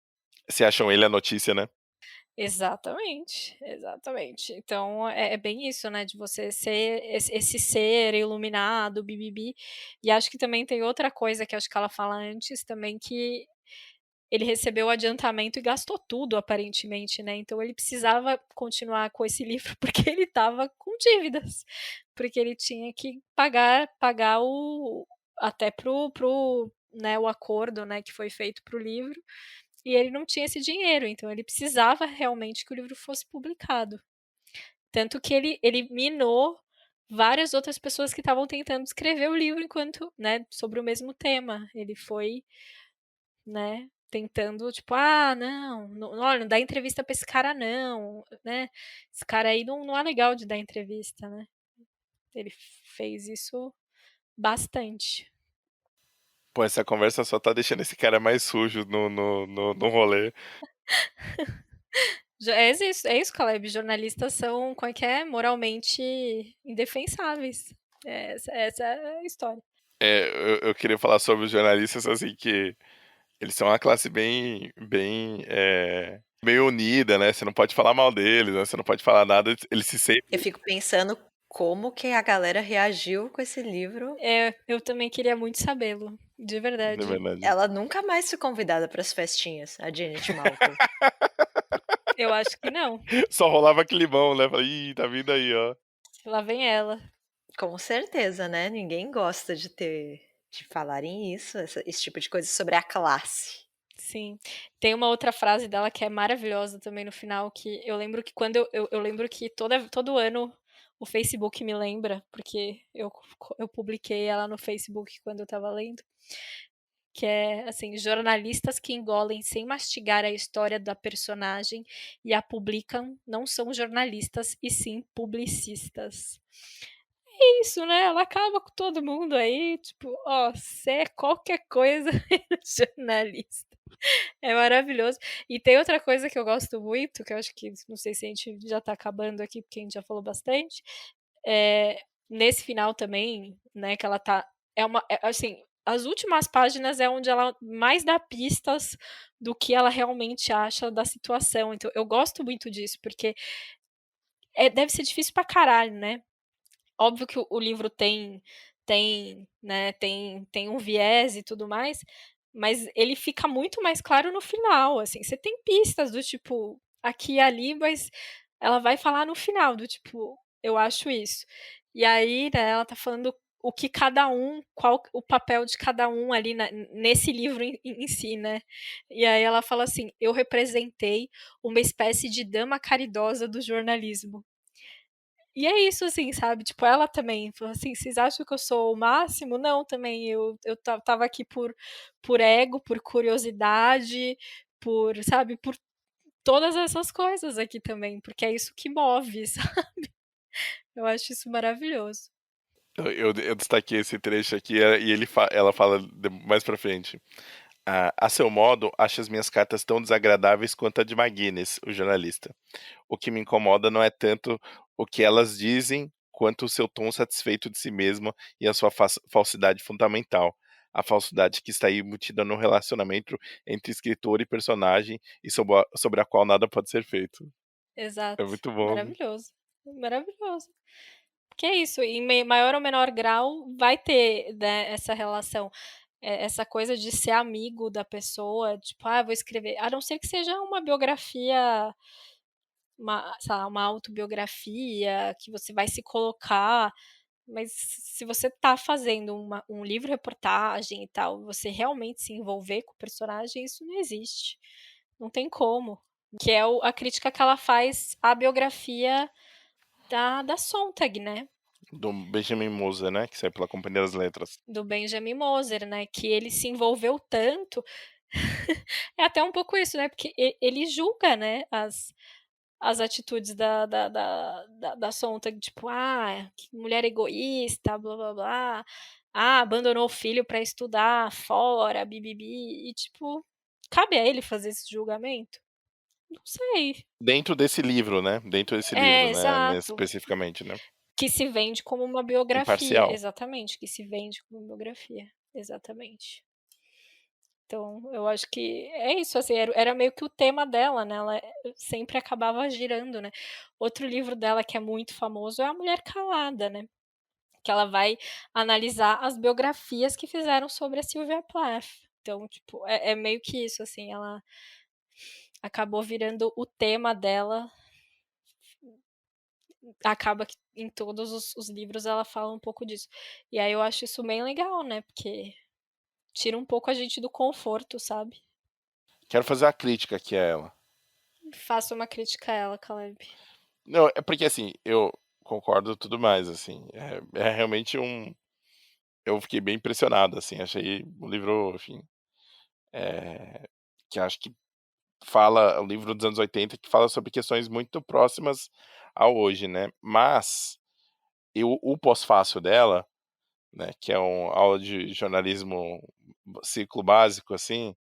Se acham ele a notícia, né. Exatamente, exatamente. Então é bem isso, né, de você ser esse ser iluminado, bi e acho que também tem outra coisa que acho que ela fala antes também, que ele recebeu o adiantamento e gastou tudo aparentemente, né, então ele precisava continuar com esse livro, porque ele estava com dívidas, porque ele tinha que pagar o até pro, né, o acordo, né, que foi feito para o livro, e ele não tinha esse dinheiro, então ele precisava realmente que o livro fosse publicado. Tanto que ele minou várias outras pessoas que estavam tentando escrever o livro enquanto, né, sobre o mesmo tema. Ele foi, né, tentando, tipo, não, olha, não dá entrevista pra esse cara não, né? Esse cara aí não é legal de dar entrevista, né? Ele fez isso bastante. Pô, essa conversa só tá deixando esse cara mais sujo no rolê. É isso, Caleb. Jornalistas são, como é que é? Moralmente indefensáveis. Essa é a história. Eu queria falar sobre os jornalistas, assim, que eles são uma classe bem unida, né? Você não pode falar mal deles, né? Você não pode falar nada, eles se sentem. Eu fico pensando como que a galera reagiu com esse livro. Eu também queria muito sabê-lo, de De verdade. verdade. Ela nunca mais foi convidada para as festinhas, a Janet Malcolm. Eu acho que não. Só rolava climão, né? Falei, ih, tá vindo aí, ó. Lá vem ela. Com certeza, né? Ninguém gosta de falarem isso, esse tipo de coisa sobre a classe. Sim. Tem uma outra frase dela que é maravilhosa também no final, que eu lembro que quando eu lembro que todo ano o Facebook me lembra, porque eu publiquei ela no Facebook quando eu tava lendo, que é assim, jornalistas que engolem sem mastigar a história da personagem e a publicam não são jornalistas e sim publicistas. É isso, né? Ela acaba com todo mundo aí, tipo, ó, você é qualquer coisa jornalista. É maravilhoso. E tem outra coisa que eu gosto muito, que eu acho que, não sei se a gente já tá acabando aqui, porque a gente já falou bastante, nesse final também, né, que ela tá, assim, as últimas páginas é onde ela mais dá pistas do que ela realmente acha da situação. Então, eu gosto muito disso, porque deve ser difícil pra caralho, né? Óbvio que o livro né, tem um viés e tudo mais, mas ele fica muito mais claro no final, assim, você tem pistas do tipo, aqui e ali, mas ela vai falar no final, do tipo, eu acho isso. E aí, né, ela tá falando o que cada um, qual o papel de cada um ali nesse livro em si, né? E aí ela fala assim: eu representei uma espécie de dama caridosa do jornalismo. E é isso, assim, sabe? Tipo, ela também falou assim: vocês acham que eu sou o máximo? Não, também. Eu tava aqui por ego, por curiosidade, sabe, por todas essas coisas aqui também, porque é isso que move, sabe? Eu acho isso maravilhoso. Eu destaquei esse trecho aqui e ela fala mais pra frente. A seu modo, acho as minhas cartas tão desagradáveis quanto a de McGuinness, o jornalista. O que me incomoda não é tanto o que elas dizem, quanto o seu tom satisfeito de si mesma e a sua falsidade fundamental. A falsidade que está aí embutida no relacionamento entre escritor e personagem e sobre a qual nada pode ser feito. É Exato. muito bom. Maravilhoso. Maravilhoso. Que é isso, em maior ou menor grau vai ter, né, essa relação. Essa coisa de ser amigo da pessoa, tipo, vou escrever. A não ser que seja uma biografia, sei lá, uma autobiografia, que você vai se colocar. Mas se você tá fazendo um livro-reportagem e tal, você realmente se envolver com o personagem, isso não existe. Não tem como. Que é a crítica que ela faz à biografia da Sontag, né? Do Benjamin Moser, né? Que saiu pela Companhia das Letras. Do Benjamin Moser, né? Que ele se envolveu tanto. É até um pouco isso, né? Porque ele julga, né? As atitudes da Sontag, tipo, que mulher egoísta, blá blá blá. Abandonou o filho para estudar fora, bibibi. E, tipo, cabe a ele fazer esse julgamento? Não sei. Dentro desse livro, né? Dentro desse livro, né? Exato. Especificamente, né? Que se vende como uma biografia. Imparcial. Exatamente, que se vende como uma biografia. Exatamente. Então, eu acho que é isso, assim, era meio que o tema dela, né? Ela sempre acabava girando, né? Outro livro dela que é muito famoso é A Mulher Calada, né? Que ela vai analisar as biografias que fizeram sobre a Sylvia Plath. Então, tipo, é meio que isso, assim, ela acabou virando o tema dela. Acaba que em todos os livros ela fala um pouco disso. E aí eu acho isso bem legal, né? Porque tira um pouco a gente do conforto, sabe? Quero fazer uma crítica aqui a ela. Faça uma crítica a ela, Caleb. Não, é porque assim, eu concordo tudo mais, assim. É realmente eu fiquei bem impressionado, assim. Achei um livro, enfim. que acho que fala, o livro dos anos 80, que fala sobre questões muito próximas a hoje, né? Mas o pós-fácil dela, né, que é uma aula de jornalismo ciclo básico, assim,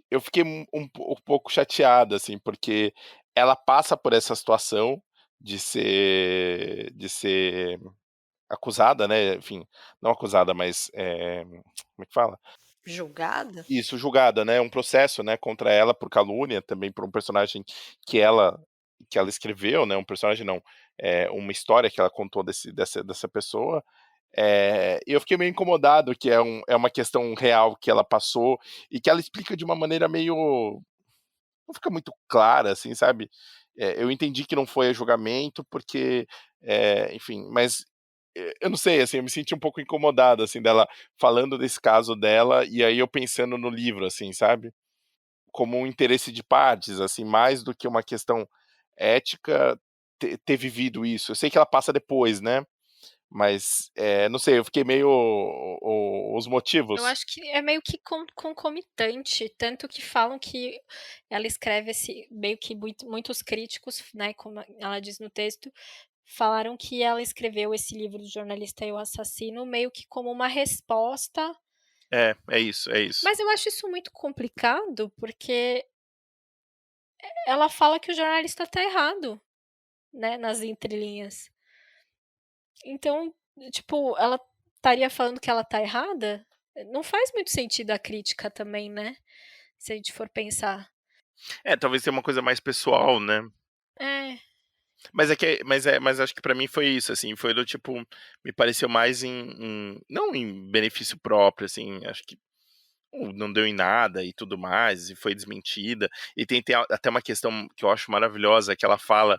eu fiquei um pouco chateado, assim, porque ela passa por essa situação de ser acusada, né, enfim, não acusada, mas, como é que fala? Julgada? Isso, julgada, né, um processo, né, contra ela por calúnia, também por um personagem que ela que ela escreveu, né, um personagem não, uma história que ela contou dessa pessoa, e eu fiquei meio incomodado que é uma questão real que ela passou e que ela explica de uma maneira meio não fica muito clara, assim, sabe. Eu entendi que não foi a julgamento, porque, enfim, mas, eu não sei, assim, eu me senti um pouco incomodado, assim, dela falando desse caso dela, e aí eu pensando no livro, assim, sabe. Como um interesse de partes, assim, mais do que uma questão ética ter vivido isso. Eu sei que ela passa depois, né, mas, não sei, eu fiquei meio os Eu motivos. acho que é meio que concomitante, tanto que falam que ela escreve esse meio que muitos críticos, né, como ela diz no texto, falaram que ela escreveu esse livro do jornalista e o assassino meio que como uma resposta, É isso, é isso. mas eu acho isso muito complicado, porque ela fala que o jornalista tá errado, né, nas entrelinhas. Então, tipo, ela estaria falando que ela tá errada? Não faz muito sentido a crítica também, né, se a gente for pensar. Talvez tenha uma coisa mais pessoal, né. É, Mas acho que pra mim foi isso, assim, foi do tipo, me pareceu mais não em benefício próprio, assim, acho que não deu em nada e tudo mais, e foi desmentida. E tem até uma questão que eu acho maravilhosa, que ela fala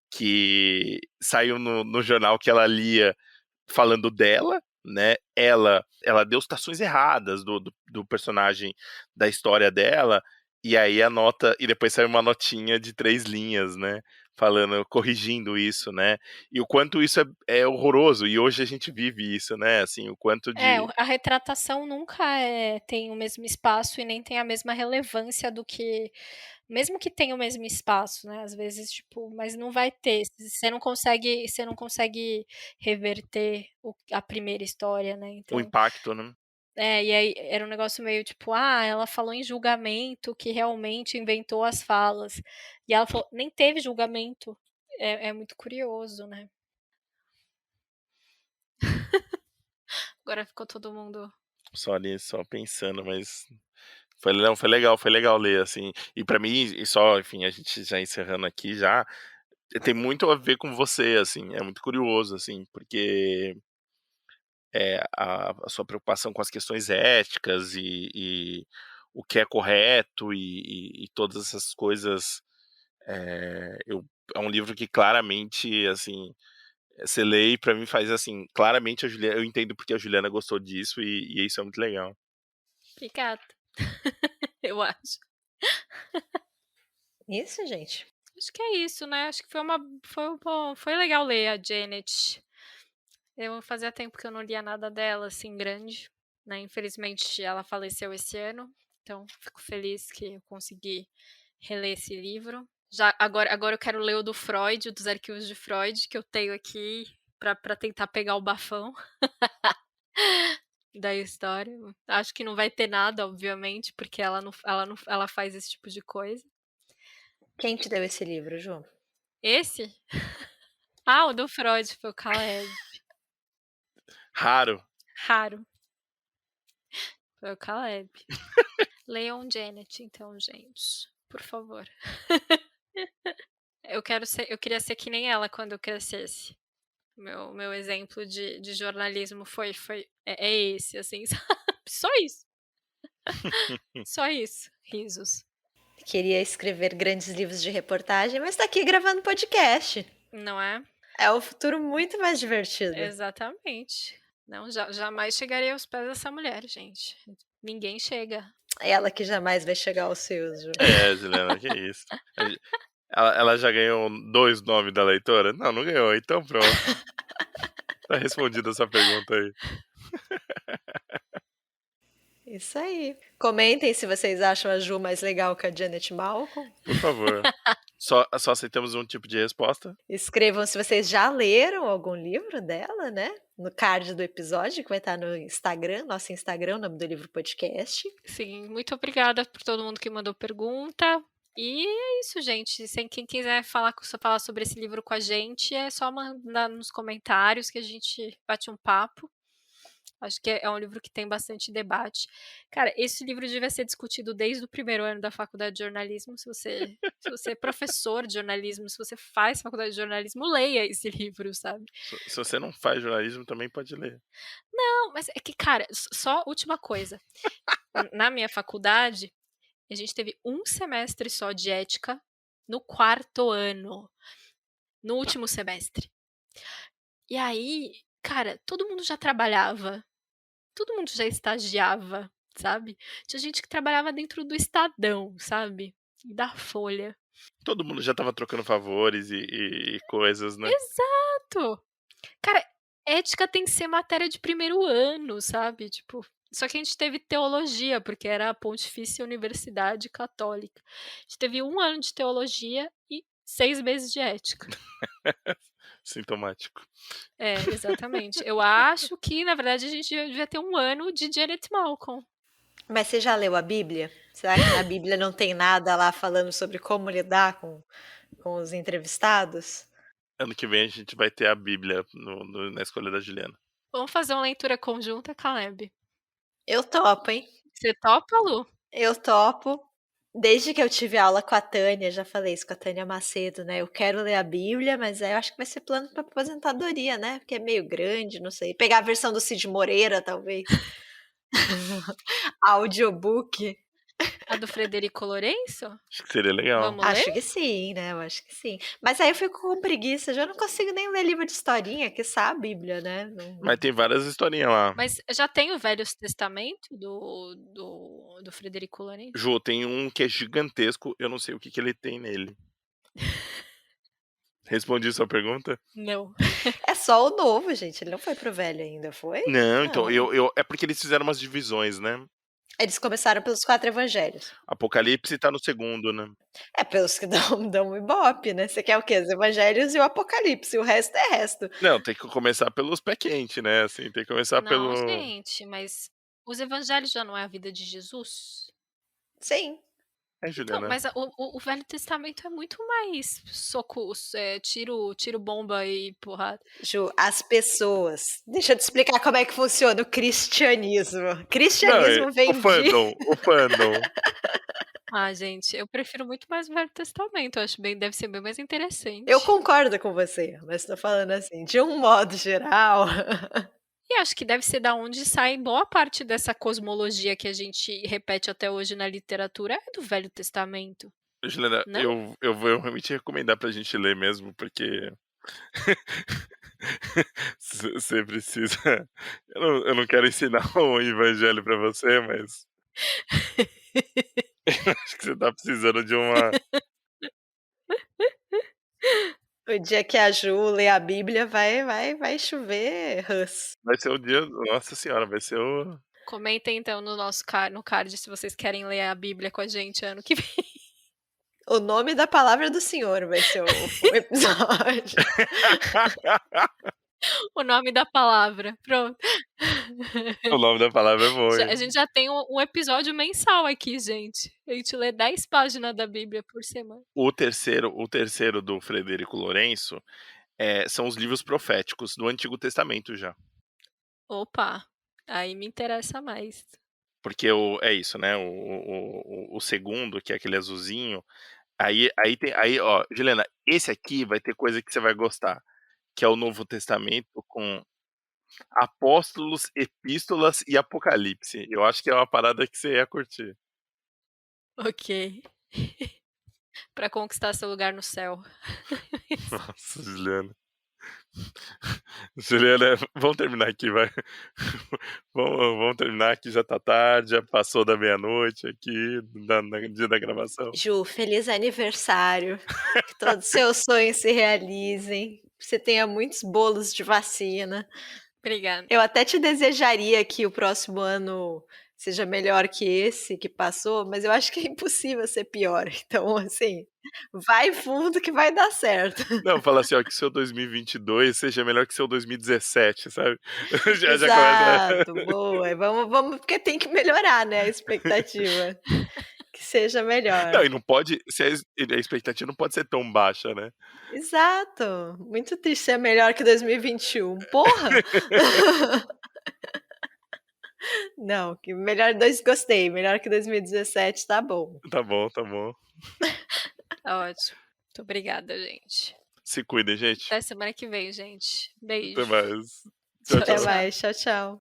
que saiu no jornal que ela lia falando dela, né, ela deu citações erradas do personagem da história dela, e aí anota e depois saiu uma notinha de 3 linhas, né, falando corrigindo isso, né, e o quanto isso é horroroso, e hoje a gente vive isso, né, assim, o quanto de a retratação nunca tem o mesmo espaço e nem tem a mesma relevância do que mesmo que tenha o mesmo espaço, né, às vezes, tipo, mas não vai ter, você não consegue reverter a primeira história, né, o então impacto, né. e aí era um negócio meio tipo: "Ah, ela falou em julgamento que realmente inventou as falas", e ela falou: "Nem teve julgamento". É muito curioso, né. Agora ficou todo mundo Só ali, só pensando, mas foi legal ler, assim. E pra mim, e só, enfim, a gente já encerrando aqui já, tem muito a ver com você, assim, é muito curioso, assim, porque, a sua preocupação com as questões éticas e o que é correto e todas essas coisas, é um livro que claramente, assim, você lê e pra mim faz, assim, claramente a Juliana eu entendo porque a Juliana gostou disso e isso é muito legal. obrigada, eu acho. Isso, gente. Acho que é isso, né, acho que foi legal ler a Janet. Fazia tempo que eu não lia nada dela, assim, grande, né, infelizmente ela faleceu esse ano, então fico feliz que eu consegui reler esse livro. Já agora eu quero ler o do Freud, o dos arquivos de Freud, que eu tenho aqui pra tentar pegar o bafão da história. Acho que não vai ter nada, obviamente, porque ela faz esse tipo de coisa. Quem te deu esse livro, Ju? Esse? Ah, o do Freud foi o Caleb. Raro. Raro. Foi o Caleb. Leiam Janet, então, gente, por favor. Eu queria ser que nem ela quando eu crescesse. Meu exemplo de jornalismo é esse, assim, sabe? Só isso, só isso. Risos. Queria escrever grandes livros de reportagem, mas tá aqui gravando podcast. Não é? É o futuro muito mais divertido. Exatamente. Não, jamais chegarei aos pés dessa mulher, gente. Ninguém chega. Ela que jamais vai chegar aos seus, Ju. Juliana, que isso. Ela já ganhou 2 nomes da leitora? Não, não ganhou, então pronto. Tá respondida essa pergunta aí. Isso aí. Comentem se vocês acham a Ju mais legal que a Janet Malcolm. Por favor. Só aceitamos um tipo de resposta. Escrevam se vocês já leram algum livro dela, né? No card do episódio, que vai estar no Instagram, nosso Instagram, o nome do livro podcast. Sim, muito obrigada por todo mundo que mandou pergunta. E é isso, gente. Se quem quiser falar sobre esse livro com a gente, é só mandar nos comentários que a gente bate um papo. Acho que é um livro que tem bastante debate. Cara, esse livro devia ser discutido desde o primeiro ano da faculdade de jornalismo. Se você é professor de jornalismo, se você faz faculdade de jornalismo, leia esse livro, sabe? Se você não faz jornalismo, também pode ler. Não, mas é que, cara, só última coisa. Na minha faculdade, a gente teve um semestre só de ética no 4º ano. No último semestre. E aí, cara, todo mundo já trabalhava. Todo mundo já estagiava, sabe? Tinha gente que trabalhava dentro do Estadão, sabe? E da Folha. Todo mundo já tava trocando favores e coisas, né? Exato! Cara, ética tem que ser matéria de primeiro ano, sabe? Tipo, só que a gente teve teologia, porque era a Pontifícia Universidade Católica. A gente teve 1 ano de teologia e 6 meses de ética. Sintomático. É, exatamente. Eu acho que, na verdade, a gente devia ter 1 ano de Janet Malcolm. Mas você já leu a Bíblia? Será que na Bíblia não tem nada lá falando sobre como lidar com os entrevistados? Ano que vem a gente vai ter a Bíblia na escolha da Juliana. Vamos fazer uma leitura conjunta, Caleb? Eu topo, hein? Você topa, Lu? Eu topo. Desde que eu tive aula com a Tânia, já falei isso com a Tânia Macedo, né? Eu quero ler a Bíblia, mas aí eu acho que vai ser plano para aposentadoria, né? Porque é meio grande, não sei. Pegar a versão do Cid Moreira, talvez. Audiobook. A do Frederico Lourenço? Acho que seria legal. Vamos Acho ler? que sim, né? Eu acho que sim. Mas aí eu fico com preguiça, já não consigo nem ler livro de historinha, que sabe a Bíblia, né? Não... Mas tem várias historinhas lá. Mas já tem o Velho Testamento do Frederico Lourenço? Ju, tem um que é gigantesco, eu não sei o que ele tem nele. Respondi sua pergunta? Não. É só o novo, gente. Ele não foi pro velho ainda, foi? Não, então, é porque eles fizeram umas divisões, né? Eles começaram pelos 4 evangelhos. Apocalipse tá no segundo, né? É pelos que dão um ibope, né? Você quer o quê? Os evangelhos e o apocalipse. O resto é resto. Não, tem que começar pelos pé quente, né? Assim, tem que começar Não, pelo... gente, mas os evangelhos já não é a vida de Jesus? Sim. É, Juliana. Então, mas o Velho Testamento é muito mais tiro bomba e porrada. Ju, as pessoas. Deixa eu te explicar como é que funciona o cristianismo. Cristianismo vem de... O fandom. Ah, gente, eu prefiro muito mais o Velho Testamento. Eu acho deve ser bem mais interessante. Eu concordo com você, mas tô falando assim, de um modo geral. E acho que deve ser da onde sai boa parte dessa cosmologia que a gente repete até hoje na literatura, é do Velho Testamento. Juliana, eu vou realmente recomendar pra gente ler mesmo, porque você precisa... Eu não quero ensinar o evangelho pra você, mas... eu acho que você tá precisando de uma... O dia que a Ju lê a Bíblia, vai chover Hus. Vai ser o dia... Nossa senhora, vai ser o... Comentem então no nosso no card se vocês querem ler a Bíblia com a gente ano que vem. O nome da palavra do Senhor vai ser o episódio. O nome da palavra, pronto. O nome da palavra é bom. A gente já tem um episódio mensal aqui, gente. A gente lê 10 páginas da Bíblia por semana. O terceiro do Frederico Lourenço são os livros proféticos do Antigo Testamento já. Opa, aí me interessa mais. Porque é isso, né? O segundo, que é aquele azulzinho, aí tem, ó, Juliana, esse aqui vai ter coisa que você vai gostar, que é o Novo Testamento com apóstolos, epístolas e apocalipse. Eu acho que é uma parada que você ia curtir. Ok. Pra conquistar seu lugar no céu. Nossa, Juliana. Juliana, vamos terminar aqui, vai. Vamos terminar aqui, já tá tarde, já passou da meia-noite aqui, no dia da gravação. Ju, feliz aniversário. Que todos os seus sonhos se realizem. Que você tenha muitos bolos de vacina. Obrigada. Eu até te desejaria que o próximo ano seja melhor que esse que passou, mas eu acho que é impossível ser pior. Então, assim, vai fundo que vai dar certo. Não, fala assim, ó, que seu 2022 seja melhor que seu 2017, sabe? Já começa. Exato, boa. Vamos, porque tem que melhorar, né, a expectativa. Que seja melhor. Não, e não pode. A expectativa não pode ser tão baixa, né? Exato. Muito triste ser melhor que 2021. Porra! Não, que gostei. Melhor que 2017, tá bom. Tá bom, tá bom. Tá ótimo. Muito obrigada, gente. Se cuidem, gente. Até semana que vem, gente. Beijo. Até mais. Tchau, Até tchau. mais. Tchau, tchau.